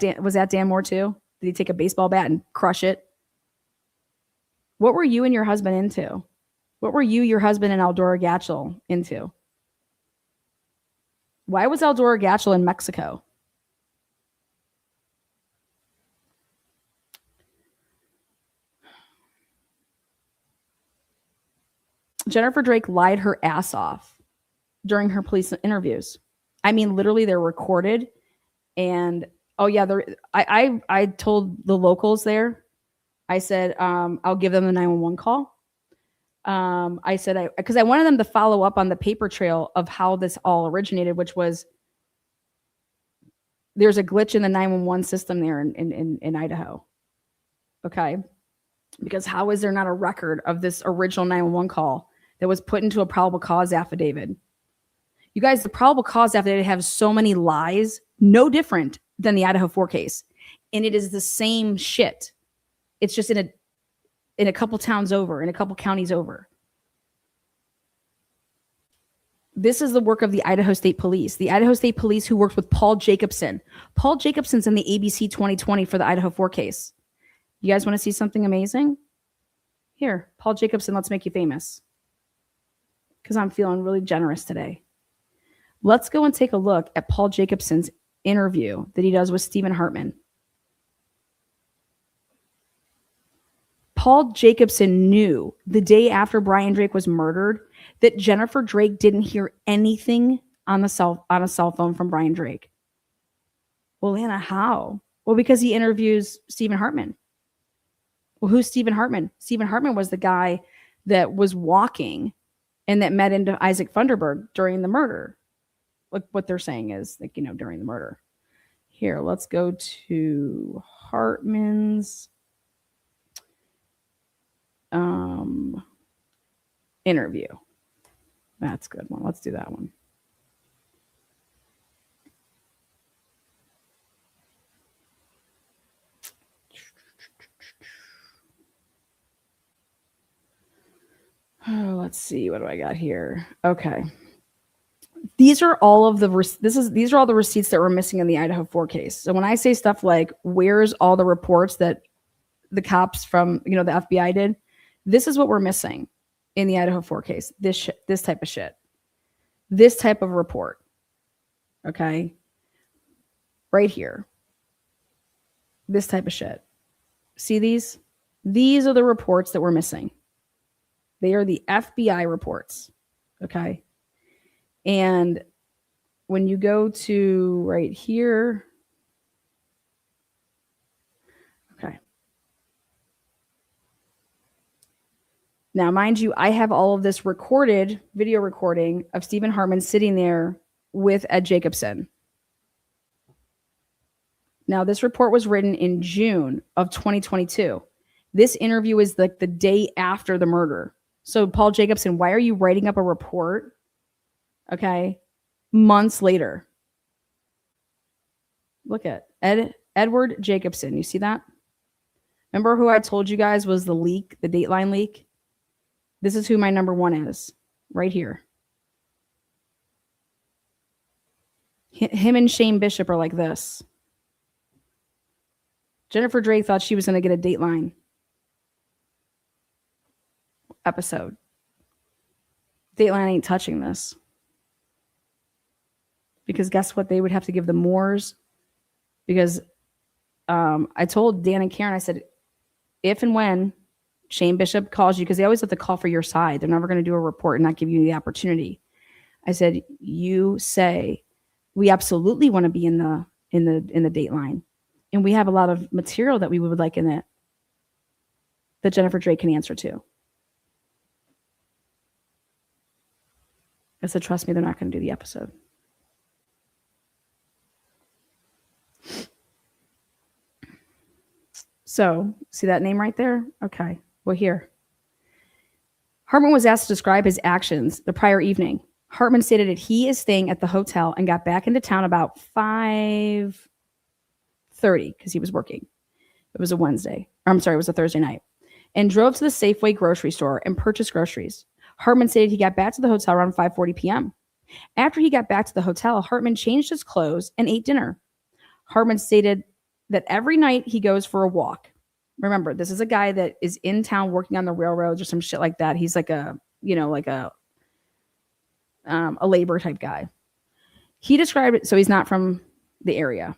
Dan Moore too? Did he take a baseball bat and crush it? What were you and your husband into? What were you, your husband, and Eldora Gatchel into? Why was Eldora Gatchel in Mexico? Jennifer Drake lied her ass off during her police interviews. I mean, literally, they're recorded. And oh yeah, I told the locals there, I said, I'll give them the 911 call. I said, because I wanted them to follow up on the paper trail of how this all originated, which was there's a glitch in the 911 system there in Idaho. Okay. Because how is there not a record of this original 911 call that was put into a probable cause affidavit? You guys, the probable cause affidavit has so many lies, no different than the Idaho4 case. And it is the same shit. It's just in a couple towns over, in a couple counties over. This is the work of the Idaho State Police. The Idaho State Police who worked with Paul Jacobson. Paul Jacobson's in the ABC 2020 for the Idaho4 case. You guys want to see something amazing? Here, Paul Jacobson, let's make you famous. Because I'm feeling really generous today. Let's go and take a look at Paul Jacobson's interview that he does with Stephen Hartman. Paul Jacobson knew the day after Brian Drake was murdered that Jennifer Drake didn't hear anything on a cell phone from Brian Drake. Well, Anna, how? Well, because he interviews Stephen Hartman. Well, who's Stephen Hartman? Stephen Hartman was the guy that was walking and that met into Isaac Funderburg during the murder. Like what they're saying is like, during the murder. Here, let's go to Hartman's interview. That's a good one. Let's do that one. Oh, let's see. What do I got here? Okay. These are all of these are all the receipts that were missing in the Idaho4 case. So when I say stuff like, where's all the reports that the cops from, the FBI did, this is what we're missing in the Idaho4 case. This type of shit. This type of report. Okay. Right here. This type of shit. See these? These are the reports that we're missing. They are the FBI reports. Okay. And when you go to right here, okay. Now, mind you, I have all of this recorded video recording of Stephen Hartman sitting there with Ed Jacobson. Now, this report was written in June of 2022. This interview is like the day after the murder. So, Paul Jacobson, why are you writing up a report? Okay, months later. Look at Edward Jacobson. You see that? Remember who I told you guys was the leak, the Dateline leak? This is who my number one is, right here. Him and Shane Bishop are like this. Jennifer Drake thought she was going to get a Dateline episode. Dateline ain't touching this. Because guess what? They would have to give the Moors. Because I told Dan and Karen, I said, if and when Shane Bishop calls you, because they always have to call for your side. They're never going to do a report and not give you the opportunity. I said, you say we absolutely want to be in the Dateline, and we have a lot of material that we would like in it that Jennifer Drake can answer to. I said, trust me, they're not going to do the episode. So, see that name right there? Okay, well, here. Hartman was asked to describe his actions the prior evening. Hartman stated that he is staying at the hotel and got back into town about 5:30 because he was working. It was a Wednesday. It was a Thursday night. And drove to the Safeway grocery store and purchased groceries. Hartman stated he got back to the hotel around 5:40 p.m. After he got back to the hotel, Hartman changed his clothes and ate dinner. Hartman stated that every night he goes for a walk. Remember, this is a guy that is in town working on the railroads or some shit like that. He's like a labor type guy. He described it, so he's not from the area.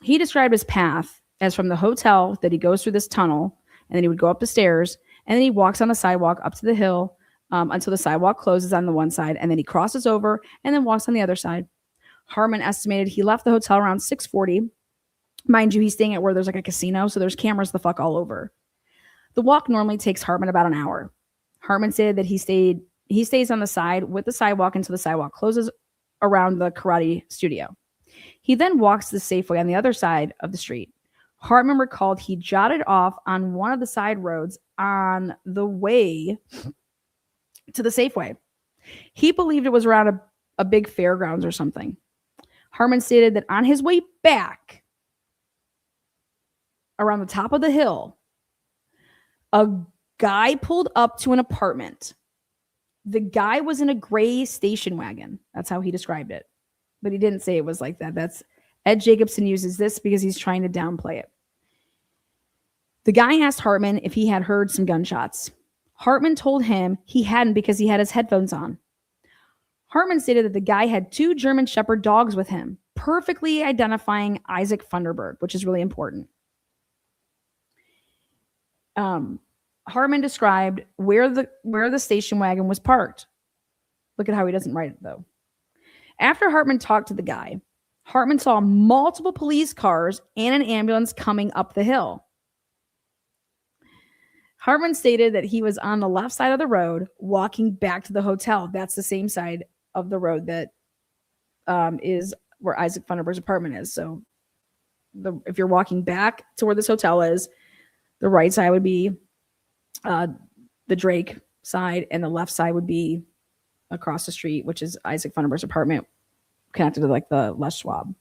He described his path as from the hotel that he goes through this tunnel, and then he would go up the stairs, and then he walks on the sidewalk up to the hill until the sidewalk closes on the one side, and then he crosses over and then walks on the other side. Hartman estimated he left the hotel around 6:40. Mind you, he's staying at where there's like a casino, so there's cameras the fuck all over. The walk normally takes Hartman about an hour. Hartman said that he stays on the side with the sidewalk until the sidewalk closes around the karate studio. He then walks to the Safeway on the other side of the street. Hartman recalled he jotted off on one of the side roads on the way to the Safeway. He believed it was around a big fairgrounds or something. Hartman stated that on his way back, around the top of the hill, a guy pulled up to an apartment. The guy was in a gray station wagon. That's how he described it. But he didn't say it was like that. That's Ed Jacobson uses this because he's trying to downplay it. The guy asked Hartman if he had heard some gunshots. Hartman told him he hadn't because he had his headphones on. Hartman stated that the guy had 2 German Shepherd dogs with him, perfectly identifying Isaac Funderburg, which is really important. Hartman described where the station wagon was parked. Look at how he doesn't write it, though. After Hartman talked to the guy, Hartman saw multiple police cars and an ambulance coming up the hill. Hartman stated that he was on the left side of the road walking back to the hotel. That's the same side of the road that is where Isaac Funderburg's apartment is. So if you're walking back to where this hotel is, the right side would be the Drake side, and the left side would be across the street, which is Isaac Funderburg's apartment, connected to like the Les Schwab.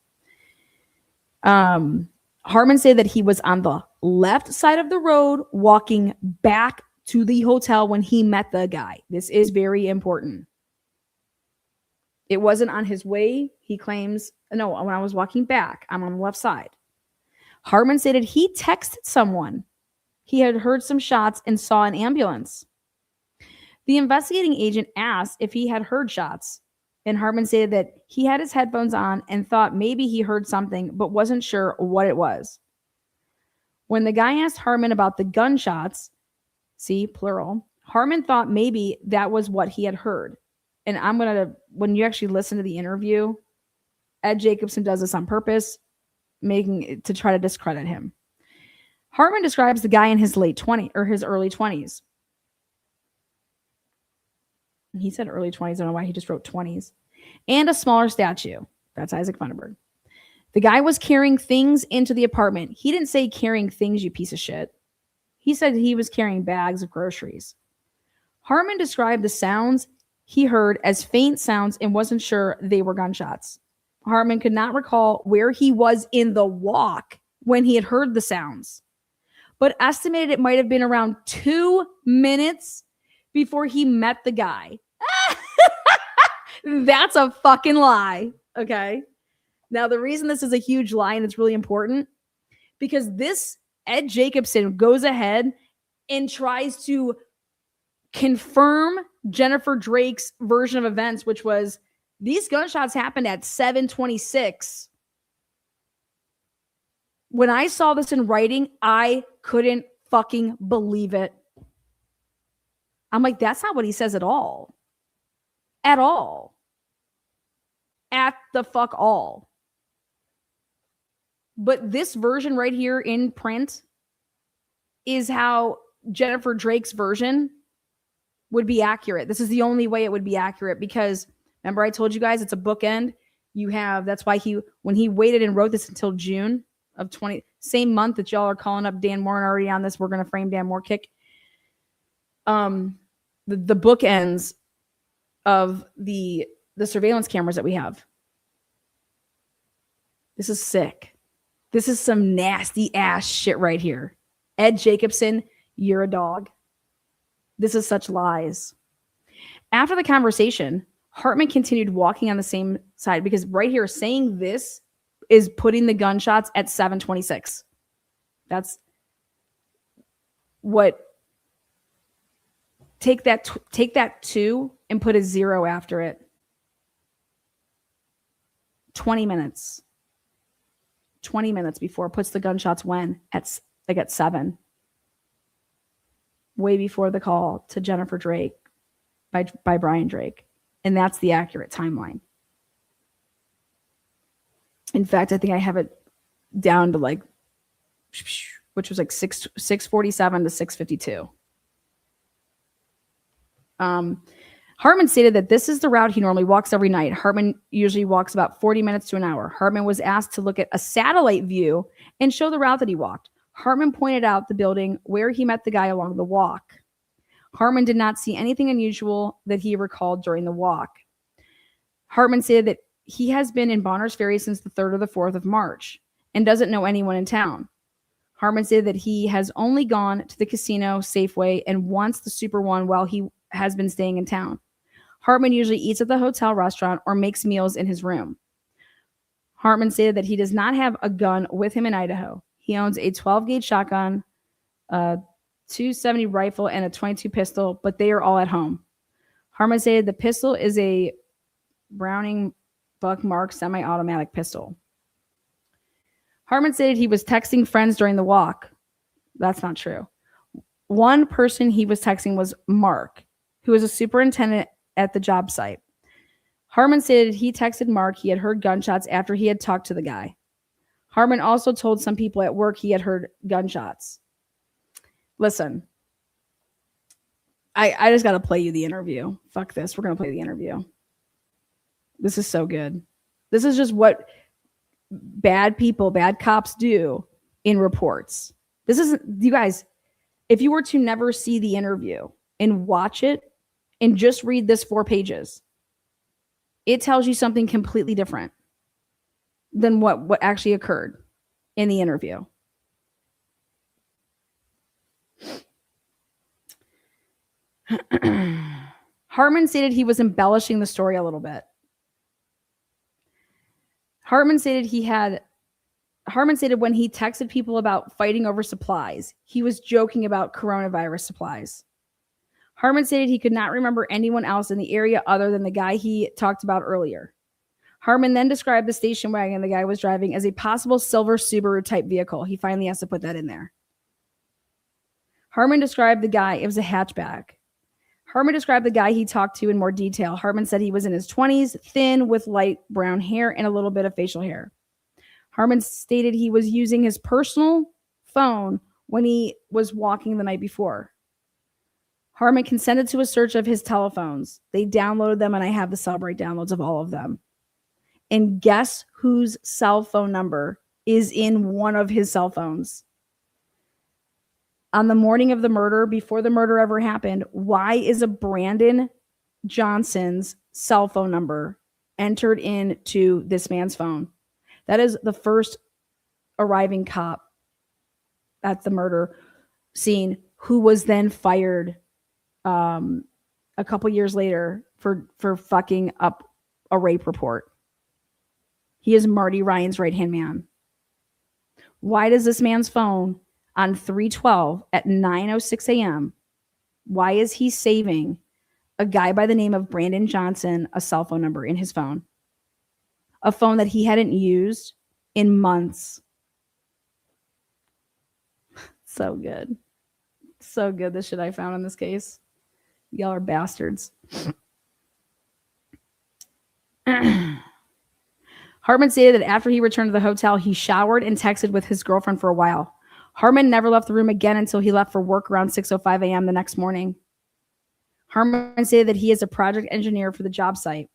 Hartman said that he was on the left side of the road walking back to the hotel when he met the guy. This is very important. It wasn't on his way, he claims. No, when I was walking back, I'm on the left side. Hartman stated he texted someone. He had heard some shots and saw an ambulance. The investigating agent asked if he had heard shots, and Hartman stated that he had his headphones on and thought maybe he heard something, but wasn't sure what it was. When the guy asked Hartman about the gunshots, see, plural, Hartman thought maybe that was what he had heard. And when you actually listen to the interview, Ed Jacobson does this on purpose, making it to try to discredit him. Hartman describes the guy in his early 20s. He said early 20s. I don't know why he just wrote 20s. And a smaller statue. That's Isaac Funderburg. The guy was carrying things into the apartment. He didn't say carrying things, you piece of shit. He said he was carrying bags of groceries. Hartman described the sounds he heard as faint sounds and wasn't sure they were gunshots. Hartman could not recall where he was in the walk when he had heard the sounds, but estimated it might have been around 2 minutes before he met the guy. That's a fucking lie. Okay. Now, the reason this is a huge lie and it's really important because this Ed Jacobson goes ahead and tries to confirm Jennifer Drake's version of events, which was these gunshots happened at 7:26. When I saw this in writing, I couldn't fucking believe it. I'm like, that's not what he says at all. At all. at the fuck all. But this version right here in print is how Jennifer Drake's version would be accurate. This is the only way it would be accurate because remember I told you guys it's a bookend. That's why when he waited and wrote this until June of 20, same month that y'all are calling up Dan Moore and already on this, we're going to frame Dan Moore kick. The bookends of the surveillance cameras that we have. This is sick. This is some nasty ass shit right here. Ed Jacobson, you're a dog. This is such lies. After the conversation, Hartman continued walking on the same side because right here saying this is putting the gunshots at 7:26. That's what take that 2 and put a 0 after it. 20 minutes. 20 minutes before puts the gunshots when? At 7. Way before the call to Jennifer Drake by Brian Drake. And that's the accurate timeline. In fact, I think I have it down to like, which was like 6:47 to 6:52. Hartman stated that this is the route he normally walks every night. Hartman usually walks about 40 minutes to an hour. Hartman was asked to look at a satellite view and show the route that he walked. Hartman pointed out the building where he met the guy along the walk. Hartman did not see anything unusual that he recalled during the walk. Hartman stated that he has been in Bonners Ferry since the 3rd or the 4th of March and doesn't know anyone in town. Hartman stated that he has only gone to the casino, Safeway, and once the Super One while he has been staying in town. Hartman usually eats at the hotel restaurant or makes meals in his room. Hartman stated that he does not have a gun with him in Idaho. He owns a 12-gauge shotgun, a .270 rifle, and a .22 pistol, but they are all at home. Hartman stated the pistol is a Browning Buck Mark semi-automatic pistol. Hartman stated he was texting friends during the walk. That's not true. One person he was texting was Mark, who is a superintendent at the job site. Hartman stated he texted Mark he had heard gunshots after he had talked to the guy. Hartman also told some people at work he had heard gunshots. Listen, I just got to play you the interview. Fuck this. We're going to play the interview. This is so good. This is just what bad people, bad cops do in reports. This isn't, you guys, if you were to never see the interview and watch it and just read this 4 pages, it tells you something completely different than what actually occurred in the interview. Hartman stated he was embellishing the story a little bit. Hartman stated when he texted people about fighting over supplies, he was joking about coronavirus supplies. Hartman stated he could not remember anyone else in the area other than the guy he talked about earlier. Hartman then described the station wagon the guy was driving as a possible silver Subaru type vehicle. He finally has to put that in there. Hartman described the guy, it was a hatchback. Hartman described the guy he talked to in more detail. Hartman said he was in his 20s, thin with light brown hair and a little bit of facial hair. Hartman stated he was using his personal phone when he was walking the night before. Hartman consented to a search of his telephones. They downloaded them, and I have the Celebrate downloads of all of them. And guess whose cell phone number is in one of his cell phones? On the morning of the murder, before the murder ever happened, why is a Brandon Johnson's cell phone number entered into this man's phone? That is the first arriving cop at the murder scene who was then fired a couple years later for fucking up a rape report. He is Marty Ryan's right-hand man. Why does this man's phone on 3/12 at 9:06 a.m., why is he saving a guy by the name of Brandon Johnson a cell phone number in his phone? A phone that he hadn't used in months. So good. So good, the shit I found in this case. Y'all are bastards. Hartman stated that after he returned to the hotel, he showered and texted with his girlfriend for a while. Hartman never left the room again until he left for work around 6:05 a.m. the next morning. Hartman stated that he is a project engineer for the job site.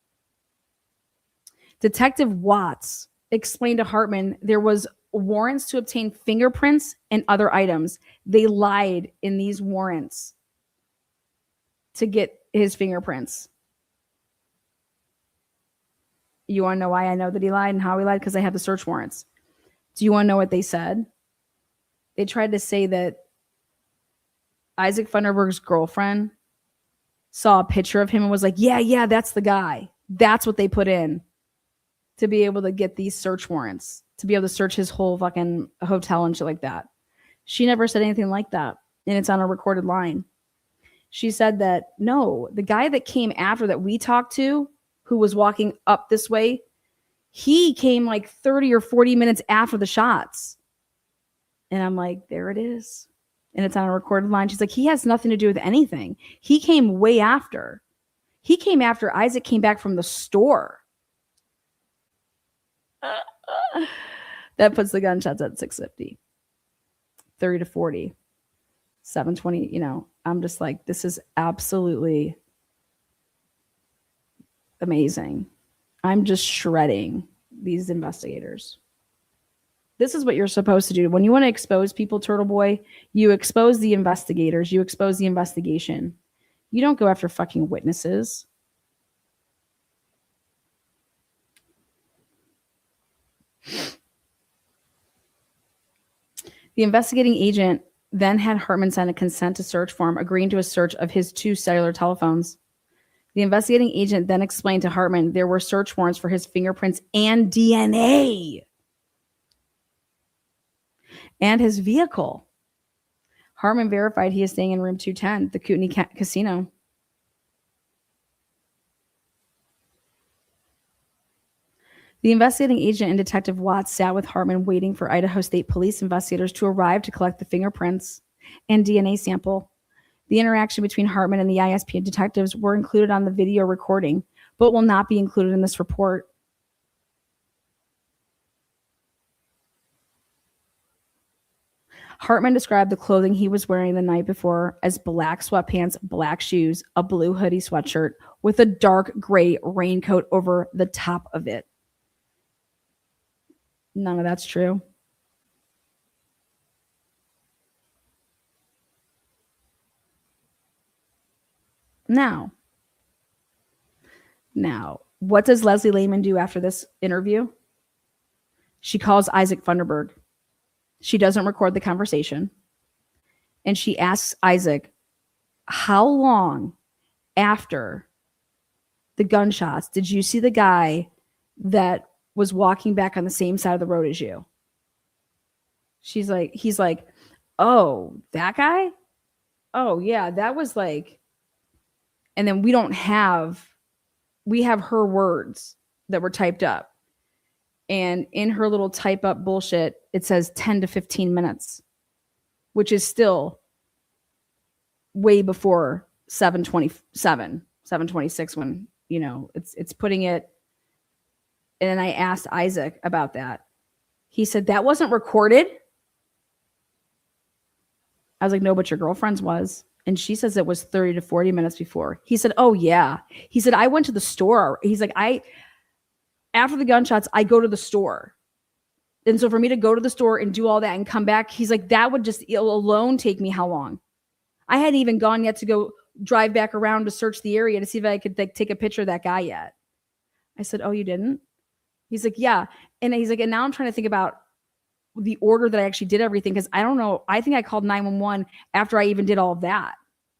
Detective Watts explained to Hartman there was warrants to obtain fingerprints and other items. They lied in these warrants to get his fingerprints. You want to know why I know that he lied and how he lied? Because I have the search warrants. Do you want to know what they said? They tried to say that Isaac Funderburg's girlfriend saw a picture of him and was like, yeah, that's the guy. That's what they put in to be able to get these search warrants, to be able to search his whole fucking hotel and shit like that. She never said anything like that. And it's on a recorded line. She said that, no, the guy that came after that we talked to, who was walking up this way, he came like 30 or 40 minutes after the shots. And I'm like, there it is. And it's on a recorded line. She's like, he has nothing to do with anything. He came way after. He came after Isaac came back from the store. That puts the gunshots at 650. 30 to 40. 720, you know, I'm just like, this is absolutely amazing. I'm just shredding these investigators. This is what you're supposed to do. When you want to expose people, Turtle Boy, you expose the investigators, you expose the investigation. You don't go after fucking witnesses. The investigating agent then had Hartman sign a consent to search form, agreeing to a search of his 2 cellular telephones. The investigating agent then explained to Hartman there were search warrants for his fingerprints and DNA and his vehicle. Hartman verified he is staying in room 210, the Kootenai Casino. The investigating agent and Detective Watts sat with Hartman waiting for Idaho State Police investigators to arrive to collect the fingerprints and DNA sample. The interaction between Hartman and the ISP detectives were included on the video recording, but will not be included in this report. Hartman described the clothing he was wearing the night before as black sweatpants, black shoes, a blue hoodie sweatshirt with a dark gray raincoat over the top of it. None of that's true. Now, what does Leslie Lehman do after this interview? She calls Isaac Funderburg. She doesn't record the conversation. And she asks Isaac, how long after the gunshots did you see the guy that was walking back on the same side of the road as you? He's like, oh, that guy? Oh, yeah, that was like, and then we have her words that were typed up. And in her little type up bullshit, it says 10 to 15 minutes, which is still way before 7:27, 7:26 when, you know, it's putting it. And then I asked Isaac about that. He said, that wasn't recorded. I was like, no, but your girlfriend's was. And she says it was 30 to 40 minutes before. He said, oh, yeah. He said, I went to the store. He's like, after the gunshots, I go to the store. And so for me to go to the store and do all that and come back, he's like, that would just alone take me how long? I hadn't even gone yet to go drive back around to search the area to see if I could take a picture of that guy yet. I said, oh, you didn't? He's like, yeah. And he's like, and now I'm trying to think about the order that I actually did everything, because I don't know. I think I called 911 after I even did all of that,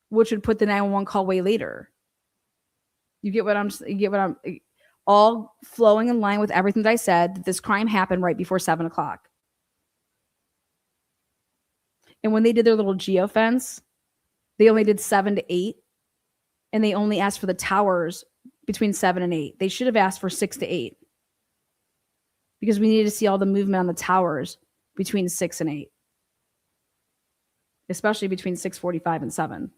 which would put the 911 call way later. You get what I'm all flowing in line with everything that I said, that this crime happened right before 7 o'clock. And when they did their little geofence, they only did 7 to 8, and they only asked for the towers between 7 and 8. They should have asked for 6 to 8, because we needed to see all the movement on the towers between 6 and 8, especially between 6:45 and 7.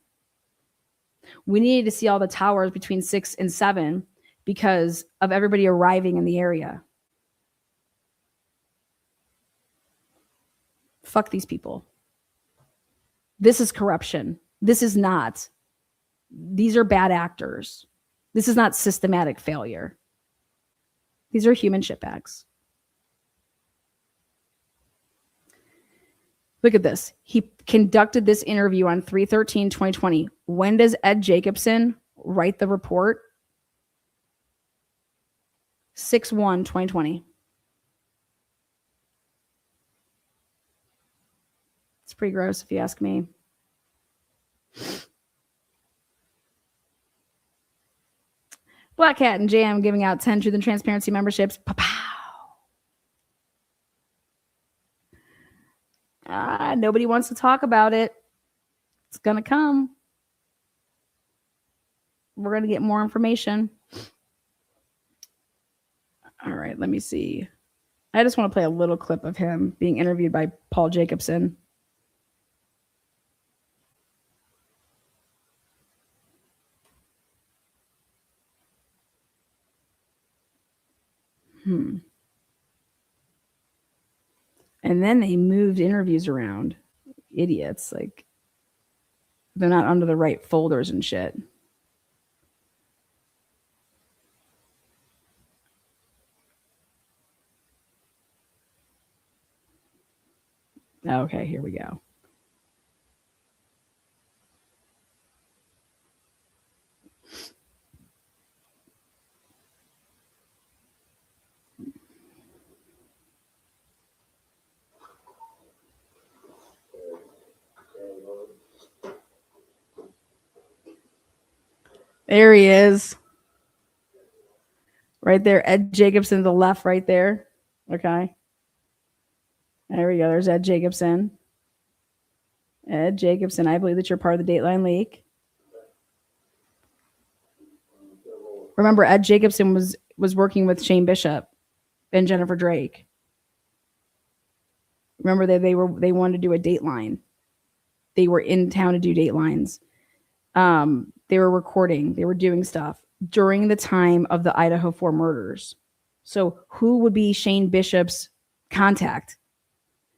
We needed to see all the towers between 6 and 7 because of everybody arriving in the area. Fuck these people. This is corruption. This is not. These are bad actors. This is not systematic failure. These are human shitbags. Look at this. He conducted this interview on 3/13/2020. When does Ed Jacobson write the report? 6/1/2020. It's pretty gross if you ask me. Black Hat and Jam giving out 10 Truth and Transparency memberships. Pow. Nobody wants to talk about it. It's going to come. We're going to get more information. All right, let me see. I just want to play a little clip of him being interviewed by Paul Jacobson. And then they moved interviews around. Idiots. Like, they're not under the right folders and shit. Okay, here we go. There he is. Right there. Ed Jacobson to the left right there. Okay. There we go. There's Ed Jacobson. Ed Jacobson, I believe that you're part of the Dateline leak. Remember, Ed Jacobson was working with Shane Bishop and Jennifer Drake. Remember that they wanted to do a Dateline. They were in town to do Datelines. They were recording. They were doing stuff during the time of the Idaho4 murders. So who would be Shane Bishop's contact?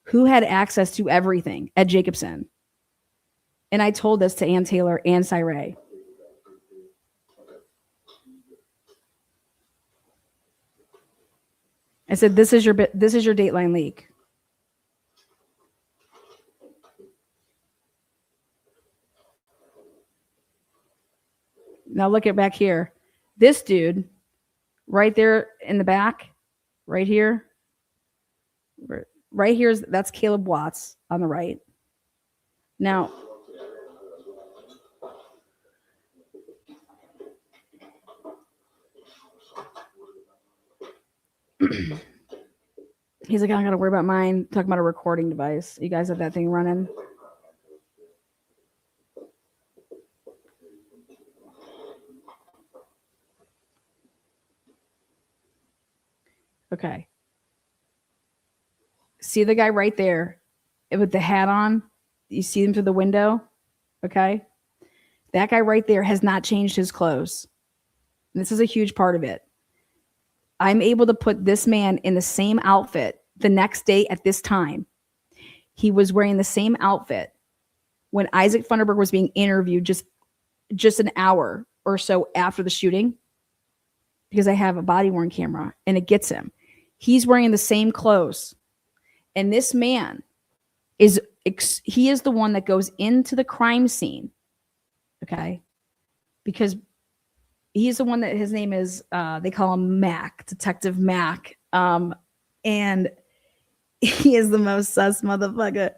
Who had access to everything? Ed Jacobson. And I told this to Ann Taylor and Cyree. I said, this is your Dateline leak. Now look at back here. This dude right there in the back, right here. Right here, that's Caleb Watts on the right. Now, he's like, I don't got to worry about mine. Talking about a recording device. You guys have that thing running? Okay. See the guy right there with the hat on? You see him through the window? Okay. That guy right there has not changed his clothes. And this is a huge part of it. I'm able to put this man in the same outfit the next day at this time. He was wearing the same outfit when Isaac Funderburg was being interviewed just an hour or so after the shooting, because I have a body-worn camera and it gets him. He's wearing the same clothes. And this man he is the one that goes into the crime scene. Okay. Because he's the one that his name is, they call him Mac, Detective Mac. And he is the most sus motherfucker.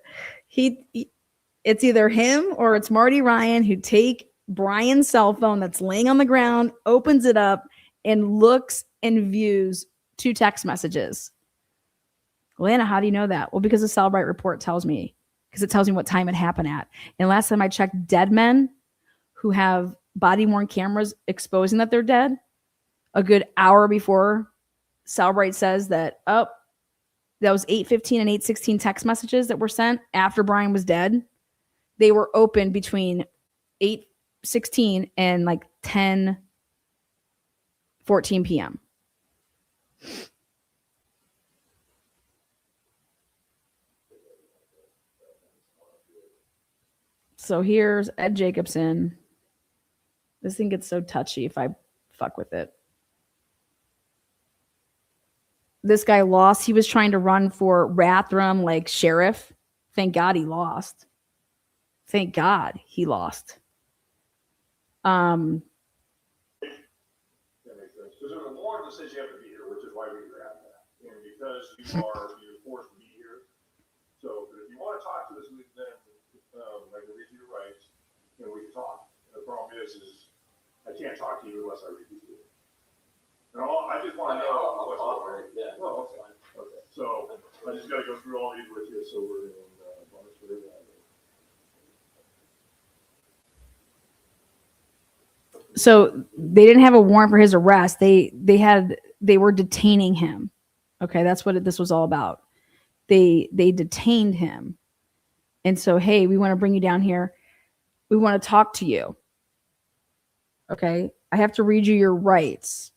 It's either him or it's Marty Ryan who take Brian's cell phone that's laying on the ground, opens it up, and looks and views 2 text messages. Lana, how do you know that? Well, because the Cellbrite report tells me, because it tells me what time it happened at. And last time I checked, dead men who have body-worn cameras exposing that they're dead, a good hour before Cellbrite says that, that was 8:15 and 8:16 text messages that were sent after Brian was dead. They were open between 8:16 and like 10:14 p.m. So here's Ed Jacobson. This thing gets so touchy if I fuck with it. This guy lost. He was trying to run for Rathdrum, like sheriff. Thank God he lost. Thank God he lost. That makes sense. Because there's a warrant that says you have to be here, which is why we grabbed that. And because you're forced to be here. So, but if you want to talk to us, then I can read you your rights, and we can talk. And the problem is I can't talk to you unless I read you. And I just want to know what's all right. Yeah. Well, okay. Okay. So I just got to go through all these with you, so we're in bonus for that. So they didn't have a warrant for his arrest. They were detaining him. Okay, that's what this was all about. They detained him. And so, hey, we want to bring you down here. We want to talk to you. Okay, I have to read you your rights.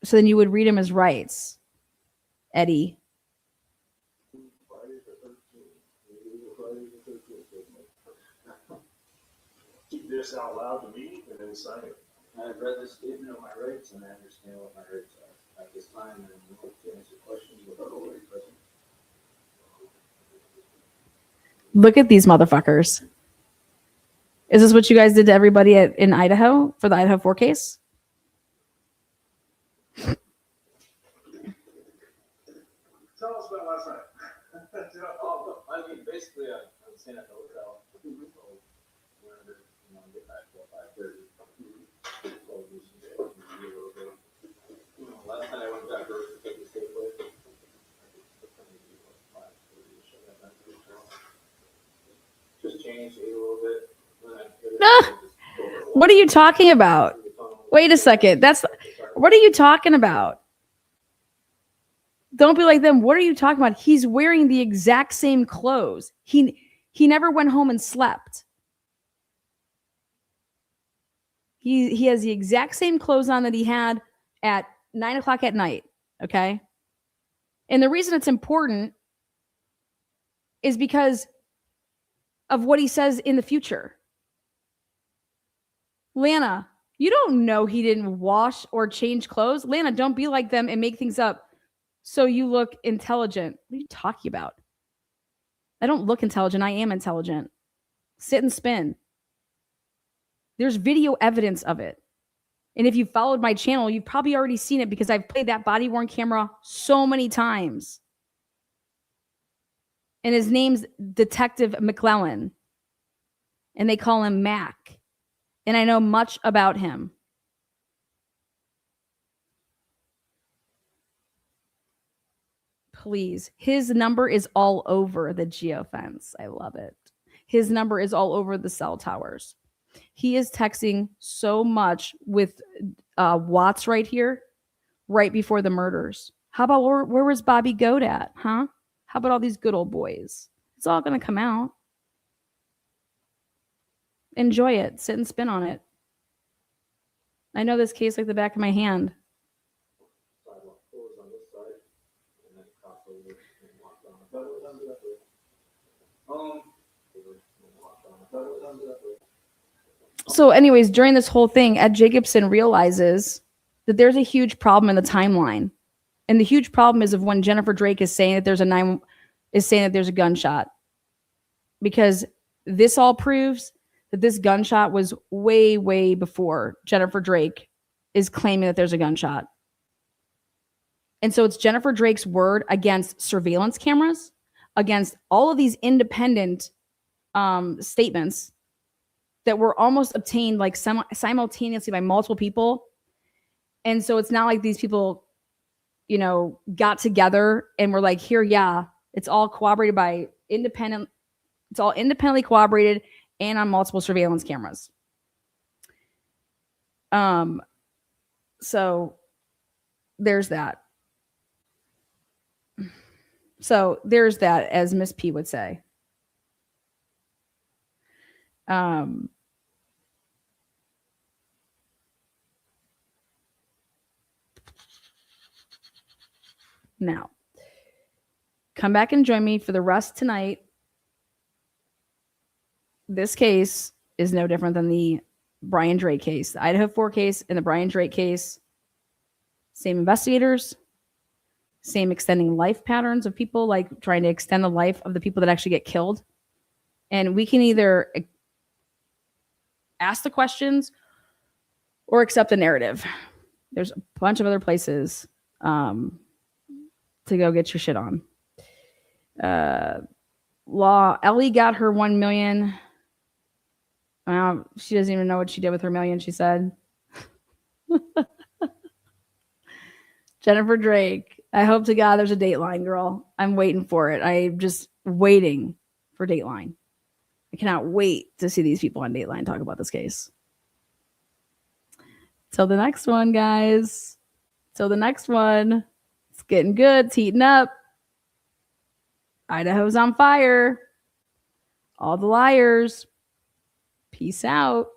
So then you would read him his rights, Eddie. Keep this out loud to me and then sign it. I've read the statement of my rights and I understand what my rights are. At this time, I'm willing to answer questions without already present. Look at these motherfuckers. Is this what you guys did to everybody in Idaho for the Idaho4 case? Tell us about last night. I mean, basically, I'm staying at the hotel. So, whenever, get back to 5:30. Last night I went back to take the state away. Just changed, ate a little bit. What are you talking about? Wait a second. What are you talking about? Don't be like them. What are you talking about? He's wearing the exact same clothes. He never went home and slept. He has the exact same clothes on that he had at 9:00 at night. Okay. And the reason it's important is because of what he says in the future. Lana, you don't know he didn't wash or change clothes. Lana, don't be like them and make things up so you look intelligent. What are you talking about? I don't look intelligent. I am intelligent. Sit and spin. There's video evidence of it. And if you followed my channel, you've probably already seen it because I've played that body-worn camera so many times. And his name's Detective McClellan. And they call him Mac. And I know much about him. Please. His number is all over the geofence. I love it. His number is all over the cell towers. He is texting so much with Watts right here, right before the murders. How about where was Bobby Goat at, huh? How about all these good old boys? It's all going to come out. Enjoy it. Sit and spin on it. I know this case like the back of my hand. So anyways, during this whole thing, Ed Jacobson realizes that there's a huge problem in the timeline. And the huge problem is of when Jennifer Drake is saying that there's a gunshot. Because this all proves that this gunshot was way, way before Jennifer Drake is claiming that there's a gunshot. And so it's Jennifer Drake's word against surveillance cameras, against all of these independent statements that were almost obtained like simultaneously by multiple people. And so it's not like these people, got together and were like, here, yeah, it's all corroborated by it's all independently corroborated and on multiple surveillance cameras. So there's that. So there's that, as Miss P would say. Now, come back and join me for the rest tonight this case is no different than the Brian Drake case. The Idaho4 case and the Brian Drake case, same investigators, same extending life patterns of people, like trying to extend the life of the people that actually get killed. And we can either ask the questions or accept the narrative. There's a bunch of other places to go get your shit on. Ellie got her 1 million. She doesn't even know what she did with her million, she said. Jennifer Drake, I hope to God there's a Dateline, girl. I'm waiting for it. I'm just waiting for Dateline. I cannot wait to see these people on Dateline talk about this case. Till the next one, guys. Till the next one. It's getting good. It's heating up. Idaho's on fire. All the liars. Peace out.